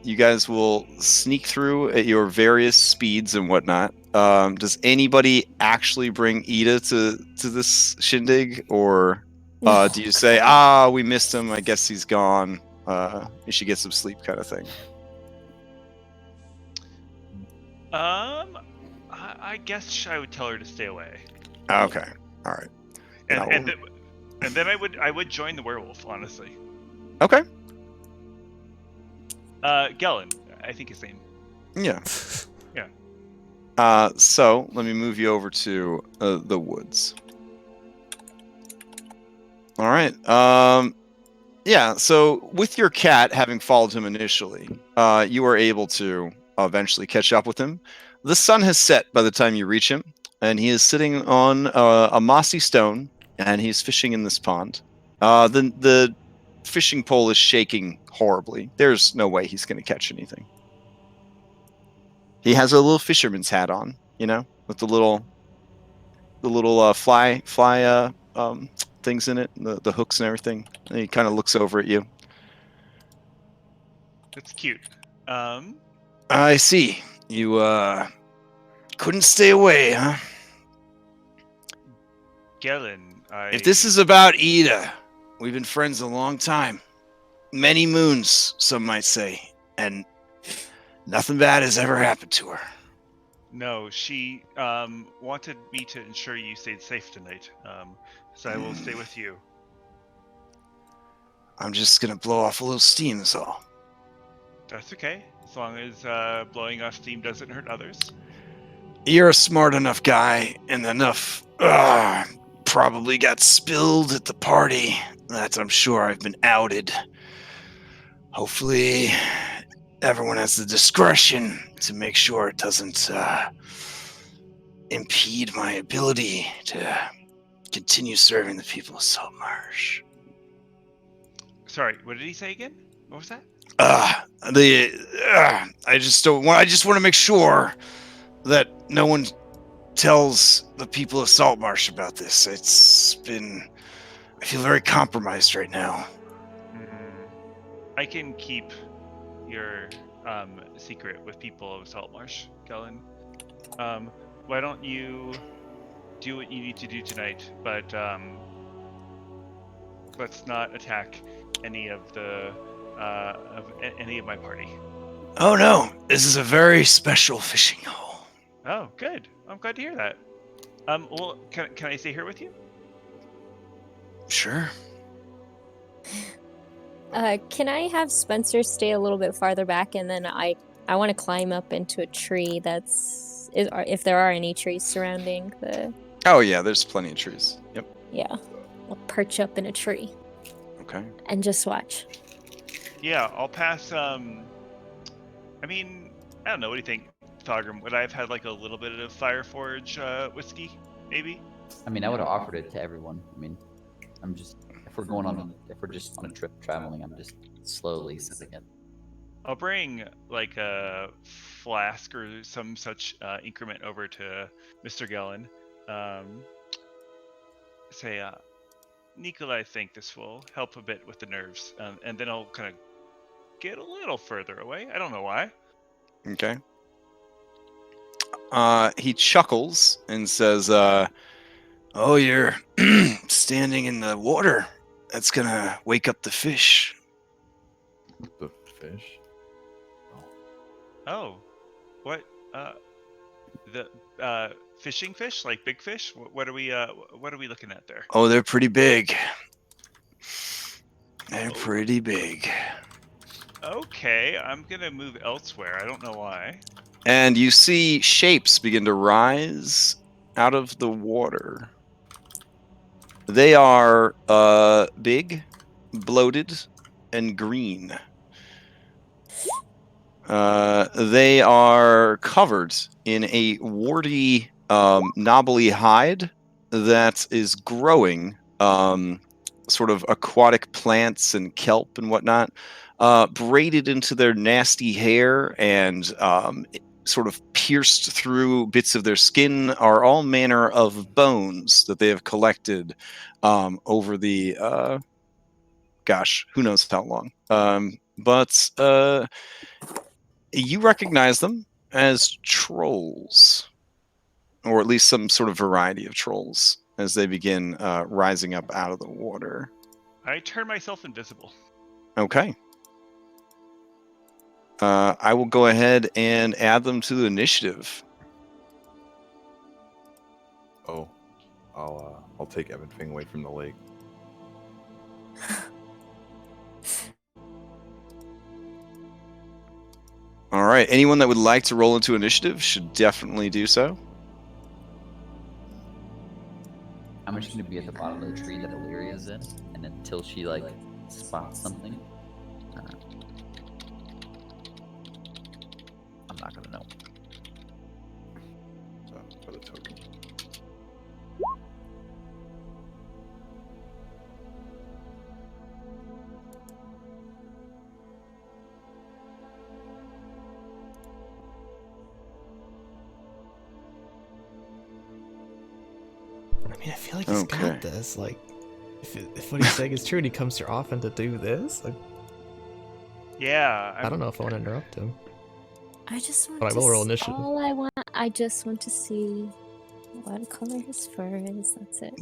S1: you guys will sneak through at your various speeds and whatnot. Does anybody actually bring Ida to this shindig, or do you say, we missed him, I guess he's gone, you should get some sleep, kind of thing?
S3: I guess I would tell her to stay away.
S1: Okay. All right.
S3: And then I would join the werewolf, honestly.
S1: Okay.
S3: Gellin, I think his name.
S1: Yeah.
S3: Yeah.
S1: So let me move you over to the woods. All right. Yeah. So with your cat having followed him initially, you were able to eventually catch up with him. The sun has set by the time you reach him, and he is sitting on a mossy stone, and he's fishing in this pond. The fishing pole is shaking horribly. There's no way he's going to catch anything. He has a little fisherman's hat on, with the little fly things in it, the hooks and everything. And he kind of looks over at you.
S3: That's cute.
S1: I see. You couldn't stay away, huh?
S3: Gellin,
S1: If this is about Ida, we've been friends a long time. Many moons, some might say. And nothing bad has ever happened to her.
S3: No, she wanted me to ensure you stayed safe tonight. So I will stay with you.
S1: I'm just gonna blow off a little steam, is all.
S3: That's okay, as long as blowing off steam doesn't hurt others.
S1: You're a smart enough guy, and enough probably got spilled at the party that I'm sure I've been outed. Hopefully, everyone has the discretion to make sure it doesn't impede my ability to continue serving the people of Saltmarsh.
S3: Sorry, what did he say again? What was that?
S1: I just want to make sure that no one tells the people of Saltmarsh about this. I feel very compromised right now.
S3: I can keep your secret with people of Saltmarsh, Gellin. Why don't you do what you need to do tonight, but let's not attack any of any of my party.
S1: Oh no, this is a very special fishing hole.
S3: Oh, good. I'm glad to hear that. Well, can I stay here with you?
S1: Sure.
S8: Can I have Spencer stay a little bit farther back, and then I want to climb up into a tree if there are any trees surrounding the...
S1: Oh yeah, there's plenty of trees. Yep.
S8: Yeah. I'll perch up in a tree.
S1: Okay.
S8: And just watch.
S3: Yeah, I'll pass, I mean, I don't know, what do you think, Thogrim? Would I have had like a little bit of Fireforge whiskey, maybe?
S6: I mean, I would have offered it to everyone. I mean, if we're just on a trip traveling, I'm just slowly sipping it.
S3: I'll bring like a flask or some such increment over to Mr. Gellin. Say, Nikolai, I think this will help a bit with the nerves, and then I'll kind of get a little further away. I don't know why.
S1: Okay. He chuckles and says, "Oh, you're standing in the water. That's gonna wake up the fish."
S2: The fish?
S3: Oh, what? The fishing fish, like big fish? What are we looking at there?
S1: Oh, they're pretty big. They're pretty big.
S3: Okay, I'm gonna move elsewhere. I don't know why.
S1: And you see shapes begin to rise out of the water. They are big, bloated, and green. They are covered in a warty, knobbly hide that is growing sort of aquatic plants and kelp and whatnot, braided into their nasty hair and sort of pierced through bits of their skin are all manner of bones that they have collected over the gosh, who knows how long. But you recognize them as trolls, or at least some sort of variety of trolls, as they begin rising up out of the water.
S3: I turn myself invisible.
S1: Okay. I will go ahead and add them to the initiative.
S2: Oh, I'll take Evan Fing away from the lake.
S1: All right. Anyone that would like to roll into initiative should definitely do so.
S6: I'm just gonna be at the bottom of the tree that Illyria's in, and until she like spots something, I'm not gonna know.
S4: I mean, I feel like he's
S1: Okay.
S4: got this. Like, if what he's saying is true and he comes here often to do this, like,
S3: Yeah.
S4: I don't know if I want to interrupt him.
S8: I just want
S4: But I
S8: to
S4: will roll
S8: s-
S4: initiative.
S8: all I want. I just want to see what color his fur is. That's it.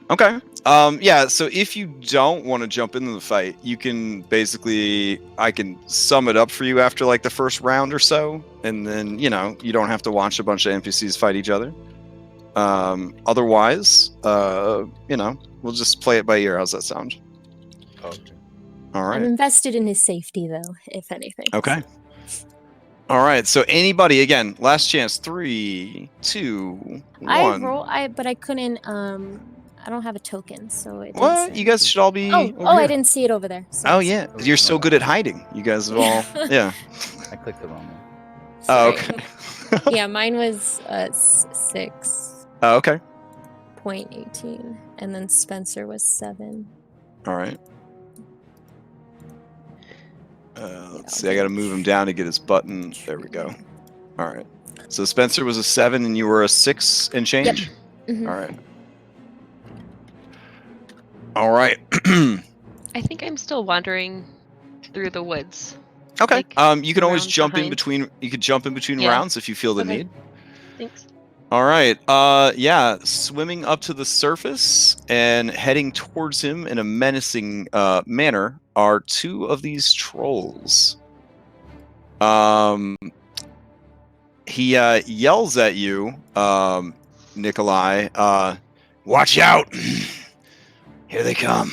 S1: Okay. Yeah, so if you don't want to jump into the fight, you can basically, I can sum it up for you after like the first round or so, and then, you don't have to watch a bunch of NPCs fight each other. Otherwise, we'll just play it by ear. How's that sound?
S2: Okay.
S1: All
S8: I'm
S1: right.
S8: invested in his safety, though, if anything.
S1: Okay. All right. So anybody, again, last chance. 3, 2, 1.
S8: But I couldn't. I don't have a token, so it didn't
S1: What?
S8: say.
S1: You guys should all be over
S8: I
S1: here.
S8: didn't see it over there.
S1: Oh
S8: Sorry,
S1: yeah,
S8: sorry.
S1: you're so good at hiding. You guys have all, yeah.
S6: I clicked the wrong one.
S1: Oh,
S8: Sorry.
S1: okay.
S8: Yeah, mine was 6.18,
S1: Oh, okay.
S8: and then Spencer was 7.
S1: All right. Let's see. I
S8: I'll
S1: got to
S8: do
S1: move him down to get his button. There we go. All right. So Spencer was a 7, and you were a 6 and change.
S8: Mhm.
S1: All right. All right.
S5: I think I'm still wandering through the woods.
S1: Okay.
S5: Like,
S1: You can always
S5: around
S1: jump in
S5: behind.
S1: between. You could jump in between
S5: Yeah.
S1: rounds if you feel the
S5: Okay.
S1: need.
S5: Thanks.
S1: All right. Yeah. Swimming up to the surface and heading towards him in a menacing manner are 2 of these trolls. He yells at you, Nikolai. Watch out! Here they come.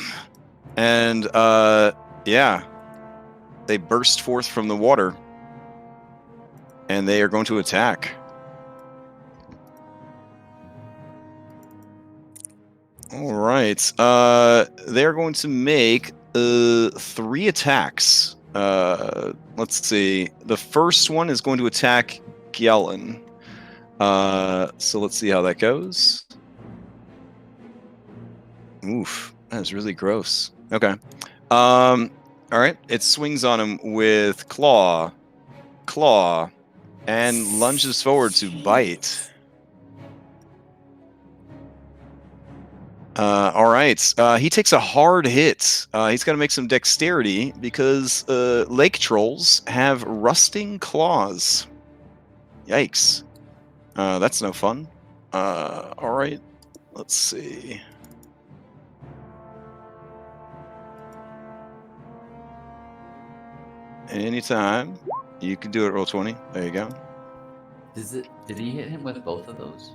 S1: And yeah, they burst forth from the water, and they are going to attack. All right. They're going to make 3 attacks. Let's see. The first one is going to attack Gellin. So let's see how that goes. Oof, that is really gross. Okay. All right. It swings on him with claw, and lunges forward to bite. All right. He takes a hard hit. He's got to make some dexterity because lake trolls have rusting claws. Yikes. That's no fun. All right. Let's see. Anytime. You can do it, Roll20. There you go.
S6: Did he hit him with both of those?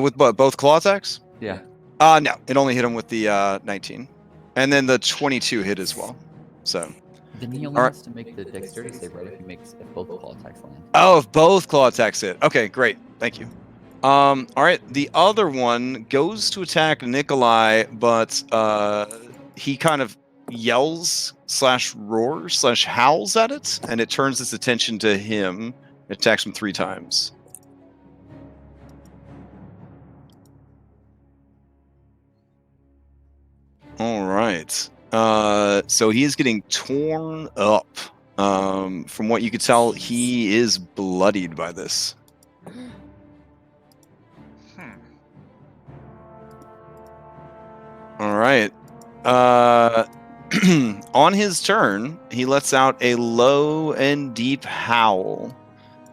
S1: With what? Both claw attacks?
S6: Yeah.
S1: No. It only hit him with the 19. And then the 22 hit as well. So.
S6: Then he only
S1: All right.
S6: has to make the dexterity save, right? If both claw attacks land.
S1: Oh, if both claw attacks hit. Okay, great. Thank you. All right. The other one goes to attack Nikolai, but he kind of yells / roars / howls at it, and it turns its attention to him. It attacks him 3 times. All right. So he is getting torn up. From what you could tell, he is bloodied by this. All right. On his turn, he lets out a low and deep howl,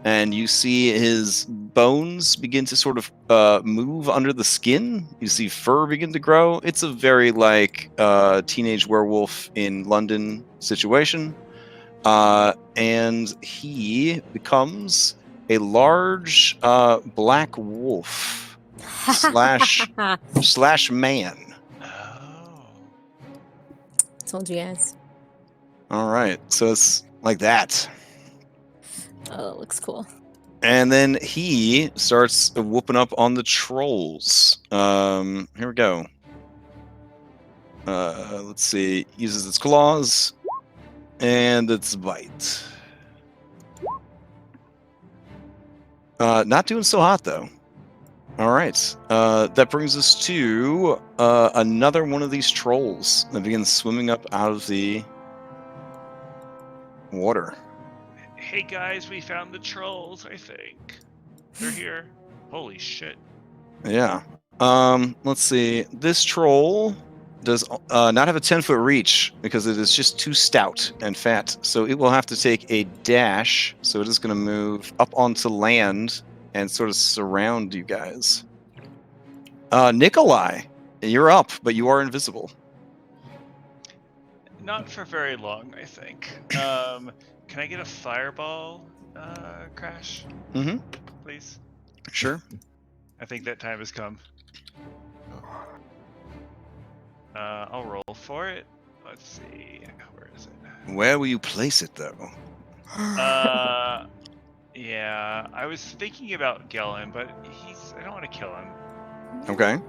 S1: and you see his bones begin to sort of move under the skin. You see fur begin to grow. It's a very teenage werewolf in London situation. And he becomes a large black wolf / man.
S8: Told you guys.
S1: All right, so it's like that.
S8: Oh, it looks cool.
S1: And then he starts whooping up on the trolls. Here we go. Let's see. Uses its claws and its bite. Not doing so hot though. All right. That brings us to another one of these trolls that begins swimming up out of the water.
S3: Hey guys, we found the trolls, I think. They're here. Holy shit.
S1: Yeah. Let's see. This troll does not have a 10-foot reach because it is just too stout and fat. So it will have to take a dash. So it is going to move up onto land and sort of surround you guys. Nikolai, you're up, but you are invisible.
S3: Not for very long, I think. Can I get a fireball, Crash,
S1: Mm-hmm.
S3: please?
S1: Sure.
S3: I think that time has come. I'll roll for it. Let's see. Where is it?
S1: Where will you place it, though?
S3: Yeah, I was thinking about Gellin, but I don't want to kill him.
S1: Okay.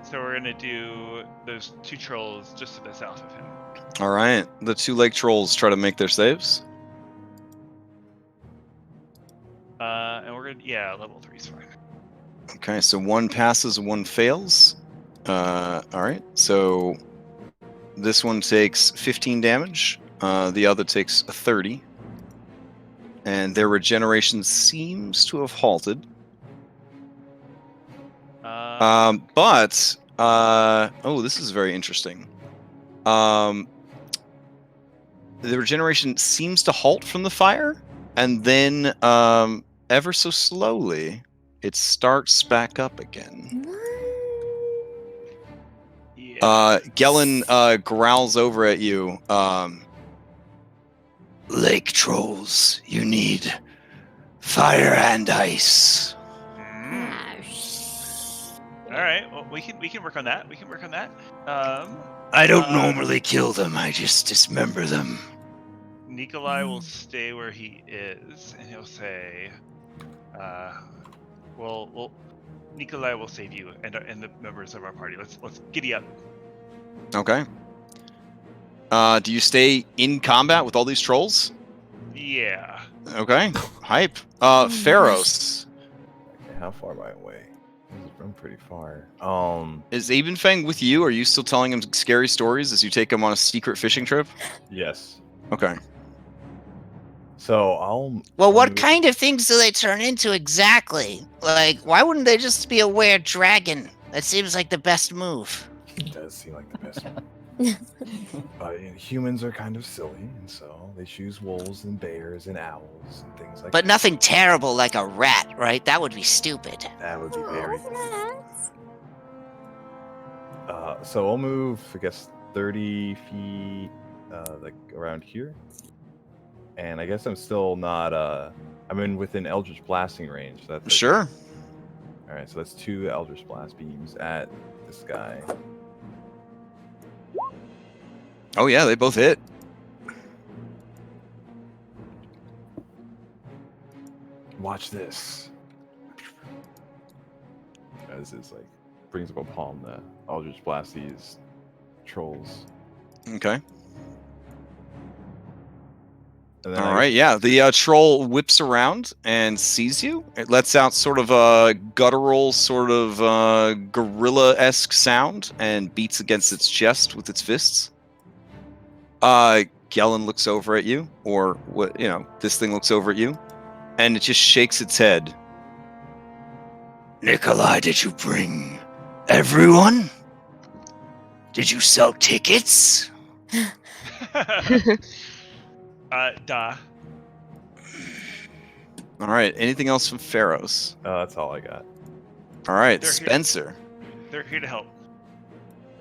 S3: So we're gonna do those 2 trolls just to the south of him.
S1: All right. The 2 lake trolls try to make their saves.
S3: And we're gonna, level 3 is fine.
S1: Okay, so 1 passes, 1 fails. All right. So this one takes 15 damage. The other takes 30. And their regeneration seems to have halted. But this is very interesting. The regeneration seems to halt from the fire, and then ever so slowly, it starts back up again.
S3: Yeah.
S1: Gellin growls over at you.
S7: Lake trolls, you need fire and ice.
S3: All right. Well, we can work on that. We can work on that.
S7: I don't normally kill them, I just dismember them.
S3: Nikolai will stay where he is, and he'll say, well, Nikolai will save you and the members of our party. Let's giddy up."
S1: Okay. Do you stay in combat with all these trolls?
S3: Yeah.
S1: Okay. Hype. Pharos.
S2: Okay, how far am I away? I'm pretty far.
S1: Is Abenfang with you? Are you still telling him scary stories as you take him on a secret fishing trip?
S2: Yes.
S1: Okay.
S2: So
S7: Well, what kind of things do they turn into exactly? Like, why wouldn't they just be a weird dragon? That seems like the best move.
S2: It does seem like the best one. Humans are kind of silly, and so they choose wolves and bears and owls and things like
S7: But
S2: that.
S7: nothing terrible like a rat, right? That would be stupid.
S2: That would be very. So I'll move, I guess, 30 feet, like around here. And I guess I'm still not. I'm in within Eldritch blasting range. That's
S1: Sure.
S2: All right, so that's 2 Eldritch blast beams at this guy.
S1: Oh yeah, they both hit.
S2: Watch this. As is like brings up a palm the Eldritch blast these trolls.
S1: Okay.
S2: And then
S1: All right, yeah. The troll whips around and sees you. It lets out sort of a guttural, sort of gorilla-esque sound and beats against its chest with its fists. Gellin looks over at you, or what? This thing looks over at you, and it just shakes its head.
S7: Nikolai, did you bring everyone? Did you sell tickets?
S3: Duh.
S1: All right. Anything else from Pharos?
S2: That's all I got.
S1: All right,
S3: They're here.
S1: Spencer.
S3: They're here to help.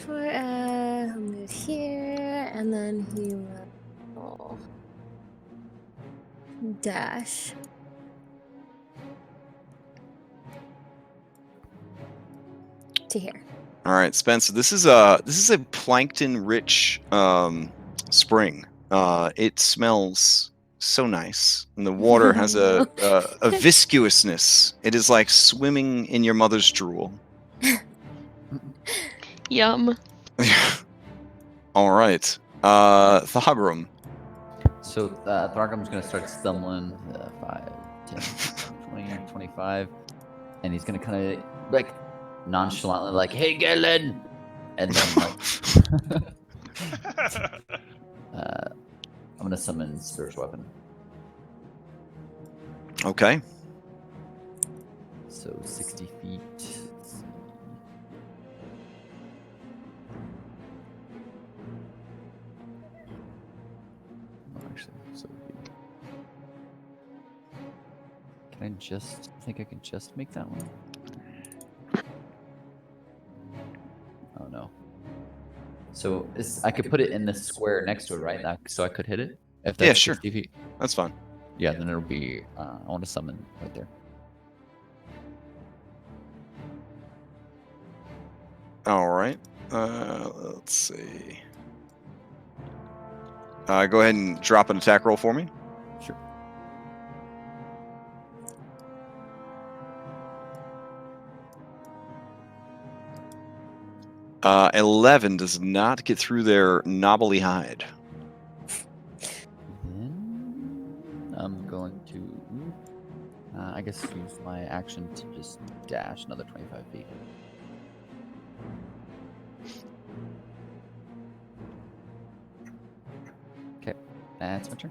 S8: He'll move here, and then he will dash. To here.
S1: All right, Spencer. This is a plankton-rich spring. It smells so nice, and the water has a viscousness. It is like swimming in your mother's drool.
S5: Yum.
S1: All right, Thagrum.
S6: So Throgum's going to start stumbling 5, 10, 20, 25. And he's going to kind of like nonchalantly like, "Hey, Galen!" And then like, I'm going to summon Spiritual Weapon.
S1: Okay.
S6: So So 60 feet. Let's see. Oh, actually, so can I just? I think I can just make that one. Oh no. So I could put it in the square next to it, right? So I could hit it if that's
S1: Yeah, sure.
S6: 60 feet.
S1: That's fine.
S6: Yeah, then it'll be. I want to summon right there.
S1: All right. Let's see. Go ahead and drop an attack roll for me.
S6: Sure.
S1: Uh, 11 does not get through their knobbly hide.
S6: Then I'm going to, I guess, use my action to just dash another 25 feet. Okay, that's my turn.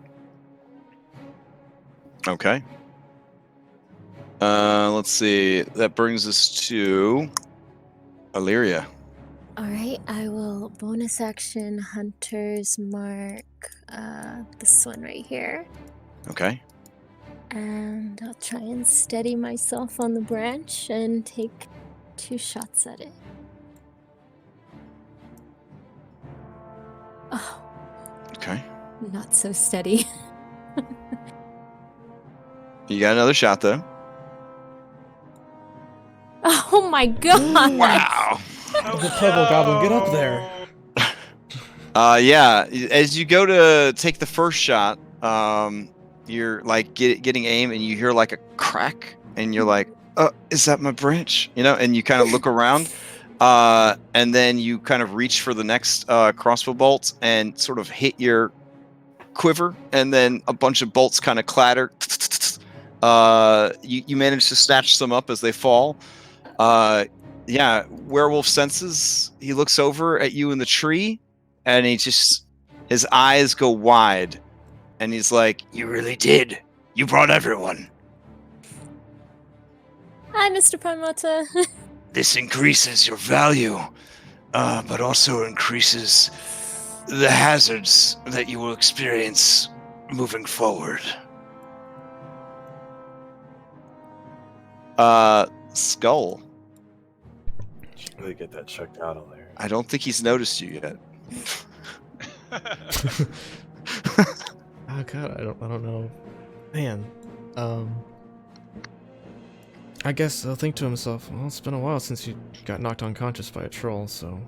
S1: Okay. Let's see. That brings us to Illyria.
S8: All right, I will bonus action Hunter's Mark this one right here.
S1: Okay.
S8: And I'll try and steady myself on the branch and take 2 shots at it. Oh,
S1: Okay.
S8: not so steady.
S1: You got another shot, though.
S8: Oh my god!
S1: Wow.
S4: The purple goblin, get up there.
S1: Yeah. As you go to take the first shot, you're like getting aim, and you hear like a crack, and you're like, is that my branch? You know, and you kind of look around, and then you kind of reach for the next crossbow bolt and sort of hit your quiver, and then a bunch of bolts kind of clatter. You manage to snatch some up as they fall. Yeah, werewolf senses. He looks over at you in the tree, and his eyes go wide, and he's like,
S7: You really did. You brought everyone.
S8: Hi, Mr. Parmota.
S7: This increases your value, but also increases the hazards that you will experience moving forward.
S1: Skull.
S2: Should really get that checked out on there.
S1: I don't think he's noticed you yet.
S4: Oh god, I don't know. Man. I guess he'll think to himself, well, it's been a while since you got knocked unconscious by a troll, so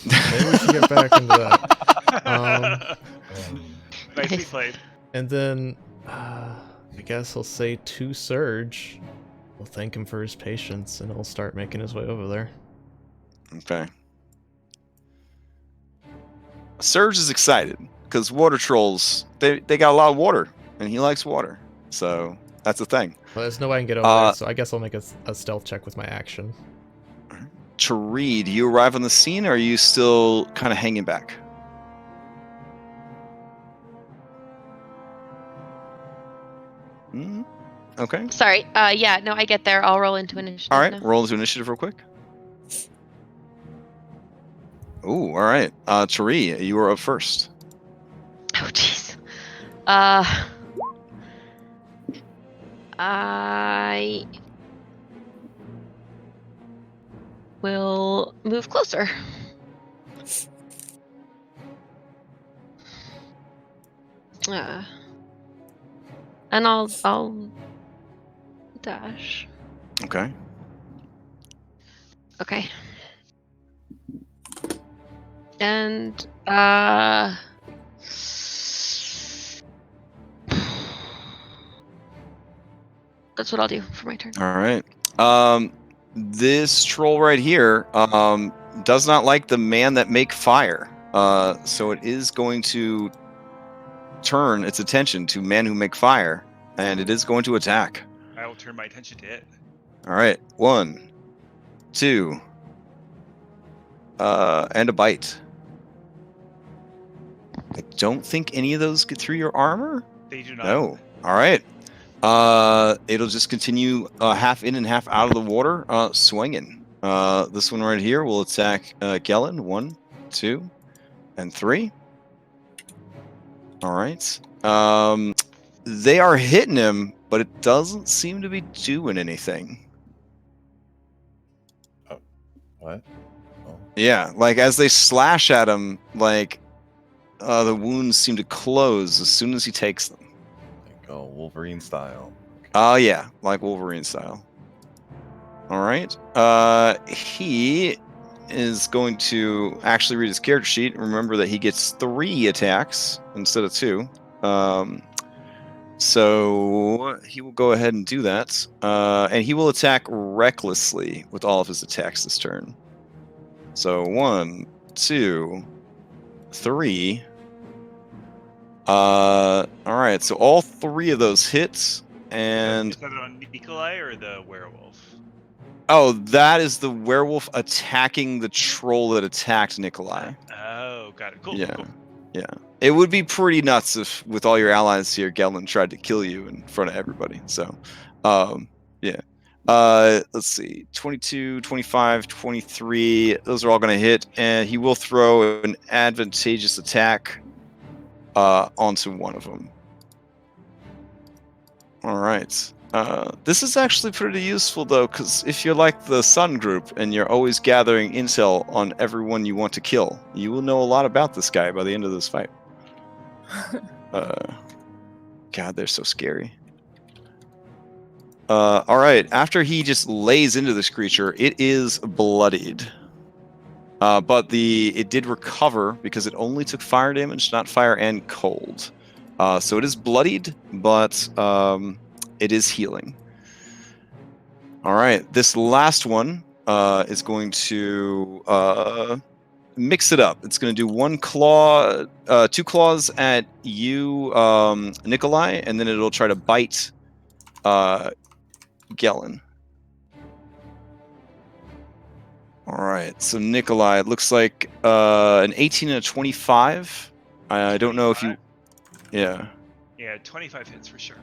S4: maybe we should get back into that.
S3: Nicely played.
S4: And then I guess he'll say to Surge. We'll thank him for his patience, and he'll start making his way over there.
S1: Okay. Surge is excited because water trolls, they got a lot of water, and he likes water. So that's the thing.
S4: Well, there's no way I can get over there, so I guess I'll make a stealth check with my action.
S1: Tree, do you arrive on the scene, or are you still kind of hanging back? Okay.
S5: Sorry. Yeah, no, I get there. I'll roll into initiative.
S1: All right.
S5: now.
S1: Roll into initiative real quick. Ooh, all right. Tree, you are up first.
S5: Oh, jeez. I will move closer. And I'll dash.
S1: Okay.
S5: Okay. And that's what I'll do for my turn.
S1: All right. This troll right here does not like the man that make fire. So it is going to turn its attention to men who make fire, and it is going to attack.
S3: I will turn my attention to it.
S1: All right. 1, 2, and a bite. I don't think any of those get through your armor.
S3: They do not.
S1: No. All right. It'll just continue half in and half out of the water, swinging. This one right here will attack Gellin. 1, 2, and 3. All right. They are hitting him, but it doesn't seem to be doing anything.
S2: What? Oh.
S1: Yeah, like as they slash at him, like the wounds seem to close as soon as he takes them.
S2: Like, Wolverine style.
S1: Oh yeah, like Wolverine style. All right. He is going to actually read his character sheet. Remember that he gets 3 attacks instead of 2. So he will go ahead and do that. And he will attack recklessly with all of his attacks this turn. So 1, 2, 3. All right. So all 3 of those hits, and
S3: Is that on Nikolai or the werewolf?
S1: oh, that is the werewolf attacking the troll that attacked Nikolai.
S3: Oh, got it. Cool.
S1: Yeah.
S3: Cool.
S1: Yeah. It would be pretty nuts if, with all your allies here, Gellin tried to kill you in front of everybody. So, yeah. Let's see. 22, 25, 23. Those are all going to hit. And he will throw an advantageous attack onto one of them. All right. This is actually pretty useful, though, because if you're like the Sun group and you're always gathering intel on everyone you want to kill, you will know a lot about this guy by the end of this fight. God, they're so scary. All right. After he just lays into this creature, it is bloodied. But it did recover because it only took fire damage, not fire and cold. So it is bloodied, but it is healing. All right, this last one is going to mix it up. It's going to do 1 claw, 2 claws at you, Nikolai, and then it'll try to bite Gellin. All right, so Nikolai, it looks like an 18 and a 25. I don't know if you... Yeah.
S3: Yeah, 25 hits for sure.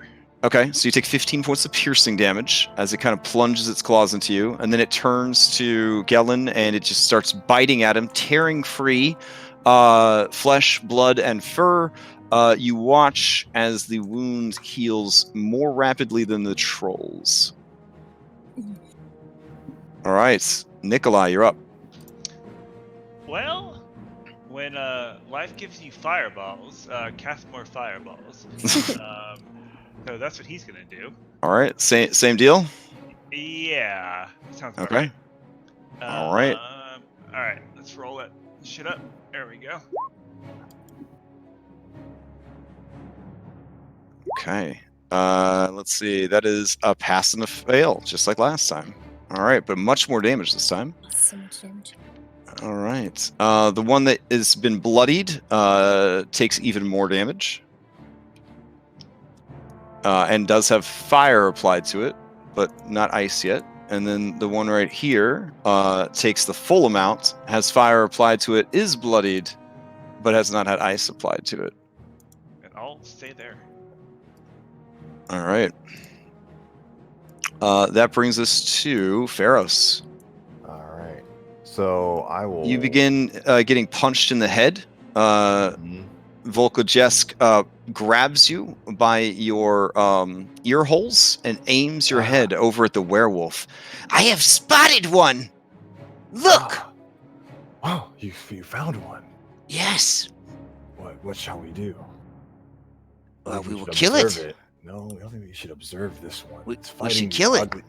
S1: Okay, so you take 15 points of piercing damage as it kind of plunges its claws into you, and then it turns to Gellin and it just starts biting at him, tearing free flesh, blood, and fur. You watch as the wound heals more rapidly than the troll's. All right, Nikolai, you're up.
S3: Well, when life gives you fireballs, cast more fireballs. So that's what he's gonna do.
S1: All right, same deal.
S3: Yeah, sounds about
S1: Okay.
S3: right.
S1: All right.
S3: All right, let's roll that shit up. There we go.
S1: Okay. Let's see. That is a pass and a fail, just like last time. All right, but much more damage this time.
S8: So much damage.
S1: All right. The one that has been bloodied takes even more damage. And does have fire applied to it, but not ice yet. And then the one right here takes the full amount, has fire applied to it, is bloodied, but has not had ice applied to it.
S3: And I'll stay there.
S1: All right. That brings us to Pharos.
S2: All right. So I will.
S1: You begin getting punched in the head. Volkojesk grabs you by your ear holes and aims your head over at the werewolf.
S7: I have spotted one! Look!
S2: Oh, you found one.
S7: Yes.
S2: What shall we do? I
S7: Well,
S2: think
S7: we will
S2: should
S7: kill
S2: observe
S7: it.
S2: No, I don't think we should observe this one.
S7: We-
S2: It's
S7: we should
S2: fighting
S7: kill it.
S2: ugly.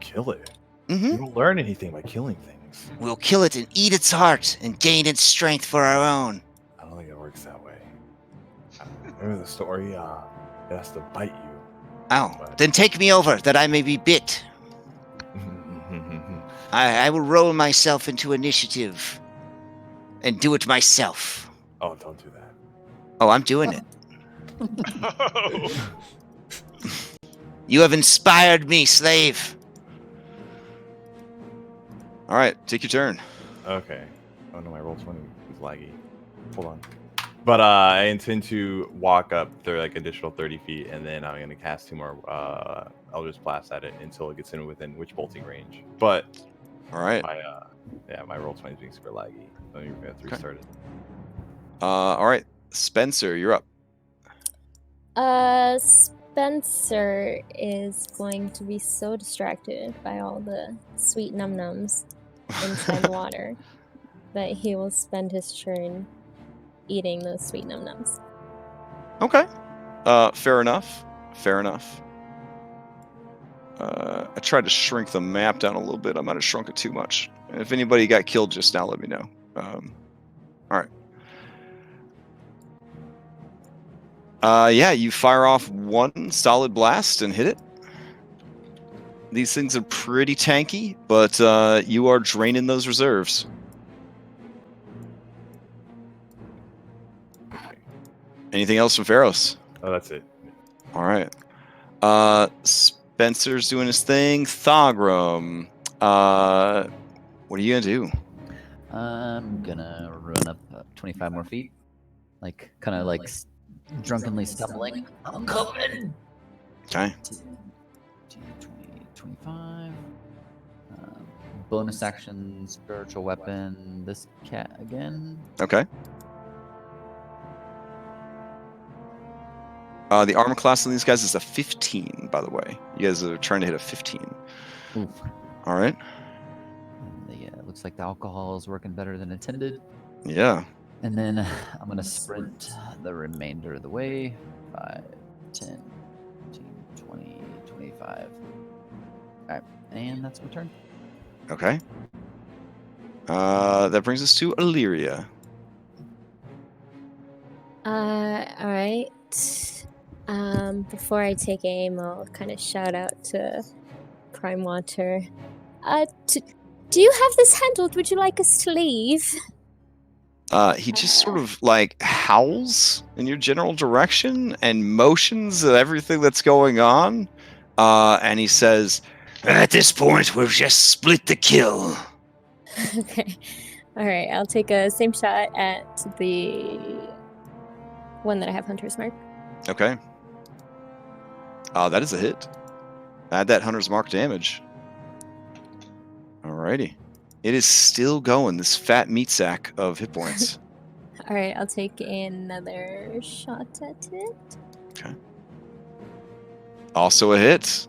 S2: Kill it?
S7: Mm-hmm.
S2: You don't learn anything by killing things.
S7: We'll kill it and eat its heart and gain its strength for our own.
S2: I don't think it works that way. Remember the story? It has to bite you.
S7: Oh, then take me over that I may be bit. I will roll myself into initiative and do it myself.
S2: Oh, don't do that.
S7: Oh, I'm doing it.
S3: Oh.
S7: You have inspired me, slave.
S1: All right, take your turn.
S2: Okay. Oh no, my Roll20 is laggy. Hold on. But I intend to walk up there like additional 30 feet, and then I'm gonna cast 2 more Eldritch Blast at it until it gets in within witch bolting range. But
S1: All right.
S2: my Roll20 is being super laggy. Let me restart it.
S1: All right, Spencer, you're up.
S8: Spencer is going to be so distracted by all the sweet num-nums inside the water that he will spend his turn eating those sweet num-nums.
S1: Okay. Fair enough. Fair enough. I tried to shrink the map down a little bit. I might have shrunk it too much. If anybody got killed just now, let me know. All right. Yeah, you fire off 1 solid blast and hit it. These things are pretty tanky, but you are draining those reserves. Anything else from Pharos?
S2: Oh, that's it.
S1: All right. Spencer's doing his thing. Thogrum, what are you gonna do?
S6: I'm gonna run up 25 more feet, like kind of like drunkenly stumbling. I'm coming.
S1: Okay.
S6: 20, 25. Bonus action, spiritual weapon. This cat again.
S1: Okay. The armor class on these guys is a 15, by the way. You guys are trying to hit a 15.
S6: Oof.
S1: All right.
S6: And looks like the alcohol is working better than intended.
S1: Yeah.
S6: And then I'm going to sprint the remainder of the way. 5, 10, 15, 20, 25. All right. And that's my turn.
S1: Okay. That brings us to Illyria.
S8: All right. Before I take aim, I'll kind of shout out to Prime Water. Do you have this handled? Would you like us to leave?
S1: He just sort of like howls in your general direction and motions at everything that's going on. And he says,
S7: At this point, we've just split the kill.
S8: Okay. All right. I'll take a same shot at the one that I have Hunter's Mark.
S1: okay. That is a hit. Add that Hunter's Mark damage. Alrighty. It is still going, this fat meat sack of hit points.
S8: All right. I'll take another shot at it.
S1: Okay. Also a hit.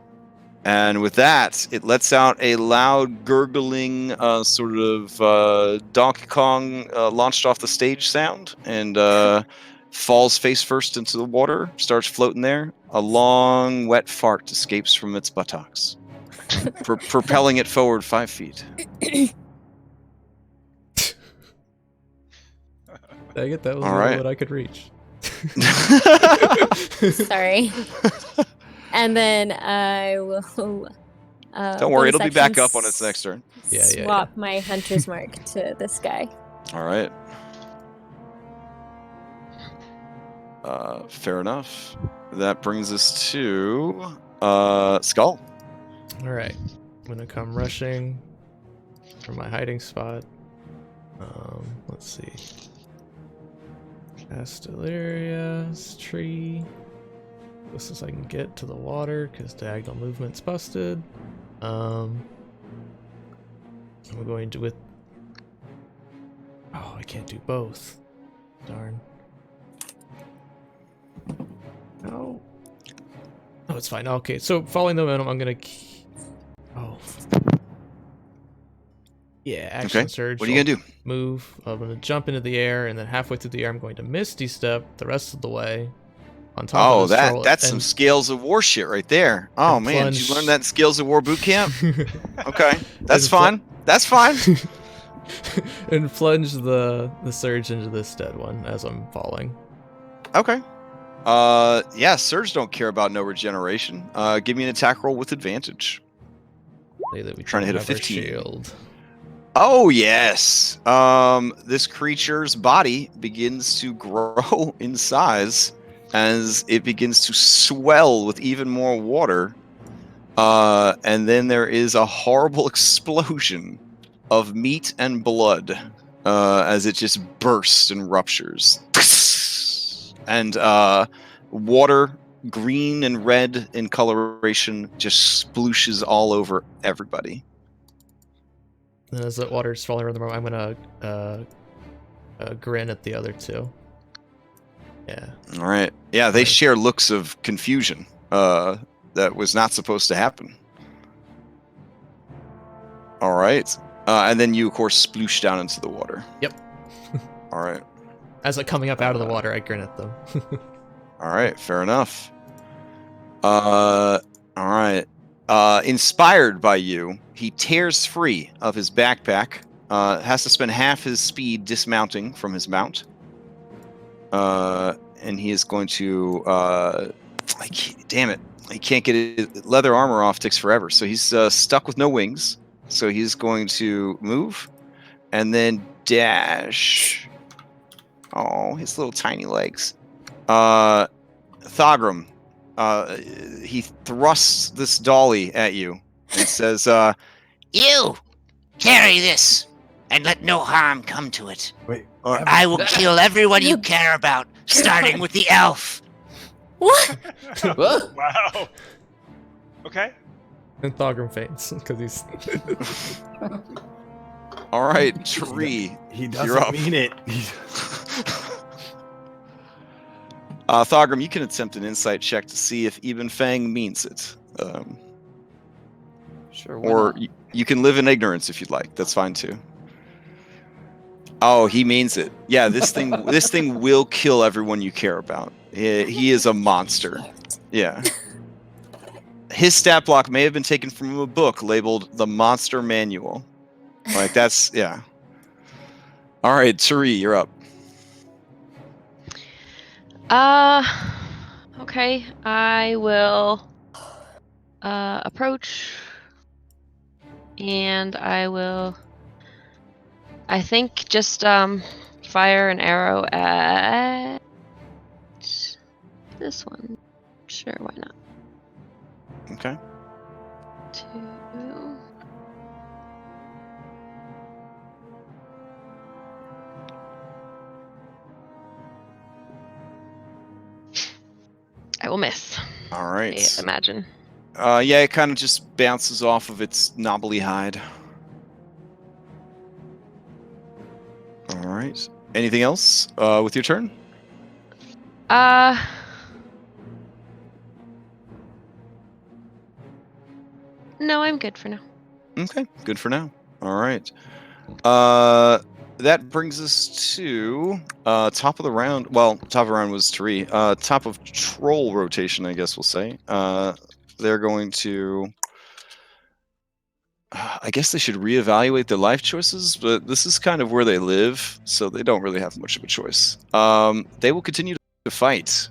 S1: And with that, it lets out a loud, gurgling, sort of Donkey Kong launched off the stage sound and falls face first into the water, starts floating there. A long, wet fart escapes from its buttocks, propelling it forward 5 feet.
S4: Dang it, that was
S1: All
S4: the
S1: right.
S4: only one I could reach.
S8: Sorry. And then I will.
S1: Don't worry, it'll be back
S8: bonus
S1: up on its next turn.
S4: Yeah.
S8: Swap my Hunter's Mark to this guy.
S1: All right. Fair enough. That brings us to Skull.
S4: All right, I'm gonna come rushing from my hiding spot. Let's see. Past Illyria's tree. Close as I can get to the water because diagonal movement's busted. I'm going to with. Oh, I can't do both. Darn. No. Oh, it's fine. Okay, so following the momentum, I'm gonna. Oh. Yeah, action
S1: Okay.
S4: surge.
S1: What are you gonna do?
S4: Move. I'm gonna jump into the air, and then halfway through the air, I'm going to Misty Step the rest of the way. On top
S1: Oh,
S4: of this troll,
S1: that's some Scales of War shit right there. Oh
S4: and
S1: man, did you
S4: plunge-
S1: learn that in Scales of War boot camp? Okay, that's
S4: And
S1: fine. That's fine.
S4: and plunge the surge into this dead one as I'm falling.
S1: Okay. Yeah, Surge don't care about no regeneration. Give me an attack roll with advantage.
S4: Say that we
S1: Trying to hit a
S4: don't have our
S1: 15.
S4: Shield.
S1: Oh yes. This creature's body begins to grow in size as it begins to swell with even more water. And then there is a horrible explosion of meat and blood as it just bursts and ruptures. and water, green and red in coloration, just splooshes all over everybody.
S4: And as the water's falling around the room, I'm gonna grin at the other two. Yeah.
S1: All right. Yeah, they
S4: Right.
S1: share looks of confusion. That was not supposed to happen. All right. And then you, of course, sploosh down into the water.
S4: Yep.
S1: All right.
S4: As they're coming up out of the water, I grin at them.
S1: All right. Fair enough. All right. Inspired by you, he tears free of his backpack. Has to spend half his speed dismounting from his mount. And he is going to. Damn it! He can't get his leather armor off. Takes forever. So he's stuck with no wings. So he's going to move, and then dash. Oh, his little tiny legs. Thogrum. He thrusts this dolly at you and says,
S7: You carry this and let no harm come to it,
S2: Wait,
S7: or I will kill everyone you care about, starting with the elf.
S8: What?
S6: Whoa.
S3: Wow. Okay.
S4: And Thogrum faints because he's.
S1: all right, Tree.
S2: he
S1: You're
S2: doesn't
S1: up.
S2: mean it.
S1: Thogrum, you can attempt an insight check to see if Eben Fang means it.
S6: Sure. Why
S1: Or
S6: not?
S1: you can live in ignorance if you'd like. That's fine too. Oh, he means it. Yeah, this thing will kill everyone you care about. He is a monster. Yeah. His stat block may have been taken from a book labeled The Monster Manual. Like, that's, yeah. All right, Tari, you're up.
S5: Okay. I will approach, and I will, I think, just fire an arrow at this one. Sure, why not?
S1: Okay.
S5: 2. I will miss.
S1: All right.
S5: I imagine.
S1: Yeah, it kind of just bounces off of its knobbly hide. All right. Anything else with your turn?
S5: No, I'm good for now.
S1: Okay, good for now. All right. That brings us to top of the round. Well, top of the round was Tari. Top of troll rotation, I guess we'll say. They're going to. I guess they should reevaluate their life choices, but this is kind of where they live, so they don't really have much of a choice. They will continue to fight.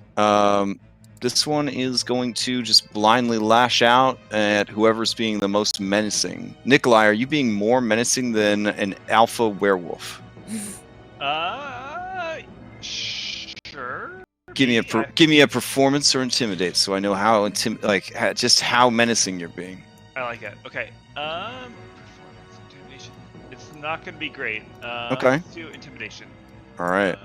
S1: This one is going to just blindly lash out at whoever's being the most menacing. Nikolai, are you being more menacing than an alpha werewolf?
S3: Sure.
S1: Give me a performance or intimidate, so I know how just how menacing you're being.
S3: I like it. Okay. Performance intimidation. It's not gonna be great.
S1: Okay.
S3: Let's do intimidation.
S1: All right.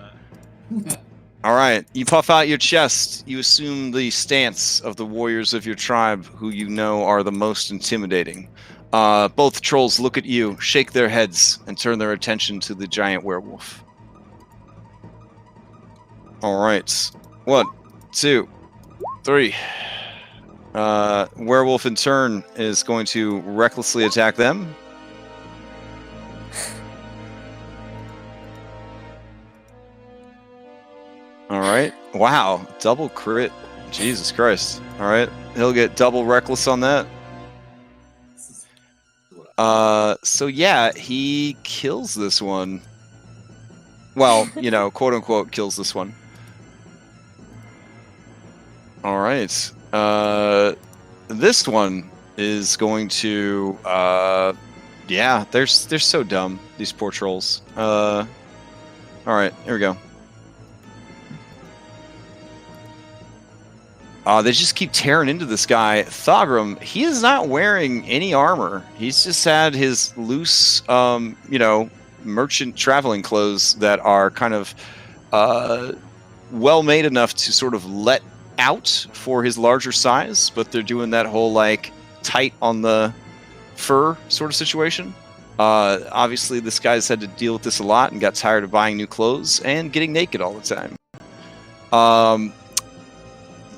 S1: All right. You puff out your chest. You assume the stance of the warriors of your tribe, who you know are the most intimidating. Both trolls look at you, shake their heads, and turn their attention to the giant werewolf. All right. 1, 2, 3. Werewolf in turn is going to recklessly attack them. All right. Wow. Double crit. Jesus Christ. All right. He'll get double reckless on that. So yeah, he kills this one. Well, quote unquote kills this one. All right. This one is going to yeah, they're so dumb, these poor trolls. All right, here we go. They just keep tearing into this guy. Thogrum, he is not wearing any armor. He's just had his loose, merchant traveling clothes that are kind of well made enough to sort of let out for his larger size, but they're doing that whole like tight on the fur sort of situation. Obviously, this guy's had to deal with this a lot and got tired of buying new clothes and getting naked all the time.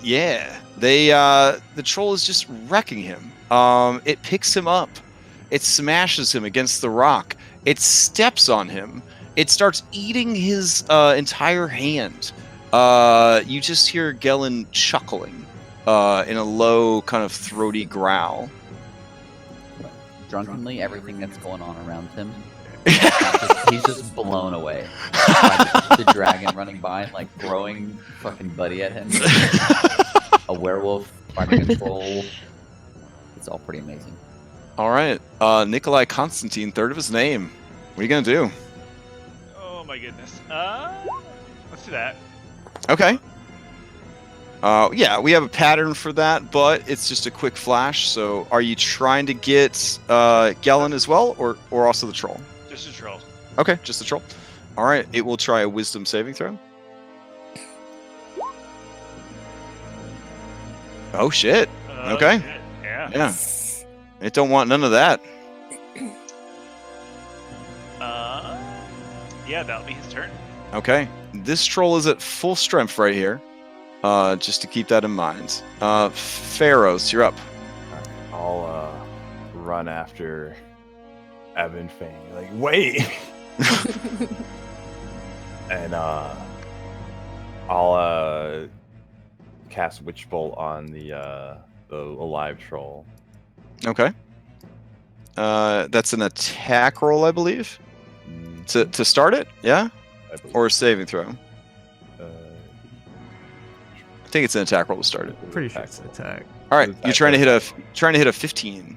S1: Yeah, the troll is just wrecking him. It picks him up. It smashes him against the rock. It steps on him. It starts eating his entire hand. You just hear Gellin chuckling in a low, kind of throaty growl.
S6: Drunkenly, everything that's going on around him, he's just blown away by the dragon running by and like throwing fucking Buddy at him. A werewolf fighting a troll. It's all pretty amazing.
S1: All right, Nikolai Constantine, third of his name. What are you gonna do?
S3: Oh my goodness. Let's do that.
S1: Okay. Yeah, we have a pattern for that, but it's just a quick flash. So, are you trying to get Gellin as well, or also the troll?
S3: Just a troll.
S1: Okay, just the troll. All right, it will try a Wisdom saving throw. Oh shit! Okay.
S3: Shit. Yeah.
S1: Yeah, it don't want none of that.
S3: Yeah, that'll be his turn.
S1: Okay, this troll is at full strength right here. Just to keep that in mind. Pharaohs, you're up.
S2: I'll run after Evan Fang. Like, wait! And I'll cast Witch Bolt on the alive troll.
S1: Okay. That's an attack roll, I believe. To start it, yeah,
S2: I believe.
S1: or a saving throw. I think it's an attack roll to start it.
S9: Pretty sure it's an attack.
S1: All right,
S2: Attack
S1: you're trying to hit
S2: roll.
S1: a 15.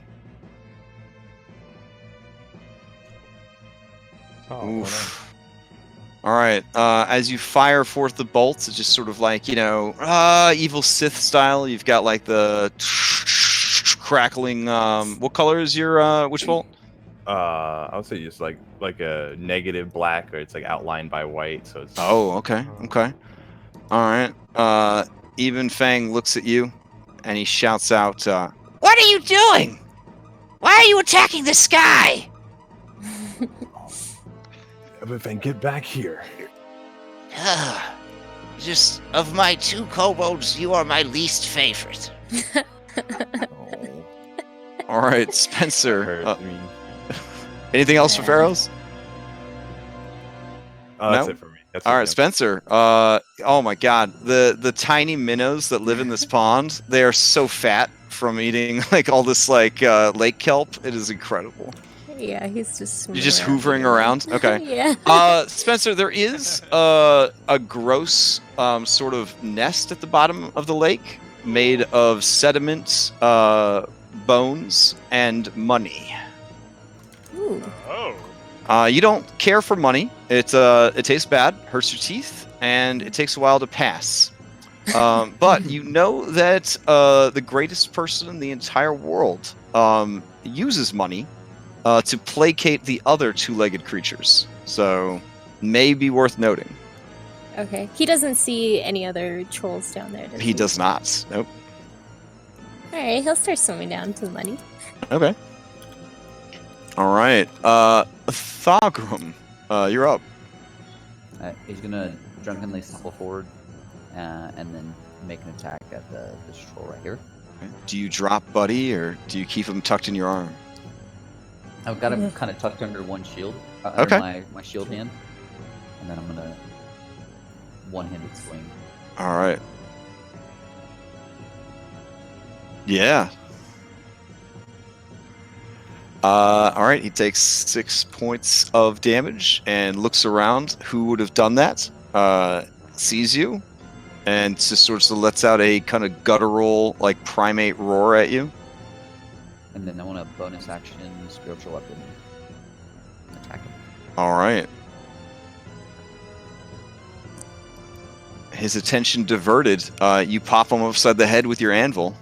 S9: Oh,
S1: Oof. All right. As you fire forth the bolts, it's just sort of like, evil Sith style. You've got like the crackling. What color is your witch bolt?
S2: I would say just like a negative black, or it's like outlined by white. So it's
S1: Oh, okay. Okay. All right. Even Fang looks at you, and he shouts out,
S7: What are you doing? Why are you attacking the sky?
S2: Evan Fang, get back here.
S7: Just of my 2 kobolds, you are my least favorite.
S2: Oh,
S1: all right, Spencer.
S2: hurt me.
S1: Anything else for Pharaohs?
S2: That's
S1: No?
S2: it for me. That's
S1: All
S2: it,
S1: right,
S2: yeah.
S1: Spencer. Oh my God, the tiny minnows that live in this pond, they are so fat from eating like all this like lake kelp. It is incredible.
S8: Yeah, he's just.
S1: You're just hoovering around. Okay.
S8: Yeah.
S1: Spencer, there is a gross sort of nest at the bottom of the lake made of sediment, bones, and money.
S8: Ooh.
S3: Oh.
S1: You don't care for money. It tastes bad, hurts your teeth, and it takes a while to pass. But you know that the greatest person in the entire world uses money to placate the other 2-legged creatures. So, may be worth noting.
S8: Okay. He doesn't see any other trolls down there, does he?
S1: He does not. Nope.
S8: Alright, he'll start swimming down to the money.
S1: Okay. All right. Thogrum, you're up.
S6: He's gonna drunkenly stumble forward and then make an attack at this troll right here.
S1: Okay. Do you drop Buddy, or do you keep him tucked in your arm?
S6: I've got him kind of tucked under one shield,
S1: Okay.
S6: under my shield hand, and then I'm gonna one-handed swing.
S1: All right. Yeah. All right. He takes 6 points of damage and looks around. Who would have done that? Sees you, and just sort of lets out a kind of guttural, like primate roar at you.
S6: And then I want a bonus action spiritual weapon attack him.
S1: All right. His attention diverted. You pop him upside the head with your anvil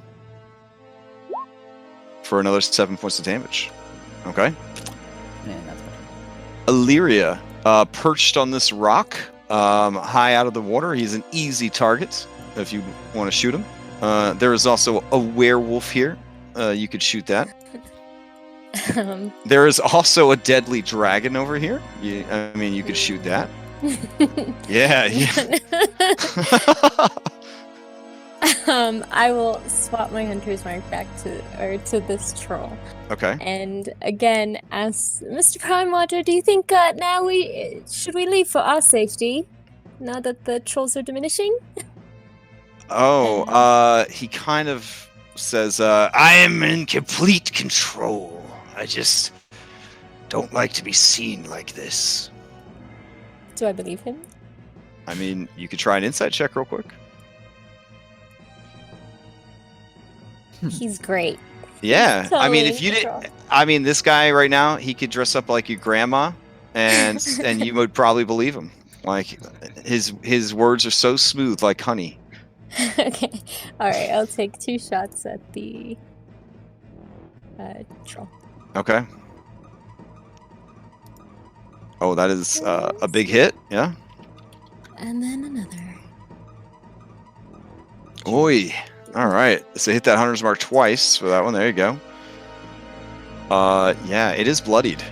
S1: for another 7 points of damage. Okay.
S6: And that's my turn.
S1: Illyria, perched on this rock, high out of the water. He's an easy target if you want to shoot him. There is also a werewolf here. You could shoot that. There is also a deadly dragon over here. You could shoot that. Yeah.
S8: I will swap my hunter's mark back to this troll.
S1: Okay.
S8: And again, ask Mr. Primewater, do you think now should we leave for our safety? Now that the trolls are diminishing?
S1: He kind of says, I am in complete control. I just don't like to be seen like this.
S8: Do I believe him?
S1: I mean, you could try an insight check real quick.
S8: He's great.
S1: Yeah.
S8: Totally
S1: I mean, if you did, this guy right now, he could dress up like your grandma, and you would probably believe him. Like his words are so smooth, like honey.
S8: Okay. All right. I'll take 2 shots at the troll.
S1: Okay. Oh, that is a big hit. Yeah.
S8: And then another.
S1: Oi. All right. So hit that hunter's mark twice for that one. There you go. Yeah, it is bloodied.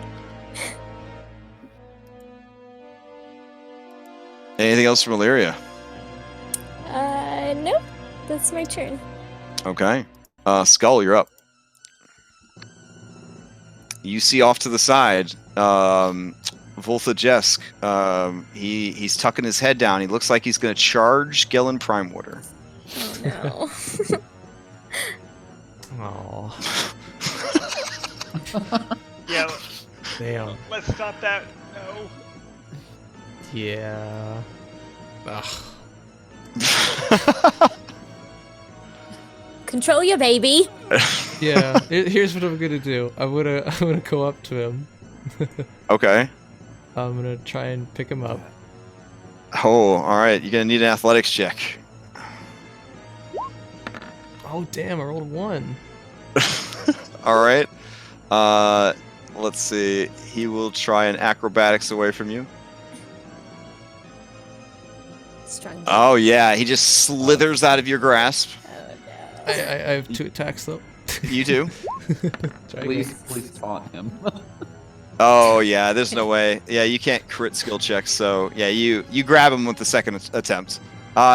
S1: Anything else from Illyria?
S8: Nope. That's my turn.
S1: Okay. Skull, you're up. You see off to the side, Voltha Jesk. He's tucking his head down. He looks like he's going to charge Gillen Primewater.
S8: Oh no.
S4: Oh.
S3: Yeah.
S4: Damn.
S3: Let's stop that. No.
S4: Yeah. Ugh.
S8: Control your baby.
S4: Yeah. Here's what I'm gonna do. I'm gonna go up to him.
S1: Okay.
S4: I'm gonna try and pick him up.
S1: Oh, all right. You're gonna need an athletics check.
S4: Oh damn! I rolled 1.
S1: All right. Let's see. He will try an acrobatics away from you.
S8: Strong.
S1: Oh yeah, he just slithers out of your grasp.
S8: Oh no.
S4: I have 2 attacks though.
S1: You do?
S4: Try
S6: Please,
S4: again.
S6: please taunt him.
S1: Oh yeah, there's no way. Yeah, you can't crit skill checks. So yeah, you grab him with the second attempt.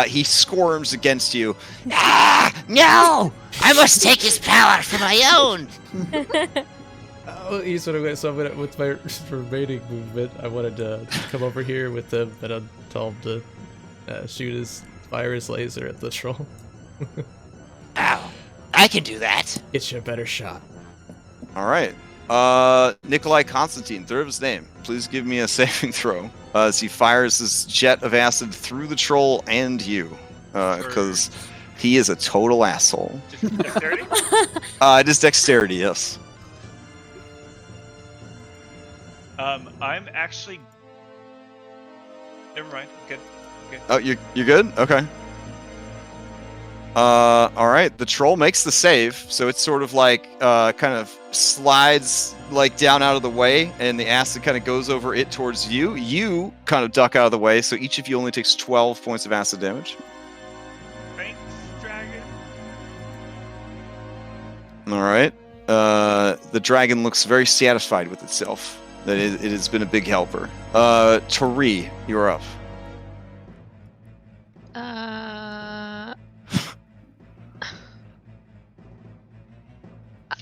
S1: He squirms against you.
S7: Ah, no! I must take his power for my own.
S4: Oh, he's what I'm gonna. So I'm gonna, with my remaining movement, I wanted to come over here with him, and I'll tell him to fire his laser at the troll.
S7: Ow. I can do that.
S4: Get you a better shot.
S1: All right. Nikolai Constantine, third of his name. Please give me a saving throw as he fires his jet of acid through the troll and you, because he is a total asshole.
S3: Just dexterity?
S1: It is dexterity, yes.
S3: I'm actually. Never mind. Good.
S1: Oh, you're good? Okay. All right. The troll makes the save, so it's sort of like kind of slides like down out of the way, and the acid kind of goes over it towards you. You kind of duck out of the way, so each of you only takes 12 points of acid damage.
S3: Thanks, dragon.
S1: All right. The dragon looks very satisfied with itself. That it has been a big helper. Tari, you're up.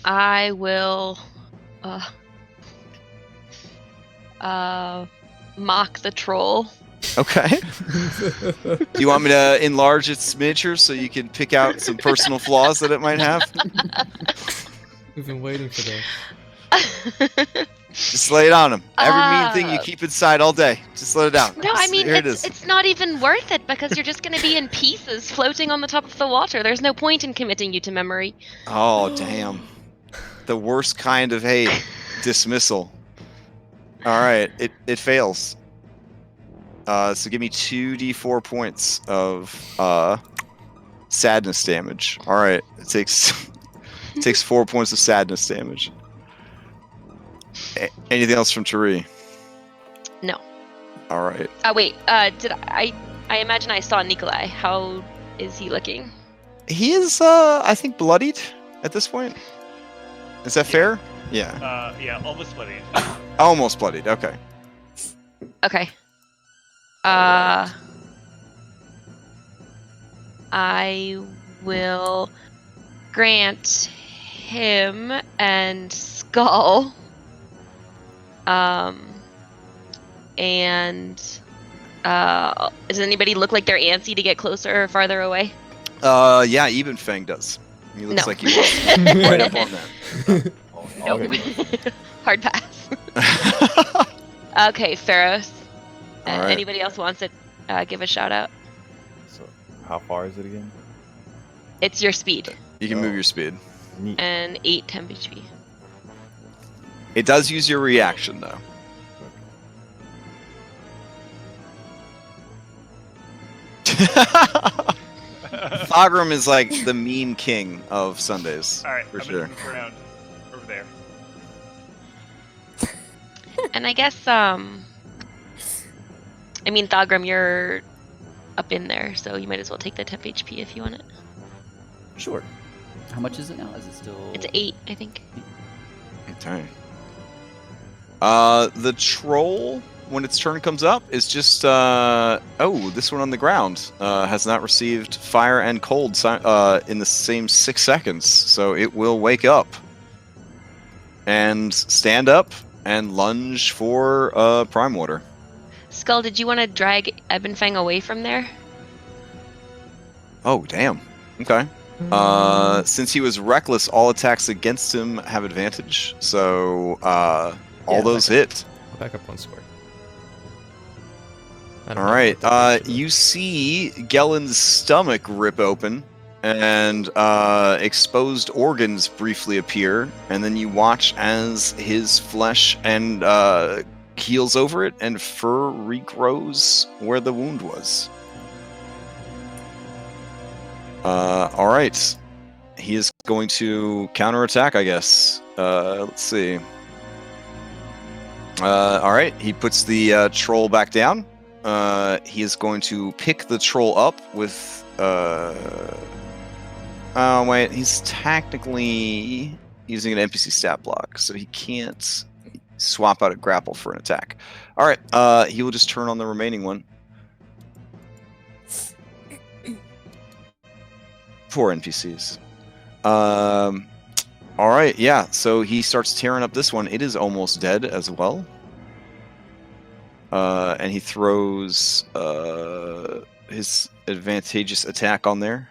S5: I will mock the troll.
S1: Okay. Do you want me to enlarge its miniature so you can pick out some personal flaws that it might have?
S4: We've been waiting for this.
S1: Just lay it on him. Every mean thing you keep inside all day. Just let it out.
S5: No, I mean,
S1: Here it
S5: it's,
S1: is.
S5: it's not even worth it because you're just going to be in pieces floating on the top of the water. There's no point in committing you to memory.
S1: Oh, damn. The worst kind of hate. Dismissal. All right. It fails. So give me 2d4 points of sadness damage. All right. It takes 4 points of sadness damage. Anything else from Tari?
S5: No.
S1: All right.
S5: Wait. Did I imagine I saw Nikolai. How is he looking?
S1: He is, I think, bloodied at this point. Is that fair? Yeah.
S3: Yeah, almost bloodied.
S1: Almost bloodied. Okay.
S5: Okay. I will grant him and Skull. And does anybody look like they're antsy to get closer or farther away?
S1: Yeah, even Fang does. He looks
S5: No.
S1: like he wants right up on that.
S5: Nope. Hard pass. Okay, Pharaohs.
S1: All right.
S5: Anybody else wants to give a shout out?
S2: So, how far is it again?
S5: It's your speed
S1: You can move your speed.
S2: Neat.
S5: and 8 temp HP.
S1: It does use your reaction, though. Thogrum is like the meme king of Sundays.
S3: All right,
S1: For
S3: I'm
S1: sure.
S3: gonna move around over there.
S5: And I guess, I mean, Thogrum, you're up in there, so you might as well take the temp HP if you want it.
S6: Sure. How much is it now? Is it still?
S5: It's 8, I think.
S1: Okay. The troll, when its turn comes up, is just this one on the ground has not received fire and cold in the same 6 seconds, so it will wake up and stand up and lunge for prime water.
S5: Skull, did you want to drag Ebenfang away from there?
S1: Oh, damn. Okay. Since he was reckless, all attacks against him have advantage, so all those hit.
S4: I'll back up 1 square.
S1: All right. You see Gellen's stomach rip open, and exposed organs briefly appear, and then you watch as his flesh and heals over it, and fur regrows where the wound was. All right. He is going to counterattack, I guess. Let's see. All right. He puts the troll back down. He is going to pick the troll up with... Oh, wait. He's technically using an NPC stat block, so he can't swap out a grapple for an attack. All right. He will just turn on the remaining one. 4 NPCs. All right, yeah. So he starts tearing up this one. It is almost dead as well. And he throws his advantageous attack on there.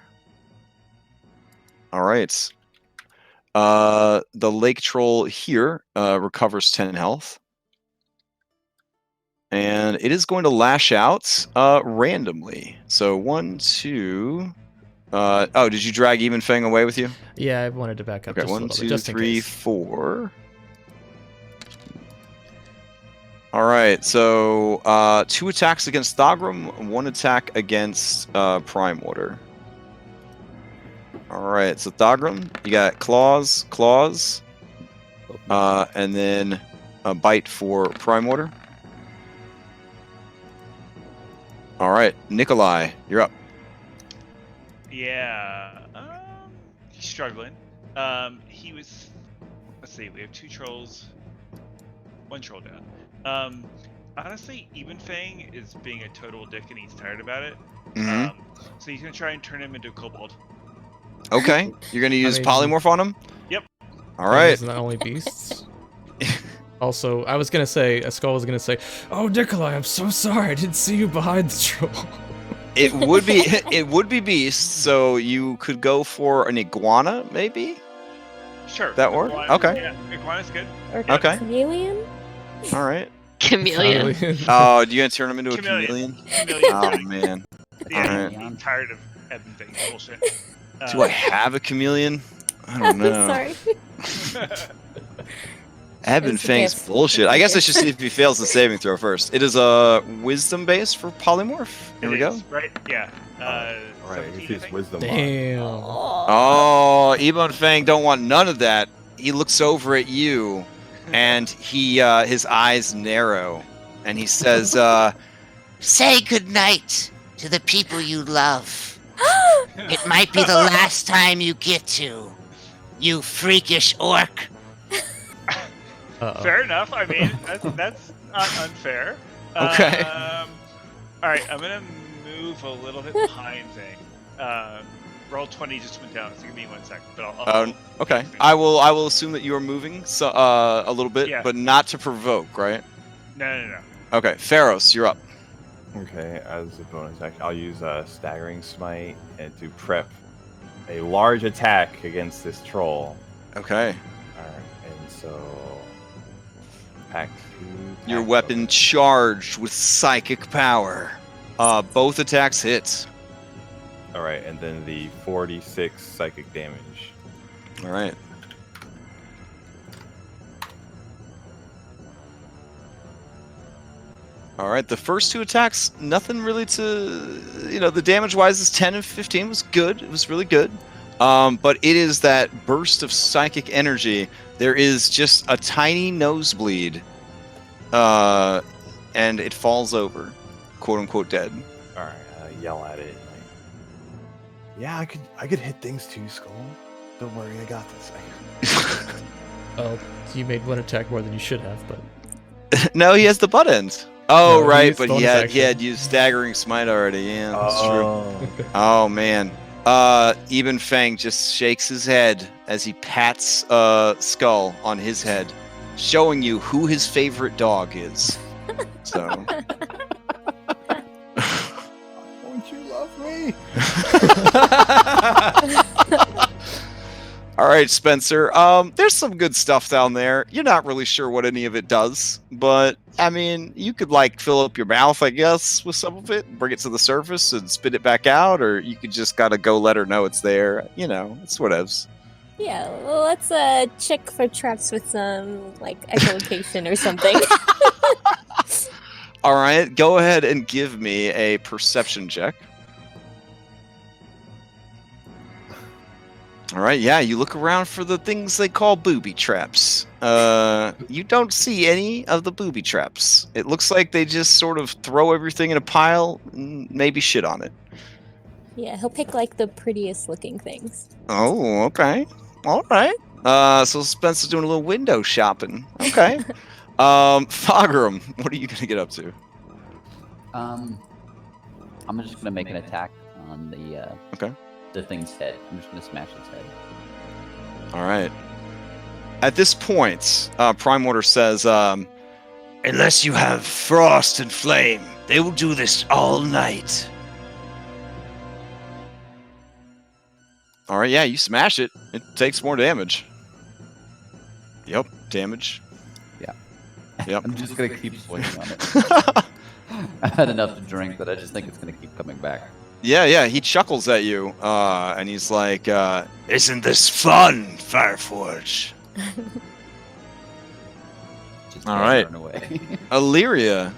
S1: All right. The lake troll here recovers 10 health. And it is going to lash out randomly. So 1, 2... did you drag Even Fang away with you?
S4: Yeah, I wanted to back up.
S1: Okay,
S4: just a
S1: 1,
S4: little
S1: 2,
S4: bit, just in
S1: 3,
S4: case.
S1: 4. All right, so 2 attacks against Thogrum, 1 attack against Prime Water. All right, so Thogrum, you got claws, and then a bite for Prime Water. All right, Nikolai, you're up.
S3: Yeah, he's struggling. He was. Let's see. We have 2 trolls, 1 troll down. Honestly, Ebenfang is being a total dick, and he's tired about it.
S1: Mhm.
S3: So he's gonna try and turn him into a kobold.
S1: Okay, you're gonna use
S4: mean-
S1: polymorph on him.
S3: Yep.
S1: All right.
S4: Isn't that only beasts? Also, I was gonna say, a skull was gonna say, "Oh, Nikolai, I'm so sorry. I didn't see you behind the troll."
S1: It would be beasts, so you could go for an iguana, maybe.
S3: Sure.
S1: That work?
S3: Iguana-
S1: Okay.
S3: Yeah, iguana's good.
S8: Or
S1: Okay.
S8: chameleon?
S1: All right.
S5: Chameleon.
S1: Oh, do you gonna turn him into a
S3: Chameleon.
S1: chameleon? Oh man.
S3: Yeah,
S1: Alright.
S3: I'm tired of Ebenfang's bullshit.
S1: Do I have a chameleon? I don't know.
S8: Sorry.
S1: Eben
S8: It's a
S1: Fang's
S8: gift.
S1: bullshit. I guess I should see if he fails the saving throw first. It is a wisdom base for polymorph. Here we
S3: It
S1: go.
S3: is, right? Yeah.
S2: All right,
S3: 17,
S2: if
S3: I
S2: it's
S3: think.
S2: wisdom.
S4: Damn.
S1: Oh, Ebon Fang don't want none of that. He looks over at you, and he his eyes narrow,
S7: and he says, "Say goodnight to the people you love. It might be the last time you get to, you freakish orc."
S3: Fair enough. I mean, that's not unfair.
S1: Okay.
S3: All right, I'm gonna move a little bit behind thing. Roll20 just went down, so give me 1 second. But I'll
S1: Okay. I will assume that you are moving a little bit,
S3: Yeah.
S1: but not to provoke, right?
S3: No.
S1: Okay. Pharos, you're up.
S2: Okay, as a bonus action, I'll use a staggering smite and to prep a large attack against this troll.
S1: Okay.
S2: Alright, and so pack 2.
S1: Your weapon charged with psychic power. Both attacks hit.
S2: Alright, and then the 46 psychic damage.
S1: All right. All right, the first 2 attacks, nothing really to, the damage-wise is 10 and 15 was good. It was really good. But it is that burst of psychic energy. There is just a tiny nosebleed, and it falls over, quote-unquote dead.
S2: Alright, yell at it. Like, yeah, I could hit things too, Skull. Don't worry, I got this.
S4: Well, you made 1 attack more than you should have, but
S1: No, he has the butt end. Oh,
S4: No, he
S1: right,
S4: used
S1: but
S4: bonus
S1: he
S4: action.
S1: had used staggering smite already. Yeah, that's true.
S2: Oh.
S1: Oh man. Eben Fang just shakes his head as he pats Skull on his head, showing you who his favorite dog is. So.
S2: Don't you love me?
S1: All right, Spencer. There's some good stuff down there. You're not really sure what any of it does, but I mean, you could like fill up your mouth, I guess, with some of it, bring it to the surface and spit it back out, or you could just gotta go let her know it's there. It's whatevs.
S8: Yeah, well, let's check for traps with some like echolocation or something.
S1: All right, go ahead and give me a perception check. All right, yeah, you look around for the things they call booby traps. You don't see any of the booby traps. It looks like they just sort of throw everything in a pile and maybe shit on it.
S8: Yeah, he'll pick like the prettiest looking things.
S1: Oh, okay. All right. So Spencer's doing a little window shopping. Okay. Fogram, what are you going to get up to?
S6: I'm just gonna make an attack on the thing's head. I'm just gonna smash its head.
S1: All right. At this point, Prime Order says,
S7: Unless you have frost and flame, they will do this all night.
S1: all right, yeah, you smash it. It takes more damage. Yep, damage. Yep.
S6: I'm just gonna keep swinging on it. I had enough to drink, but I just think it's gonna keep coming back.
S1: Yeah, he chuckles at you, and he's like,
S7: Isn't this fun, Fireforge?
S6: Just
S1: All right.
S6: run away.
S1: Illyria,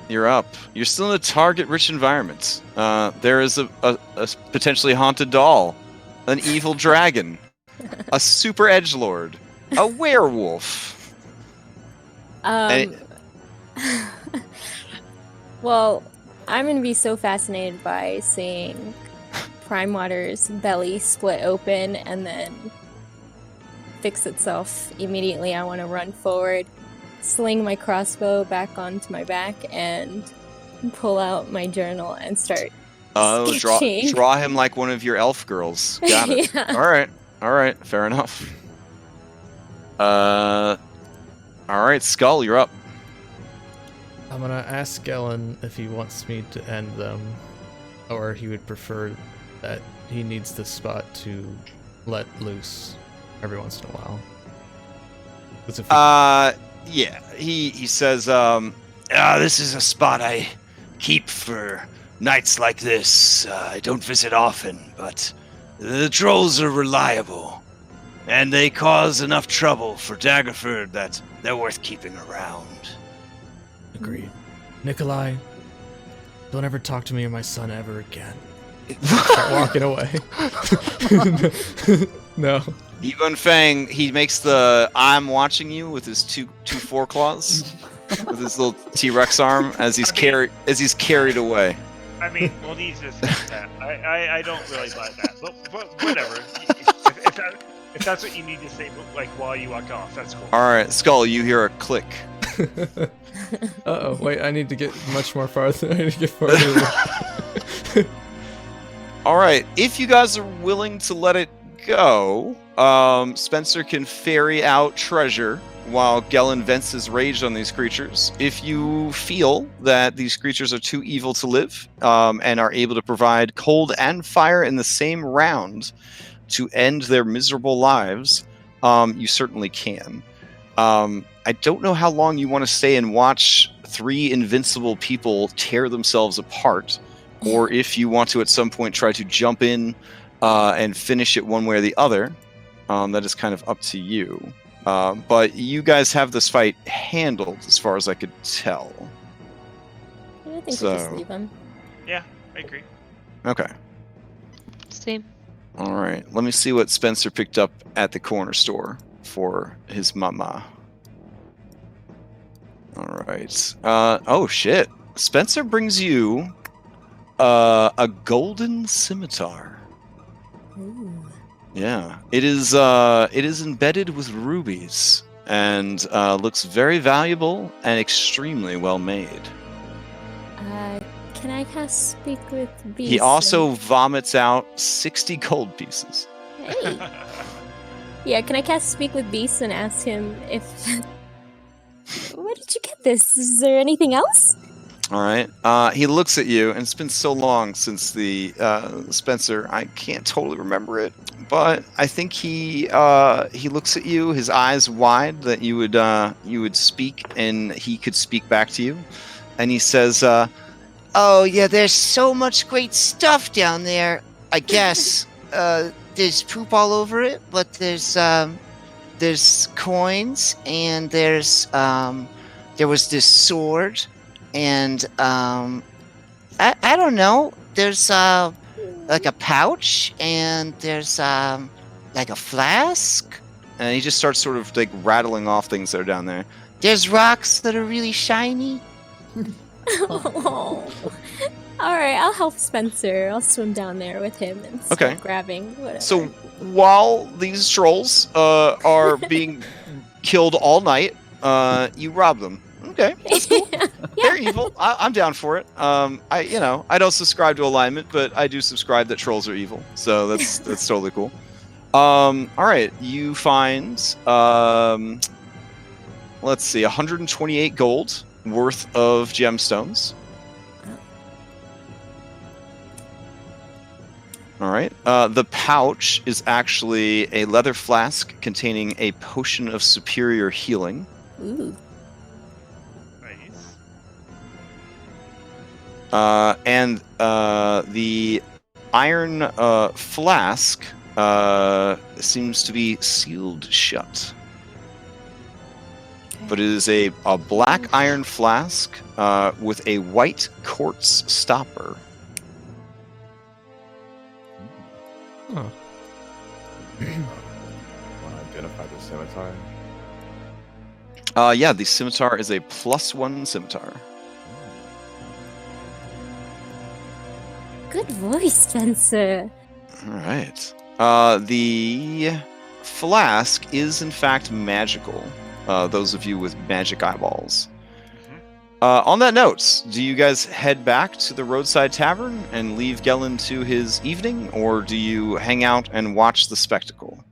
S1: you're up. You're still in a target-rich environment. There is a potentially haunted doll, an evil dragon, a super edgelord, a werewolf.
S8: Well, I'm gonna be so fascinated by seeing Prime Water's belly split open and then fix itself immediately. I want to run forward, sling my crossbow back onto my back, and pull out my journal and start sketching.
S1: Draw him like one of your elf girls. Got it.
S8: Yeah.
S1: All right, fair enough. All right, Skull, you're up.
S4: I'm gonna ask Gellin if he wants me to end them, or he would prefer that he needs the spot to let loose every once in a while. 'Cause if
S1: Yeah, he says,
S7: This is a spot I keep for nights like this. I don't visit often, but the trolls are reliable, and they cause enough trouble for Daggerford that they're worth keeping around.
S4: Agreed. Nikolai, don't ever talk to me or my son ever again. Start walking away. No.
S1: Yvonne Fang, he makes the I'm watching you with his two foreclaws. with his little T-Rex arm as he's carried away.
S3: I mean, we'll need to discuss that. I don't really buy that, but whatever. If that's what you need to say, like while you walk off, that's cool.
S1: All right, Skull, you hear a click.
S4: Uh-oh, wait, I need to get much more farther. I need to get farther.
S1: All right, if you guys are willing to let it go, Spencer can ferry out treasure while Gellin vents his rage on these creatures. If you feel that these creatures are too evil to live, and are able to provide cold and fire in the same round to end their miserable lives, you certainly can. I don't know how long you want to stay and watch 3 invincible people tear themselves apart, or if you want to at some point try to jump in and finish it one way or the other. That is kind of up to you. But you guys have this fight handled as far as I could tell.
S8: I think we just leave him.
S3: Yeah, I agree.
S1: Okay.
S5: Same.
S1: All right. Let me see what Spencer picked up at the corner store for his mama. All right. Oh, shit. Spencer brings you a golden scimitar.
S8: Ooh.
S1: Yeah, it is embedded with rubies and looks very valuable and extremely well made.
S8: Can I cast Speak with Beasts?
S1: He also vomits out 60 gold pieces.
S8: Hey. Yeah, can I cast Speak with Beasts and ask him if... Where did you get this? Is there anything else?
S1: All right. He looks at you, and it's been so long since the Spencer. I can't totally remember it, but I think he looks at you, his eyes wide, that you would speak, and he could speak back to you, and he says,
S7: Oh, yeah, there's so much great stuff down there. I guess there's poop all over it, but there's coins, and there was this sword, and I don't know. There's like a pouch, and there's like a flask.
S1: and he just starts sort of like rattling off things that are down there.
S7: There's rocks that are really shiny.
S8: Oh. All right, I'll help Spencer. I'll swim down there with him and start
S1: Okay.
S8: grabbing whatever.
S1: So while these trolls are being killed all night, you rob them. Okay, that's cool. They're evil. I'm down for it. I don't subscribe to alignment, but I do subscribe that trolls are evil. So that's totally cool. All right, you find let's see, 128 gold worth of gemstones. All right. The pouch is actually a leather flask containing a potion of superior healing.
S8: Ooh.
S3: Nice.
S1: And the iron flask seems to be sealed shut. But it is a black iron flask with a white quartz stopper.
S4: Oh.
S2: Want to identify the scimitar?
S1: Yeah, the scimitar is a +1 scimitar.
S8: Good voice, Spencer.
S1: All right. The flask is in fact magical. Those of you with magic eyeballs. On that note, do you guys head back to the roadside tavern and leave Gellin to his evening, or do you hang out and watch the spectacle?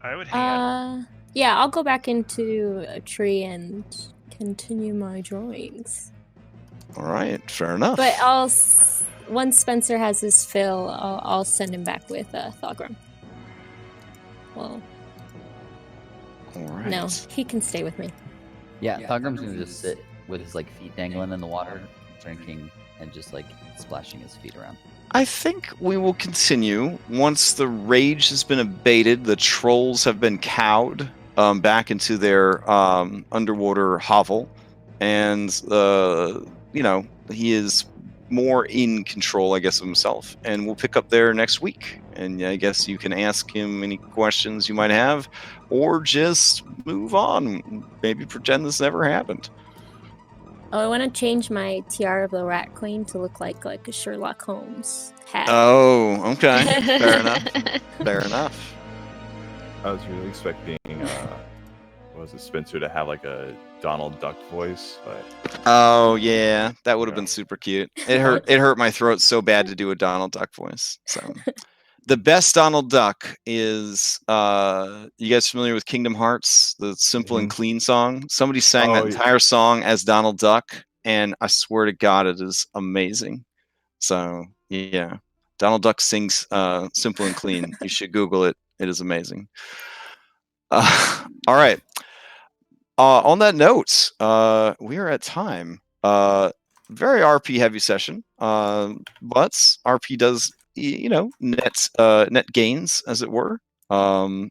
S3: I would hang out.
S8: Yeah, I'll go back into a tree and continue my drawings.
S1: All right, fair enough.
S8: But once Spencer has his fill, I'll send him back with Thogrum. Well,
S1: All right.
S8: no, he can stay with me.
S6: Yeah, Thogrum's gonna just sit with his feet dangling in the water, drinking and just splashing his feet around.
S1: I think we will continue once the rage has been abated. The trolls have been cowed back into their underwater hovel, and he is more in control, I guess, of himself. And we'll pick up there next week. And I guess you can ask him any questions you might have, or just move on. Maybe pretend this never happened.
S8: Oh, I want to change my tiara of the Rat Queen to look like a Sherlock Holmes hat.
S1: Oh, okay. Fair enough. Fair enough.
S2: I was really expecting, what was it, Spencer to have like a Donald Duck voice, but
S1: Oh yeah, that would have been
S2: Yeah.
S1: super cute. It hurt my throat so bad to do a Donald Duck voice. So the best Donald Duck is you guys familiar with Kingdom Hearts, the Simple and Clean song? Somebody sang that
S2: Oh, yeah.
S1: entire song as Donald Duck, and I swear to God, it is amazing. So yeah, Donald Duck sings Simple and Clean. You should Google it. It is amazing. All right. On that note, we are at time. Very RP heavy session, but RP does net gains, as it were.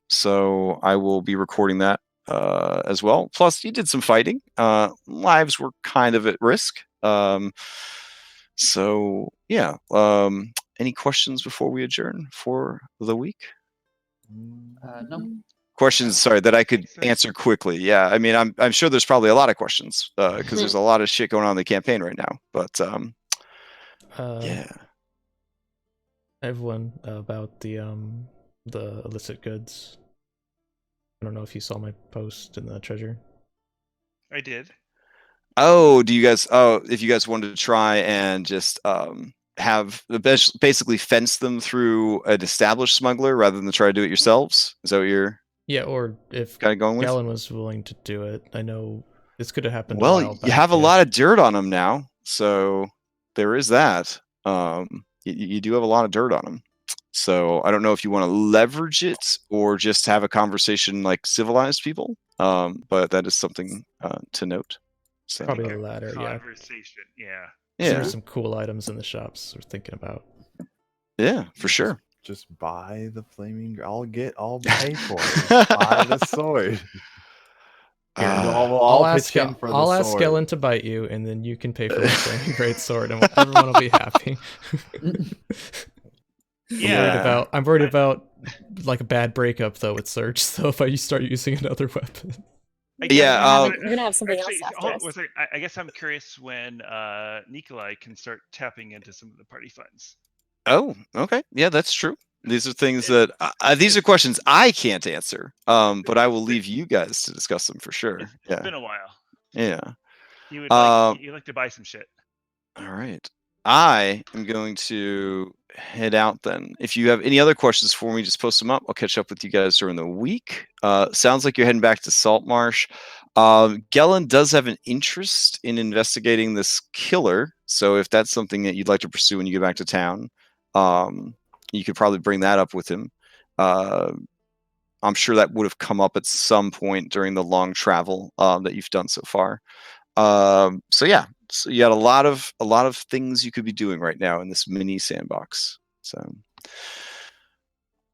S1: So I will be recording that as well. Plus, you did some fighting. Lives were kind of at risk. So yeah. Any questions before we adjourn for the week?
S6: No.
S1: Questions, sorry, that I could answer quickly. Yeah, I mean, I'm sure there's probably a lot of questions because there's a lot of shit going on in the campaign right now. But yeah,
S4: I have one about the illicit goods. I don't know if you saw my post in the treasure.
S3: I did.
S1: oh, do you guys? Oh, if you guys wanted to try and just have basically fence them through an established smuggler rather than try to do it yourselves, is that what you're
S4: Yeah, or if
S1: kind of going with?
S4: Galen was willing to do it. I know this could have happened a
S1: Well,
S4: while
S1: you
S4: back.
S1: have a lot of dirt on them now, so there is that. You do have a lot of dirt on them. So I don't know if you want to leverage it or just have a conversation like civilized people. But that is something to note. So
S4: Probably the latter, yeah.
S3: Conversation, yeah.
S4: There
S1: yeah,
S4: are some cool items in the shops we're thinking about.
S1: yeah, for sure.
S2: just buy the flaming. I'll pay for it. Just buy the sword. Here, I'll
S4: ask
S2: pitch in for the
S4: I'll ask
S2: sword.
S4: Galen to bite you, and then you can pay for my flaming great sword, and everyone will be happy.
S3: Yeah.
S4: I'm worried about like a bad breakup though with Surge. So if I start using another weapon,
S1: Yeah,
S8: We're gonna have something else after this.
S3: I guess I'm curious when Nikolai can start tapping into some of the party funds.
S1: Oh, okay. Yeah, that's true. These are things that these are questions I can't answer. But I will leave you guys to discuss them for sure.
S3: It's been a while.
S1: Yeah.
S3: You would like to buy some shit.
S1: All right. I am going to head out then. If you have any other questions for me, just post them up. I'll catch up with you guys during the week. Sounds like you're heading back to Saltmarsh. Gelen does have an interest in investigating this killer. So if that's something that you'd like to pursue when you get back to town, you could probably bring that up with him. I'm sure that would have come up at some point during the long travel that you've done so far. So yeah, so you got a lot of things you could be doing right now in this mini sandbox. So,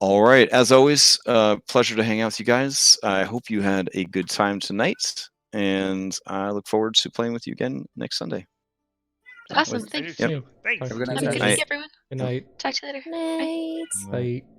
S1: all right, as always, pleasure to hang out with you guys. I hope you had a good time tonight, and I look forward to playing with you again next Sunday.
S5: Awesome. Thanks.
S1: Yep.
S3: Thanks.
S6: Have a good night,
S5: Have a good
S6: guys.
S5: week, everyone.
S4: good night.
S5: Talk to you later.
S8: Night.
S4: Bye.